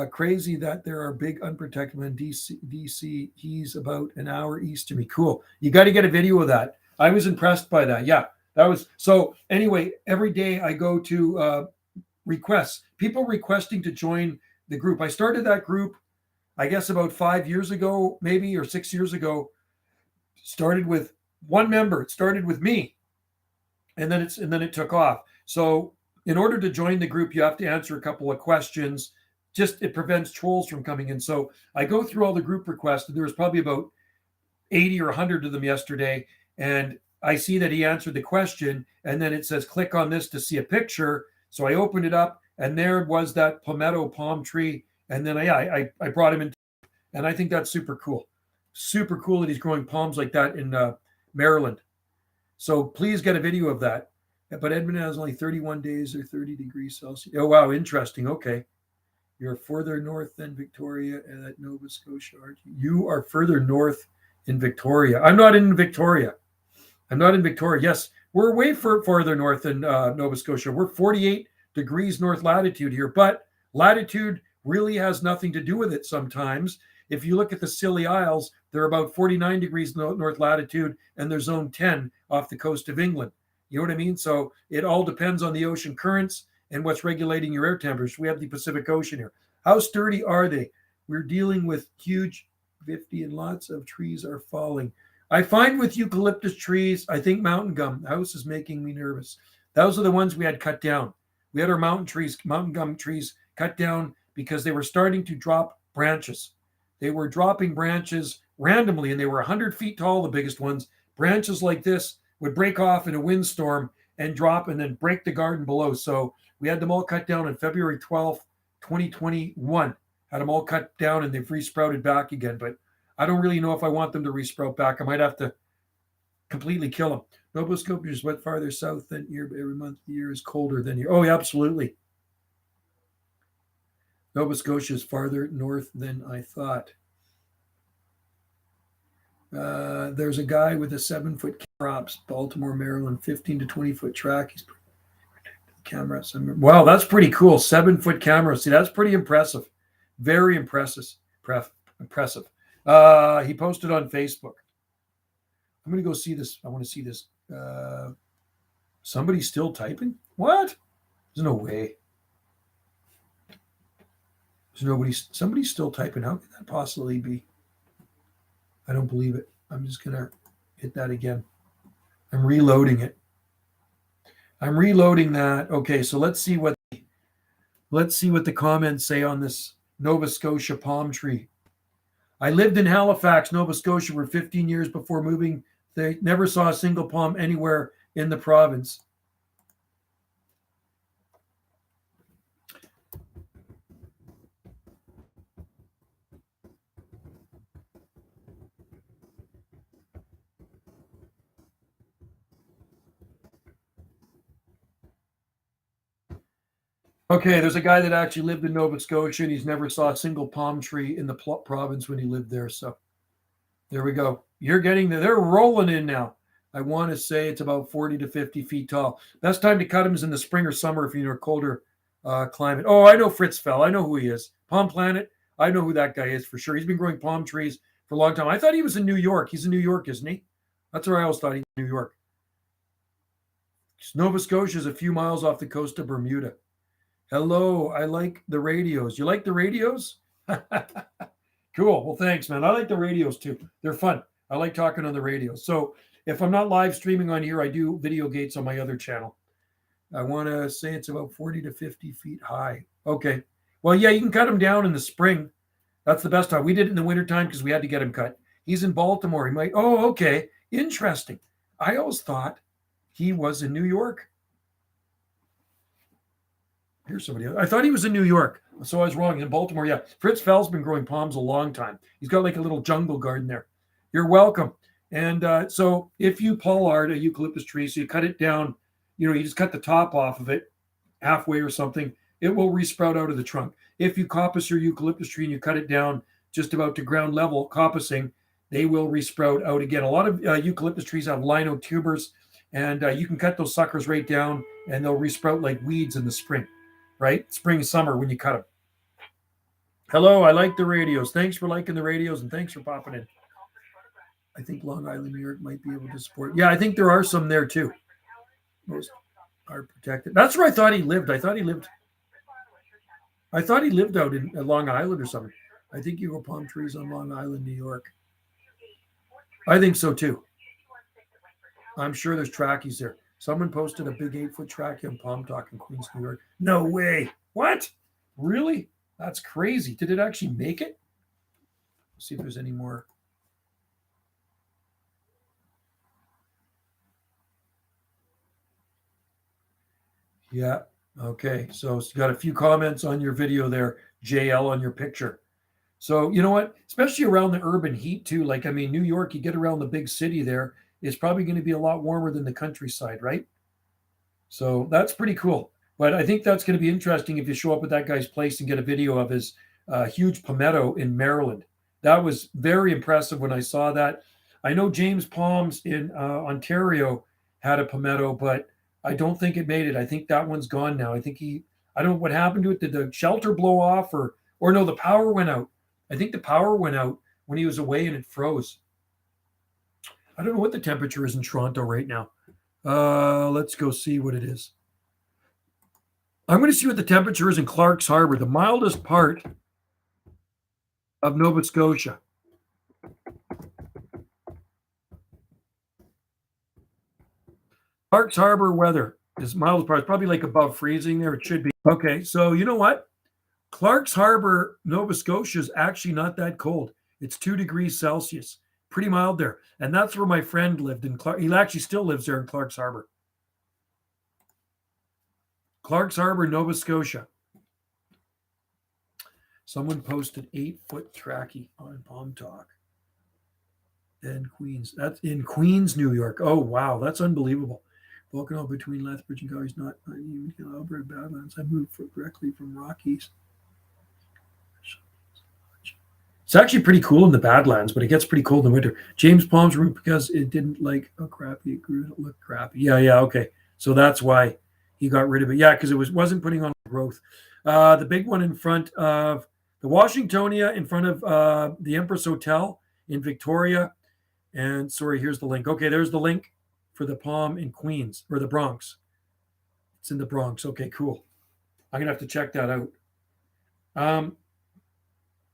Crazy that there are big unprotected in DC. He's about an hour east of me. Cool. You got to get a video of that. I was impressed by that. Yeah, that was so. Anyway, every day I go to requests, people requesting to join the group. I started that group, I guess about 5 years ago, maybe, or 6 years ago. Started with one member. It started with me, and then it took off. So in order to join the group, you have to answer a couple of questions. Just it prevents trolls from coming in. So I go through all the group requests, and there was probably about 80 or 100 of them yesterday. And I see that he answered the question, and then it says, click on this to see a picture. So I opened it up, and there was that palmetto palm tree. And then I brought him in, and I think that's super cool. Super cool that he's growing palms like that in Maryland. So please get a video of that. But Edmonton has only 31 days or 30 degrees Celsius. Oh, wow. Interesting. Okay. You're further north than Victoria and at Nova Scotia, aren't you? You are further north in Victoria. I'm not in Victoria. I'm not in Victoria. Yes, we're way farther north than Nova Scotia. We're 48 degrees north latitude here, but latitude really has nothing to do with it sometimes. If you look at the Scilly Isles, they're about 49 degrees north latitude, and they're zone 10 off the coast of England. You know what I mean? So it all depends on the ocean currents and what's regulating your air temperature. We have the Pacific Ocean here. How sturdy are they? We're dealing with huge 50 and lots of trees are falling. I find with eucalyptus trees, I think mountain gum. The house is making me nervous. Those are the ones we had cut down. We had our mountain gum trees cut down because they were starting to drop branches. They were dropping branches randomly, and they were 100 feet tall, the biggest ones. Branches like this would break off in a windstorm and drop and then break the garden below. So we had them all cut down on February 12th, 2021. Had them all cut down, and they've resprouted back again. But I don't really know if I want them to resprout back. I might have to completely kill them. Nova Scotia is wet farther south than here, but every month the year is colder than here. Oh, yeah, absolutely. Nova Scotia is farther north than I thought. There's a guy with a 7-foot props, Baltimore, Maryland, 15 to 20-foot track. He's camera. Wow, that's pretty cool. 7-foot camera. See, that's pretty impressive. Very impressive. Impressive. He posted on Facebook. I'm going to go see this. I want to see this. Somebody's still typing? What? There's no way. Somebody's still typing. How can that possibly be? I don't believe it. I'm just going to hit that again. I'm reloading it. I'm reloading that. Okay, so let's see what the comments say on this Nova Scotia palm tree. I lived in Halifax, Nova Scotia for 15 years before moving. They never saw a single palm anywhere in the province. Okay, there's a guy that actually lived in Nova Scotia, and he's never saw a single palm tree in the province when he lived there. So there we go. You're getting there. They're rolling in now. I want to say it's about 40 to 50 feet tall. Best time to cut them is in the spring or summer if you're in a colder climate. Oh, I know Fritz Fell. I know who he is. Palm Planet. I know who that guy is for sure. He's been growing palm trees for a long time. I thought he was in New York. He's in New York, isn't he? That's where I always thought he was in New York. Nova Scotia is a few miles off the coast of Bermuda. Hello, I like the radios. You like the radios? Cool. Well, thanks, man. I like the radios too. They're fun. I like talking on the radio. So if I'm not live streaming on here, I do video gates on my other channel. I want to say it's about 40 to 50 feet high. Okay. Well, yeah, you can cut them down in the spring. That's the best time. We did it in the wintertime because we had to get him cut. He's in Baltimore. He might. Oh, okay. Interesting. I always thought he was in New York. Here's somebody else. I thought he was in New York. So I was wrong. In Baltimore, yeah. Fritz Fell's been growing palms a long time. He's got like a little jungle garden there. You're welcome. And so if you pollard a eucalyptus tree, so you cut it down, you just cut the top off of it halfway or something, it will resprout out of the trunk. If you coppice your eucalyptus tree and you cut it down just about to ground level, coppicing, they will resprout out again. A lot of eucalyptus trees have lino tubers, and you can cut those suckers right down, and they'll resprout like weeds in the spring, right? Spring, summer when you cut them. Hello, I like the radios. Thanks for liking the radios, and thanks for popping in. I think Long Island, New York might be able to support. Yeah, I think there are some there too. Most are protected. That's where I thought he lived. I thought he lived out in Long Island or something. I think you have palm trees on Long Island, New York. I think so too. I'm sure there's trackies there. Someone posted a big 8-foot trachea on Palm Talk in Queens, New York. No way. What? Really? That's crazy. Did it actually make it? Let's see if there's any more. Yeah. Okay. So it's got a few comments on your video there, JL, on your picture. So you know what? Especially around the urban heat too. Like, I mean, New York, you get around the big city there, is probably going to be a lot warmer than the countryside, right? So that's pretty cool. But I think that's going to be interesting if you show up at that guy's place and get a video of his huge palmetto in Maryland. That was very impressive when I saw that. I know James Palms in Ontario had a palmetto, but I don't think it made it. I think that one's gone now. I don't know what happened to it. Did the shelter blow off or no, the power went out. I think the power went out when he was away and it froze. I don't know what the temperature is in Toronto right now. Let's go see what it is. I'm going to see what the temperature is in Clark's Harbor, the mildest part of Nova Scotia. Clark's Harbor weather is mildest part. It's probably like above freezing there. It should be. Okay, so you know what? Clark's Harbor, Nova Scotia is actually not that cold. It's 2 degrees Celsius. Pretty mild there. And that's where my friend lived in Clark. He actually still lives there in Clark's Harbor. Clark's Harbor, Nova Scotia. Someone posted 8-foot trackie on Palm Talk. And Queens. That's in Queens, New York. Oh, wow. That's unbelievable. Volcano between Lethbridge and Calgary's not even Alberta Badlands. I moved directly from Rockies. It's actually pretty cool in the Badlands, but it gets pretty cold in the winter. James Palms removed because it didn't like crappy. It grew. It looked crappy. Yeah. Okay. So that's why he got rid of it. Yeah, because it wasn't putting on growth. The big one in front of the Washingtonia, in front of the Empress Hotel in Victoria. And sorry, here's the link. Okay, there's the link for the Palm in Queens or the Bronx. It's in the Bronx. Okay, cool. I'm gonna have to check that out.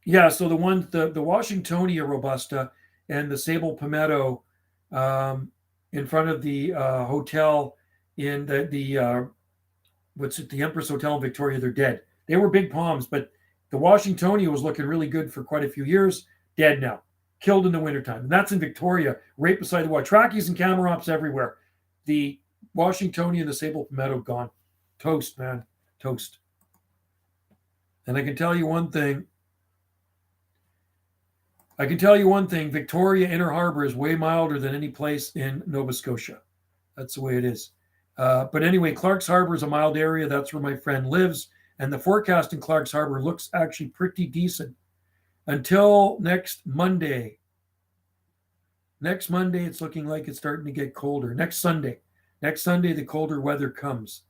Yeah, so the Washingtonia robusta and the sable palmetto in front of the hotel in the Empress Hotel in Victoria, they're dead. They were big palms, but the Washingtonia was looking really good for quite a few years. Dead now, killed in the wintertime. And that's in Victoria, right beside the water. Trackies and Camarops everywhere. The Washingtonia and the sable palmetto gone. Toast, man, toast. And I can tell you one thing. Victoria Inner Harbor is way milder than any place in Nova Scotia. That's the way it is. But anyway, Clark's Harbor is a mild area. That's where my friend lives. And the forecast in Clark's Harbor looks actually pretty decent until next Monday. Next Monday, it's looking like it's starting to get colder. Next Sunday, the colder weather comes.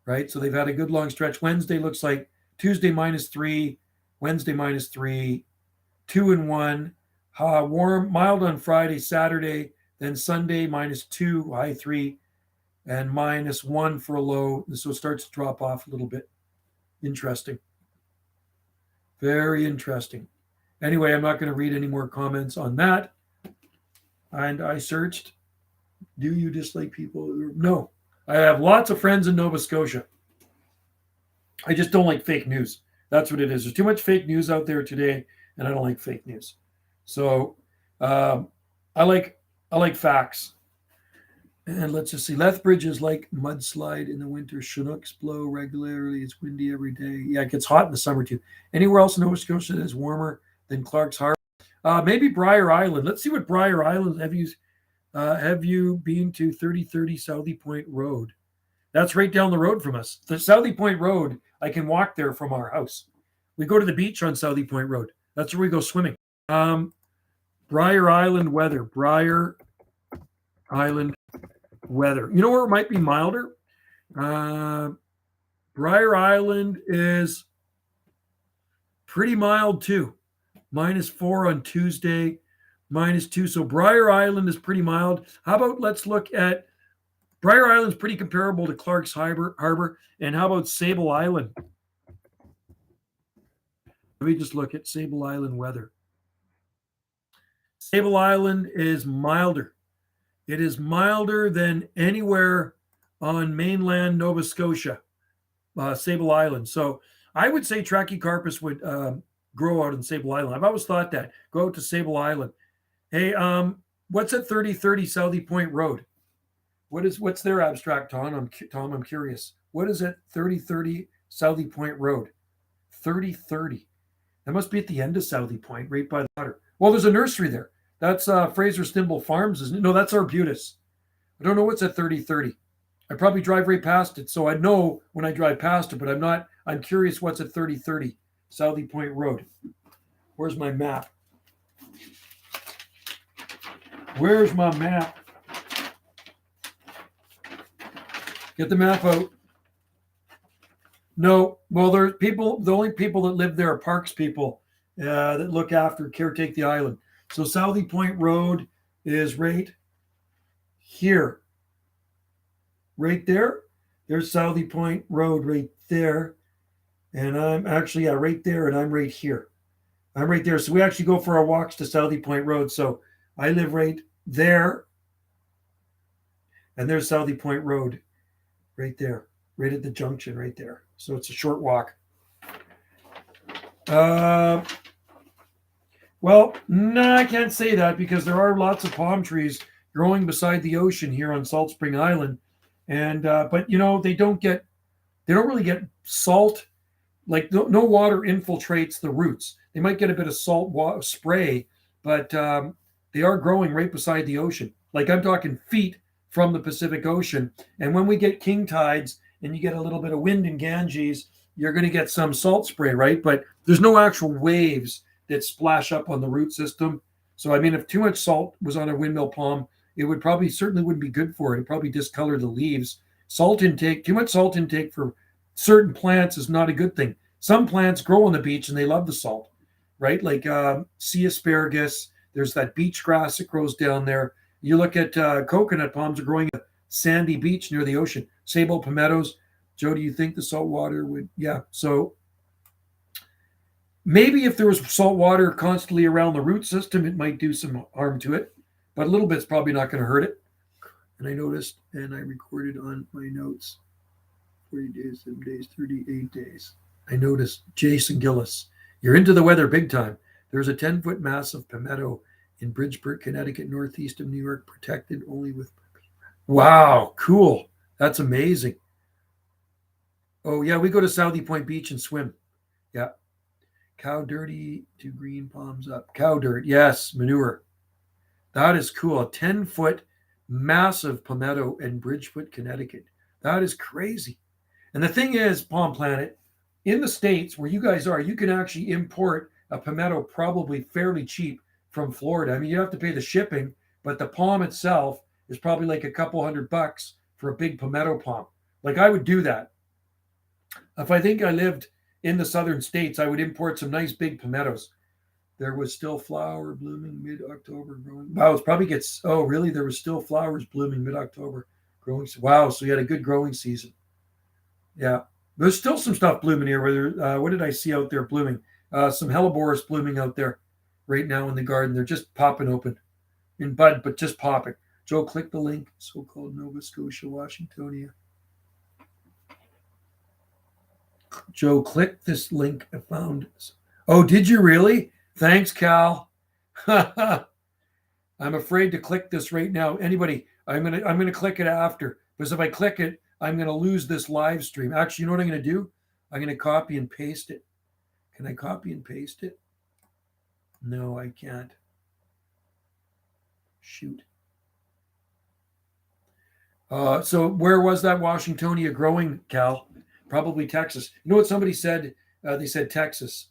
Right? So they've had a good long stretch. Wednesday looks like Tuesday -3, Wednesday -3. 2 and 1, warm, mild on Friday, Saturday, then Sunday -2, high 3, and -1 for a low. So it starts to drop off a little bit. Interesting. Very interesting. Anyway, I'm not going to read any more comments on that. And I searched, do you dislike people? No. I have lots of friends in Nova Scotia. I just don't like fake news. That's what it is. There's too much fake news out there today. And I don't like fake news. So I like facts. And let's just see. Lethbridge is like mudslide in the winter. Chinooks blow regularly. It's windy every day. Yeah, it gets hot in the summer too. Anywhere else in Nova Scotia that is warmer than Clark's Harbor? Maybe Briar Island. Let's see what Briar Island. Have you been to 3030 Southie Point Road? That's right down the road from us. The Southie Point Road, I can walk there from our house. We go to the beach on Southie Point Road. That's where we go swimming. Briar Island weather. Briar Island weather. You know where it might be milder? Briar Island is pretty mild too. -4 on Tuesday, -2. So Briar Island is pretty mild. How about let's look at Briar Island's pretty comparable to Clark's Harbor. And how about Sable Island? Let me just look at Sable Island weather. Sable Island is milder. It is milder than anywhere on mainland Nova Scotia, Sable Island. So I would say Trachycarpus would grow out in Sable Island. I've always thought that. Go out to Sable Island. Hey, what's at 3030 Southie Point Road? What's their abstract, Tom? I'm curious. What is at 3030 Southie Point Road? 3030. That must be at the end of Southie Point, right by the water. Well, there's a nursery there. That's Fraser Stimble Farms, isn't it? No, that's Arbutus. I don't know what's at 3030. I probably drive right past it, so I know when I drive past it, but I'm not. I'm curious what's at 3030 Southie Point Road. Where's my map? Where's my map? Get the map out. No, well, there's people. The only people that live there are parks people that look after, caretake the island. So Southie Point Road is right here, right there. There's Southie Point Road right there, and I'm actually right there, and I'm right here. I'm right there. So we actually go for our walks to Southie Point Road. So I live right there, and there's Southie Point Road right there, right at the junction right there. So it's a short walk. Well, no, I can't say that because there are lots of palm trees growing beside the ocean here on Salt Spring Island, and but they don't really get salt. Like no water infiltrates the roots. They might get a bit of salt spray, but they are growing right beside the ocean. Like I'm talking feet from the Pacific Ocean. And when we get king tides and you get a little bit of wind in Ganges, you're going to get some salt spray, right? But there's no actual waves that splash up on the root system. So I mean, if too much salt was on a windmill palm, it would certainly wouldn't be good for it. It'd probably discolor the leaves. Too much salt intake for certain plants is not a good thing. Some plants grow on the beach and they love the salt, right? Like sea asparagus. There's that beach grass that grows down there. You look at coconut palms are growing a sandy beach near the ocean. Sable palmettos. Joe, do you think the salt water would? Yeah. So maybe if there was salt water constantly around the root system, it might do some harm to it, but a little bit's probably not going to hurt it. And I noticed, and I recorded on my notes, 40 days, 7 days, 38 days. I noticed Jason Gillis. You're into the weather big time. There's a 10-foot mass of palmetto in Bridgeport, Connecticut, northeast of New York, protected only with. Wow, cool. That's amazing. Oh, yeah, we go to Southie Point Beach and swim. Yeah. Cow dirty to green palms up. Cow dirt, yes, manure. That is cool. A 10-foot massive palmetto in Bridgeport, Connecticut. That is crazy. And the thing is, Palm Planet, in the States where you guys are, you can actually import a palmetto probably fairly cheap from Florida. I mean, you have to pay the shipping, but the palm itself is probably like a couple $100 for a big palmetto palm. Like I would do that. If I think I lived in the southern states, I would import some nice big palmettos. There was still flower blooming mid-October growing. Wow, it probably gets, oh, really? There was still flowers blooming mid-October growing. Wow, so you had a good growing season. Yeah. There's still some stuff blooming here. What did I see out there blooming? Some hellebores blooming out there right now in the garden. They're just popping open in bud, but just popping. Joe, click the link, so-called Nova Scotia, Washingtonia. Joe, click this link I found. Oh, did you really? Thanks, Cal. I'm afraid to click this right now. Anybody, I'm gonna click it after, because if I click it, I'm gonna lose this live stream. Actually, you know what I'm gonna do? I'm gonna copy and paste it. Can I copy and paste it? No, I can't. Shoot. So where was that Washingtonia growing, Cal? Probably Texas. You know what somebody said? They said Texas.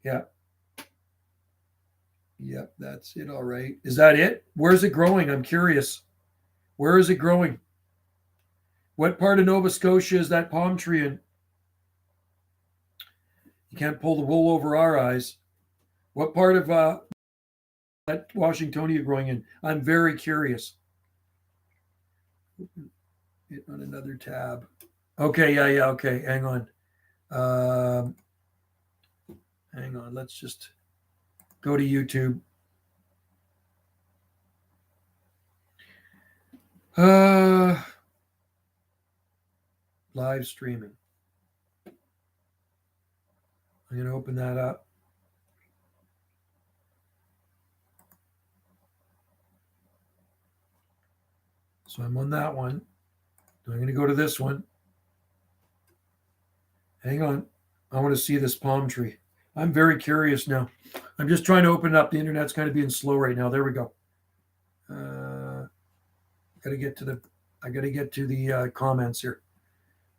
Yeah. Yep, that's it. All right. Is that it? Where's it growing? I'm curious. Where is it growing? What part of Nova Scotia is that palm tree in? You can't pull the wool over our eyes. What part of that Washingtonia growing in? I'm very curious. It on another tab. Okay, yeah. Okay, hang on. Hang on. Let's just go to YouTube. Live streaming. I'm going to open that up. So I'm on that one. I'm going to go to this one. Hang on. I want to see this palm tree. I'm very curious now. I'm just trying to open it up. The internet's kind of being slow right now. There we go. Got to get to the. I got to get to the comments here.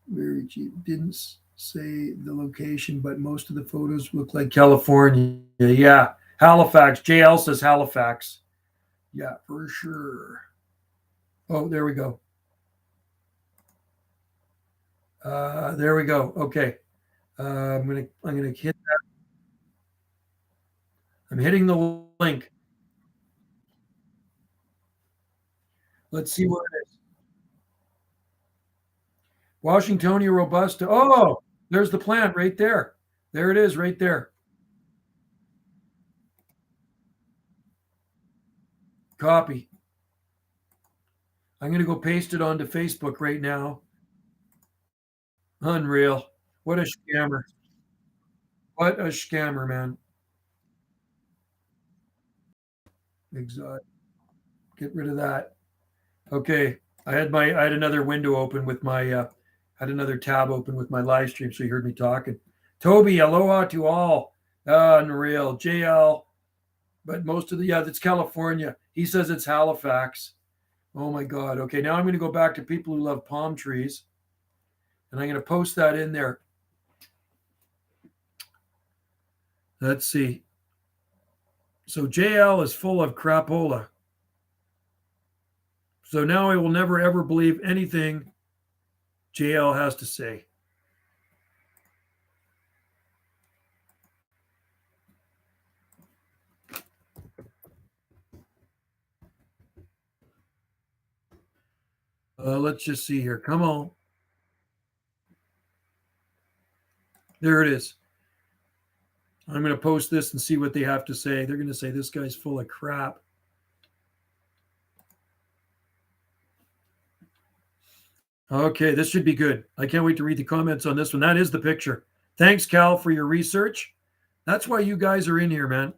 Very cheap. Didn't say the location, but most of the photos look like California. Yeah, Halifax. JL says Halifax. Yeah, for sure. Oh, there we go. There we go. Okay. I'm gonna hit that. I'm hitting the link. Let's see what it is. Washingtonia robusta. Oh, there's the plant right there. There it is, right there. Copy. I'm gonna go paste it onto Facebook right now. Unreal. What a scammer. What a scammer, man. Exotic. Get rid of that. Okay. I had another window open with my had another tab open with my live stream, so you heard me talking. Toby, aloha to all. Unreal. JL. But most of the that's California. He says it's Halifax. Oh my God. Okay, now I'm going to go back to people who love palm trees, and I'm going to post that in there. Let's see. So JL is full of crapola. So now I will never ever believe anything JL has to say. Let's just see here. Come on. There it is. I'm going to post this and see what they have to say. They're going to say this guy's full of crap. Okay, this should be good. I can't wait to read the comments on this one. That is the picture. Thanks, Cal, for your research. That's why you guys are in here, man.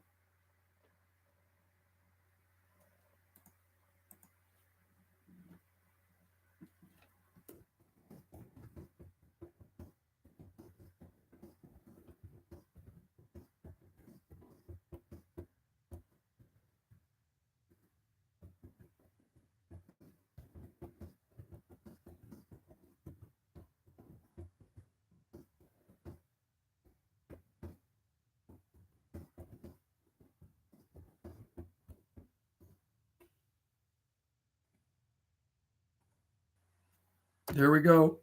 There we go.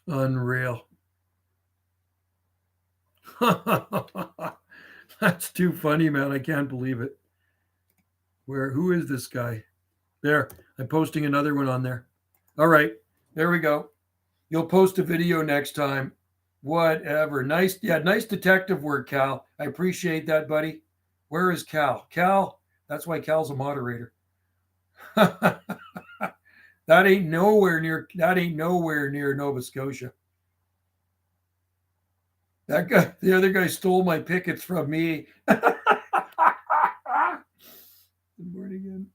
Unreal. That's too funny, man. I can't believe it. Who is this guy? There. I'm posting another one on there. All right. There we go. You'll post a video next time. Whatever. Nice. Yeah, nice detective work, Cal. I appreciate that, buddy. Where is Cal? Cal, that's why Cal's a moderator. That ain't nowhere near Nova Scotia. That guy, the other guy stole my pickets from me. Good morning.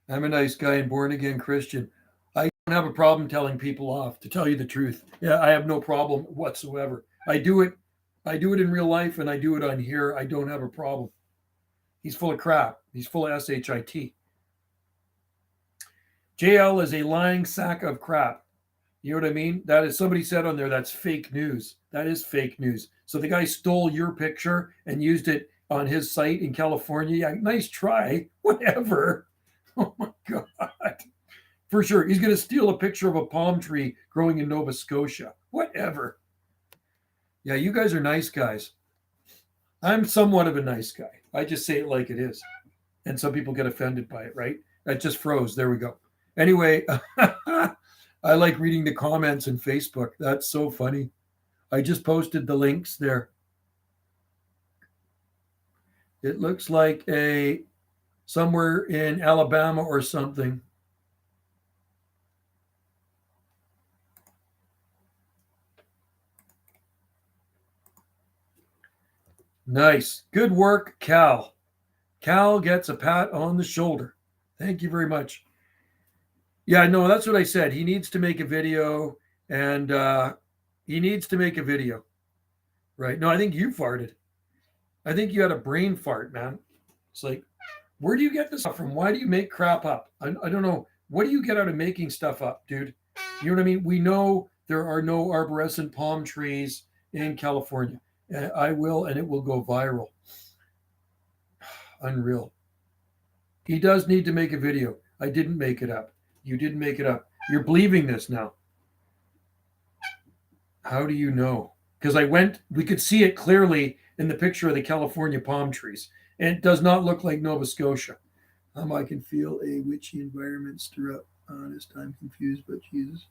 I'm a nice guy and born again Christian. I don't have a problem telling people off, to tell you the truth. Yeah, I have no problem whatsoever. I do it in real life and I do it on here. I don't have a problem. He's full of crap. He's full of SHIT. JL is a lying sack of crap. You know what I mean? That is, somebody said on there, that's fake news. That is fake news. So the guy stole your picture and used it on his site in California. Yeah, nice try. Whatever. Oh my God. For sure. He's going to steal a picture of a palm tree growing in Nova Scotia. Whatever. Yeah, you guys are nice guys. I'm somewhat of a nice guy. I just say it like it is. And some people get offended by it, right? That just froze. There we go. Anyway, I like reading the comments in Facebook. That's so funny. I just posted the links there. It looks like somewhere in Alabama or something. Nice. Good work, Cal. Cal gets a pat on the shoulder. Thank you very much. Yeah, no, that's what I said. He needs to make a video, and he needs to make a video. Right? No, I think you farted. I think you had a brain fart, man. It's like, where do you get this stuff from? Why do you make crap up? I don't know. What do you get out of making stuff up, dude? You know what I mean? We know there are no arborescent palm trees in California. I will, and it will go viral. Unreal. He does need to make a video. I didn't make it up. You didn't make it up. You're believing this now. How do you know? Because we could see it clearly in the picture of the California palm trees. And it does not look like Nova Scotia. I can feel a witchy environment stir up. Honest, I'm confused, but Jesus.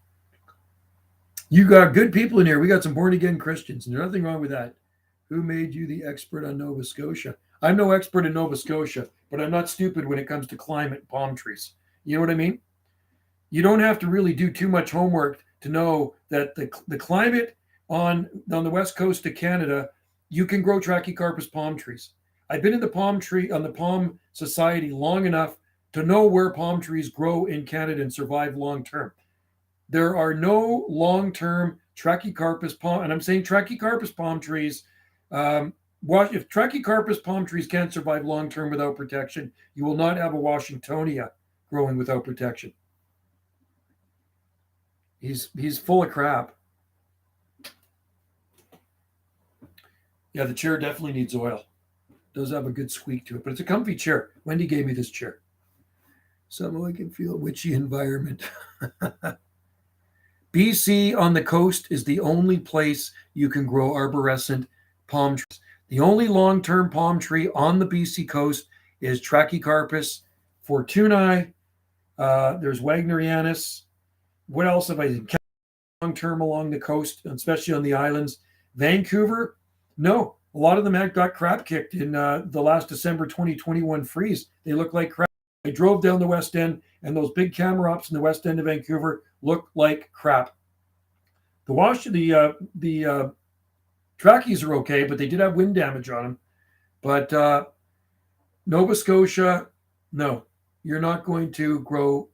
You got good people in here. We got some born again Christians, and there's nothing wrong with that. Who made you the expert on Nova Scotia? I'm no expert in Nova Scotia, but I'm not stupid when it comes to climate and palm trees. You know what I mean? You don't have to really do too much homework to know that the climate on the west coast of Canada, you can grow Trachycarpus palm trees. I've been in the Palm Society long enough to know where palm trees grow in Canada and survive long term. There are no long term Trachycarpus palm, and I'm saying Trachycarpus palm trees. If Trachycarpus palm trees can't survive long term without protection, you will not have a Washingtonia growing without protection. He's full of crap. Yeah, the chair definitely needs oil. Does have a good squeak to it, but it's a comfy chair. Wendy gave me this chair. Somehow I can feel a witchy environment. BC on the coast is the only place you can grow arborescent palm trees. The only long-term palm tree on the BC coast is Trachycarpus fortunei. There's Wagnerianus. What else have I long-term along the coast, especially on the islands? Vancouver? No. A lot of them had got crap kicked in the last December 2021 freeze. They look like crap. I drove down the West End, and those big camarops in the West End of Vancouver look like crap. The trackies are okay, but they did have wind damage on them. But Nova Scotia, no, you're not going to grow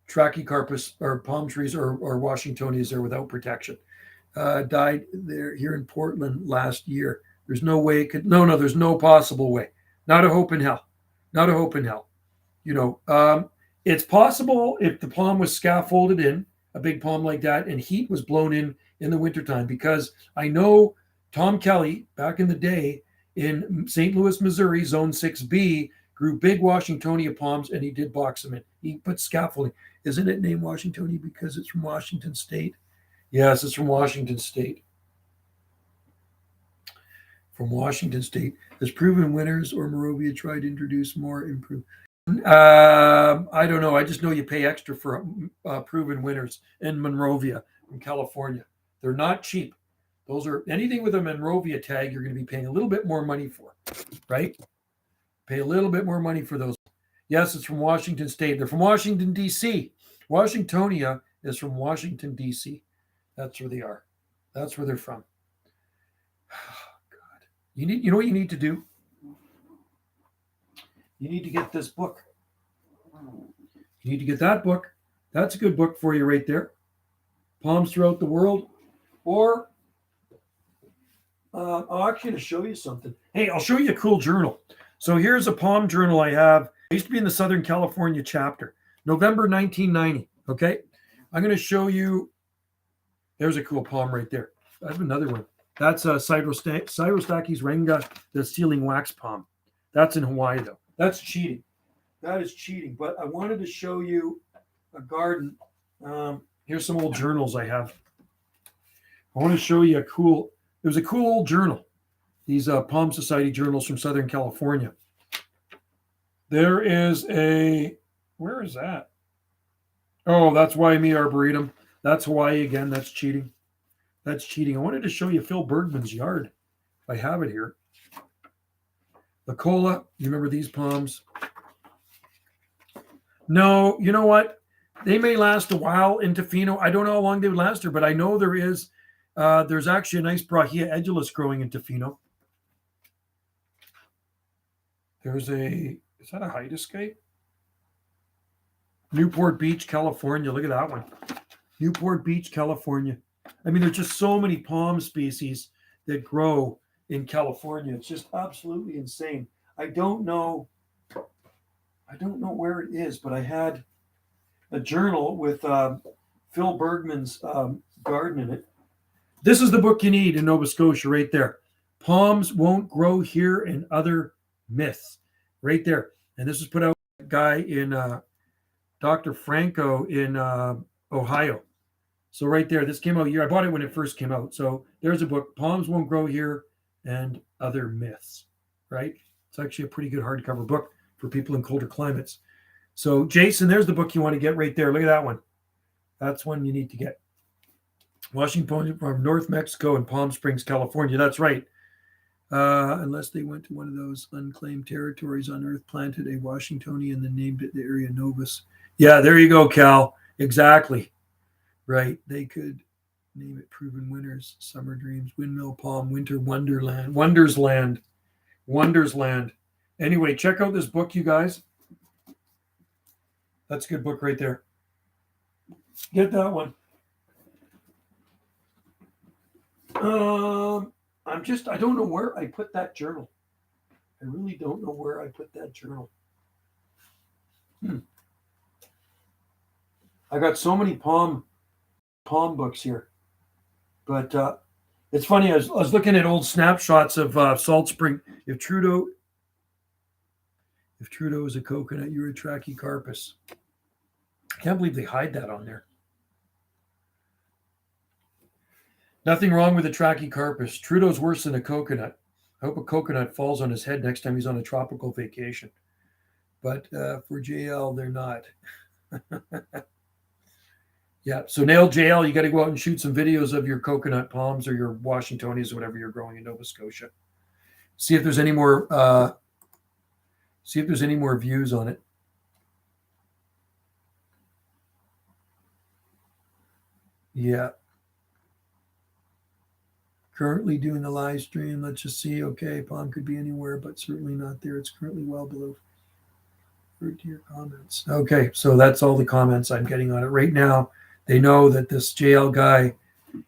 Trachycarpus or palm trees or Washingtonias there without protection. Died there here in Portland last year. There's no way it could. No, there's no possible way. Not a hope in hell. Not a hope in hell. You know, it's possible if the palm was scaffolded in, a big palm like that, and heat was blown in the wintertime, because I know Tom Kelly back in the day in St. Louis, Missouri, Zone 6B, grew big Washingtonia palms, and he did box them in. He put scaffolding. Isn't it named Washingtonia because it's from Washington State? Yes, it's from Washington State. From Washington State. Has proven winners or Morovia tried to introduce more improved? I don't know. I just know you pay extra for proven winners in Monrovia in California. They're not cheap. Those are anything with a Monrovia tag, you're going to be paying a little bit more money for, right? Pay a little bit more money for those. Yes, it's from Washington State. They're from Washington, D.C. Washingtonia is from Washington, D.C. That's where they are. That's where they're from. God. You know what you need to do? You need to get this book. You need to get that book. That's a good book for you right there. Palms Throughout the World. Or I'll actually show you something. Hey, I'll show you a cool journal. So here's a palm journal I have. I used to be in the Southern California chapter. November 1990. Okay. I'm going to show you. There's a cool palm right there. I have another one. That's Cyrostachys renga, the sealing wax palm. That's in Hawaii, though. That's cheating. That is cheating. But I wanted to show you a garden. Here's some old journals I have. I want to show you it was a cool old journal. These Palm Society journals from Southern California. There is where is that? Oh, that's Waimea Arboretum. That's Hawaii again. That's cheating. That's cheating. I wanted to show you Phil Bergman's yard. I have it here. La Cola, you remember these palms? No, you know what? They may last a while in Tofino. I don't know how long they would last here, but I know there's actually a nice Brahia edulis growing in Tofino. There's is that a height escape? Newport Beach, California. Look at that one. Newport Beach, California. I mean, there's just so many palm species that grow in California. It's just absolutely insane. I don't know where it is, but I had a journal with Phil Bergman's garden in it. This is the book you need in Nova Scotia right there. Palms Won't Grow Here and Other Myths. Right there. And this was put out by a guy in Dr. Franco in Ohio. So right there, this came out a year. I bought it when it first came out. So there's a book, Palms Won't Grow Here and Other Myths, right? It's actually a pretty good hardcover book for people in colder climates. So Jason, there's the book you want to get right there. Look at that one. That's one you need to get. Washington from North Mexico and Palm Springs, California. That's right. Unless they went to one of those unclaimed territories on Earth, planted a Washingtonian and then named it the area Novus. Yeah, there you go, Cal. Exactly. Right. They could name it Proven Winners, Summer Dreams, Windmill Palm, Winter Wonderland, Wondersland. Anyway, check out this book, you guys. That's a good book right there. Get that one. I don't know where I put that journal. I really don't know where I put that journal. I got so many palm books here. But it's funny, I was looking at old snapshots of Salt Spring. If Trudeau is a coconut, you're a Trachycarpus. I can't believe they hide that on there. Nothing wrong with a Trachycarpus. Trudeau's worse than a coconut. I hope a coconut falls on his head next time he's on a tropical vacation. But for JL, they're not. Yeah, so nail JL, you got to go out and shoot some videos of your coconut palms or your Washingtonias or whatever you're growing in Nova Scotia. See if there's any more. Views on it. Yeah. Currently doing the live stream. Let's just see. Okay, palm could be anywhere, but certainly not there. It's currently well below. To your comments. Okay, so that's all the comments I'm getting on it right now. They know that this JL guy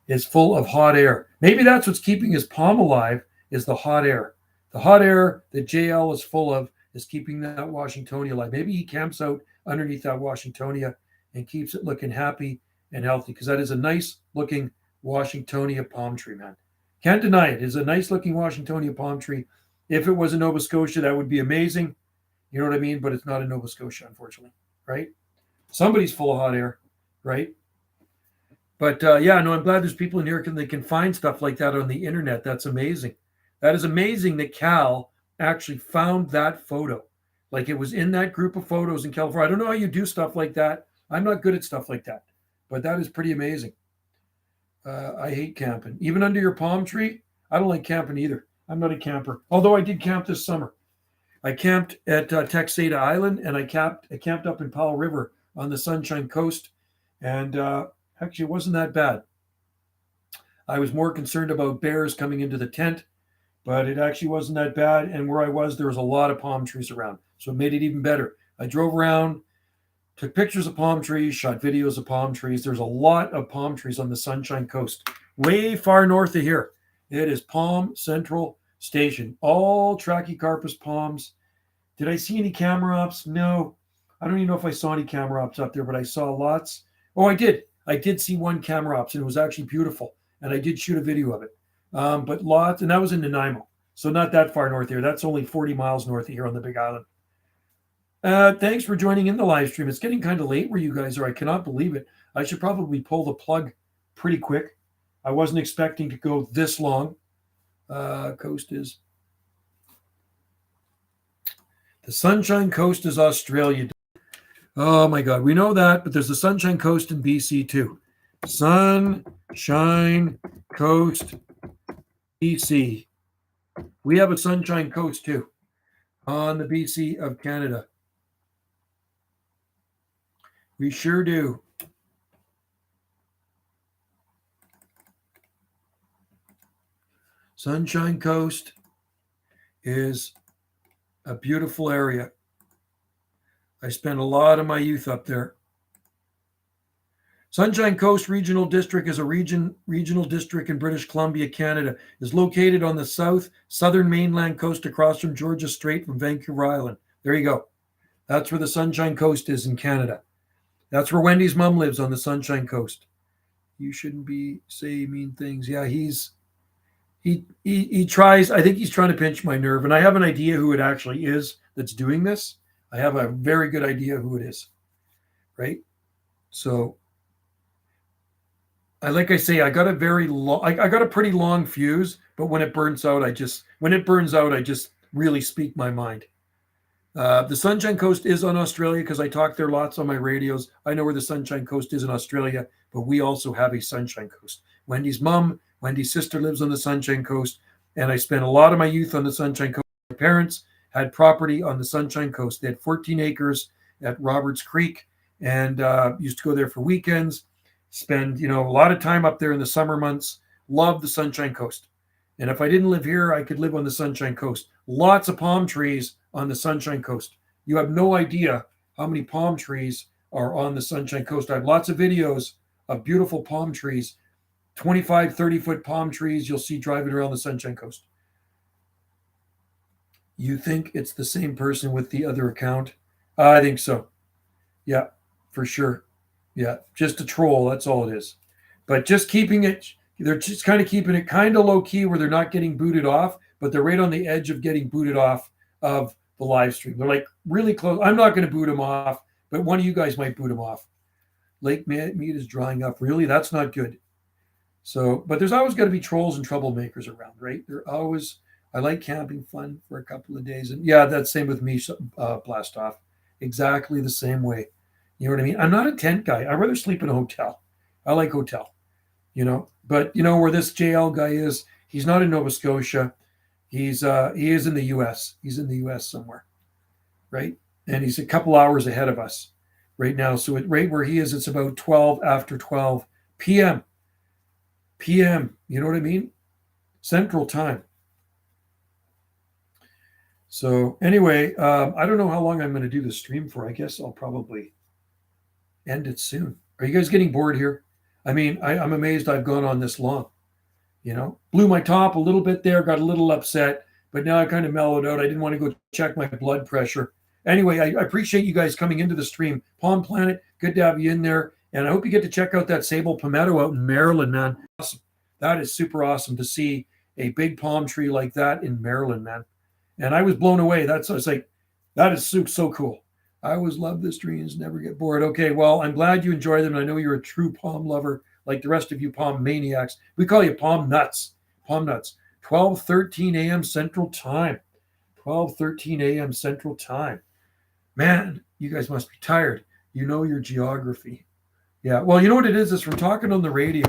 is full of hot air. Maybe that's what's keeping his palm alive is the hot air. The hot air that JL is full of is keeping that Washingtonia alive. Maybe he camps out underneath that Washingtonia and keeps it looking happy and healthy because that is a nice looking Washingtonia palm tree, man. Can't deny it. It's a nice looking Washingtonia palm tree. If it was in Nova Scotia, that would be amazing. You know what I mean? But it's not in Nova Scotia, unfortunately, right? Somebody's full of hot air, right? But I'm glad there's people in here they can find stuff like that on the internet. That's amazing. That is amazing that Cal actually found that photo. Like it was in that group of photos in California. I don't know how you do stuff like that. I'm not good at stuff like that. But that is pretty amazing. I hate camping. Even under your palm tree, I don't like camping either. I'm not a camper. Although I did camp this summer. I camped at Texada Island, and I camped up in Powell River on the Sunshine Coast, and actually it wasn't that bad. I was more concerned about bears coming into the tent, but it actually wasn't that bad. And where I was, there was a lot of palm trees around, so it made it even better. I drove around, took pictures of palm trees, shot videos of palm trees. There's a lot of palm trees on the Sunshine Coast, way far north of here. It is Palm Central Station, all Trachycarpus palms. Did I see any camera ops? No. I don't even know if I saw any camera ops up there, but I saw lots. Oh, I did. I did see one camera ops, and it was actually beautiful. And I did shoot a video of it. But lots, and that was in Nanaimo. So not that far north here. That's only 40 miles north of here on the Big Island. Thanks for joining in the live stream. It's getting kind of late where you guys are. I cannot believe it. I should probably pull the plug pretty quick. I wasn't expecting to go this long. Coast is... The Sunshine Coast is Australia. Oh my God, we know that, but there's the Sunshine Coast in BC too. Sunshine Coast, BC. We have a Sunshine Coast too on the BC of Canada. We sure do. Sunshine Coast is A beautiful area. I spent a lot of my youth up there. Sunshine Coast Regional District is a regional district in British Columbia, Canada. Is located on the southern mainland coast across from Georgia Strait from Vancouver Island. There you go. That's where the Sunshine Coast is in Canada. That's where Wendy's mom lives, on the Sunshine Coast. You shouldn't be saying mean things. Yeah, he tries. I think he's trying to pinch my nerve, and I have an idea who it actually is that's doing this. I have a very good idea who it is, right? So, like I say, I got a very long. I got a pretty long fuse, but when it burns out, I just really speak my mind. The Sunshine Coast is on Australia because I talk there lots on my radios. I know where the Sunshine Coast is in Australia, but we also have a Sunshine Coast. Wendy's sister lives on the Sunshine Coast, and I spent a lot of my youth on the Sunshine Coast. My parents had property on the Sunshine Coast. They had 14 acres at Roberts Creek, and used to go there for weekends, spend a lot of time up there in the summer months. Love the Sunshine Coast. And if I didn't live here, I could live on the Sunshine Coast. Lots of palm trees on the Sunshine Coast. You have no idea how many palm trees are on the Sunshine Coast. I have lots of videos of beautiful palm trees, 25, 30-foot palm trees you'll see driving around the Sunshine Coast. You think it's the same person with the other account? I think so. Yeah, for sure. Yeah, just a troll. That's all it is. But just keeping it, they're just kind of keeping it kind of low key where they're not getting booted off, but they're right on the edge of getting booted off of the live stream. They're like really close. I'm not going to boot them off, but one of you guys might boot them off. Lake meat is drying up. Really? That's not good. So, but there's always got to be trolls and troublemakers around, right? They're always, I like camping fun for a couple of days. And yeah, that's same with me, Blast Off. Exactly the same way. You know what I mean? I'm not a tent guy. I'd rather sleep in a hotel. I like hotel, But where this JL guy is, he's not in Nova Scotia. He is in the US. He's in the US somewhere, right? And he's a couple hours ahead of us right now. So right where he is, it's about 12 after 12 p.m. You know what I mean? Central time. So anyway, I don't know how long I'm going to do the stream for. I guess I'll probably end it soon. Are you guys getting bored here? I mean, I'm amazed I've gone on this long. Blew my top a little bit there, got a little upset, but now I kind of mellowed out. I didn't want to go check my blood pressure. Anyway, I appreciate you guys coming into the stream. Palm Planet, good to have you in there. And I hope you get to check out that sable palmetto out in Maryland, man. Awesome. That is super awesome to see a big palm tree like that in Maryland, man. And I was blown away. I was like, that is so cool. I always love the streams, never get bored. Okay, well, I'm glad you enjoy them. I know you're a true palm lover, like the rest of you palm maniacs. We call you palm nuts. Palm nuts. 12:13 a.m. Central Time. 12:13 a.m. Central Time. Man, you guys must be tired. You know your geography. Yeah, well, you know what it is? It's from talking on the radio.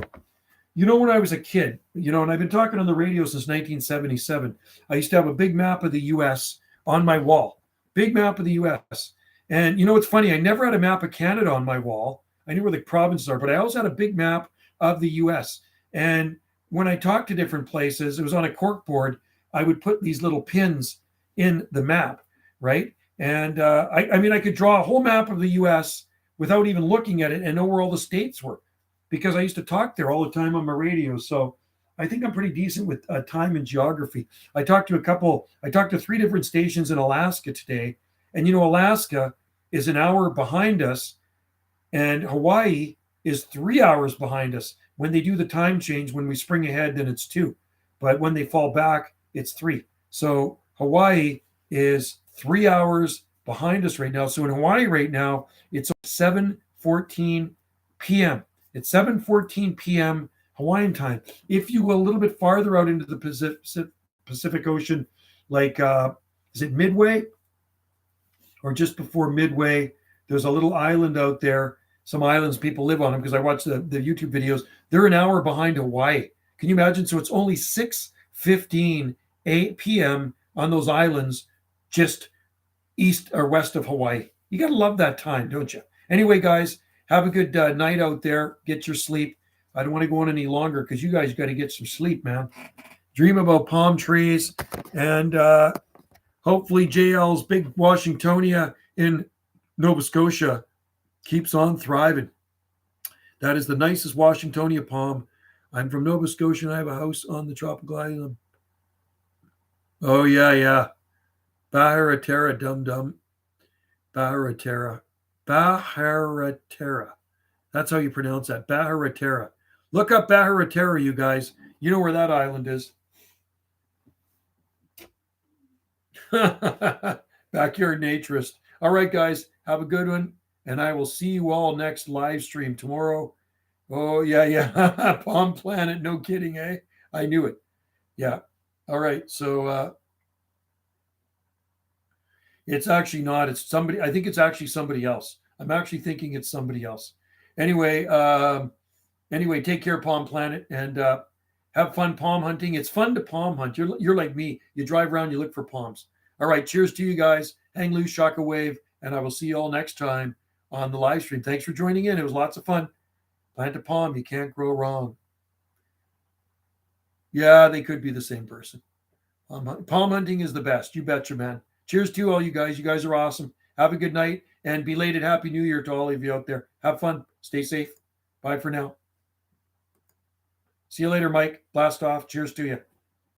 When I was a kid, and I've been talking on the radio since 1977, I used to have a big map of the U.S. on my wall. Big map of the U.S. And it's funny, I never had a map of Canada on my wall. I knew where the provinces are, but I always had a big map of the U.S. And when I talked to different places, it was on a cork board. I would put these little pins in the map, right? And I could draw a whole map of the U.S. without even looking at it and know where all the states were, because I used to talk there all the time on my radio. So I think I'm pretty decent with time and geography. I talked to 3 different stations in Alaska today. And, Alaska is an hour behind us, and Hawaii is 3 hours behind us. When they do the time change, when we spring ahead, then it's 2. But when they fall back, it's 3. So Hawaii is 3 hours behind us right now. So in Hawaii right now, it's 7:14 p.m. It's 7:14 p.m. Hawaiian time. If you go a little bit farther out into the Pacific Ocean, like is it Midway or just before Midway? There's a little island out there. Some islands people live on them because I watch the YouTube videos. They're an hour behind Hawaii. Can you imagine? So it's only 6:15 p.m. on those islands just east or west of Hawaii. You got to love that time, don't you? Anyway, guys, have a good night out there. Get your sleep. I don't want to go on any longer because you guys got to get some sleep, man. Dream about palm trees and hopefully JL's big Washingtonia in Nova Scotia keeps on thriving. That is the nicest Washingtonia palm. I'm from Nova Scotia and I have a house on the tropical island. Oh, yeah. Baharatera, dum dum. Baharatera. Baharatera. That's how you pronounce that. Baharatera. Look up Baharatera, you guys. You know where that island is. Backyard naturist. All right, guys. Have a good one. And I will see you all next live stream tomorrow. Oh, yeah. Palm Planet. No kidding, eh? I knew it. Yeah. All right. So it's actually not. It's somebody. I think it's actually somebody else. I'm actually thinking it's somebody else. Anyway, take care, Palm Planet, and have fun palm hunting. It's fun to palm hunt. You're like me. You drive around, you look for palms. All right. Cheers to you guys. Hang loose, shock a wave, and I will see you all next time on the live stream. Thanks for joining in. It was lots of fun. Plant a palm. You can't grow wrong. Yeah, they could be the same person. Palm hunting is the best. You betcha, man. Cheers to all you guys. You guys are awesome. Have a good night and belated Happy New Year to all of you out there. Have fun. Stay safe. Bye for now. See you later, Mike. Blast off. Cheers to you.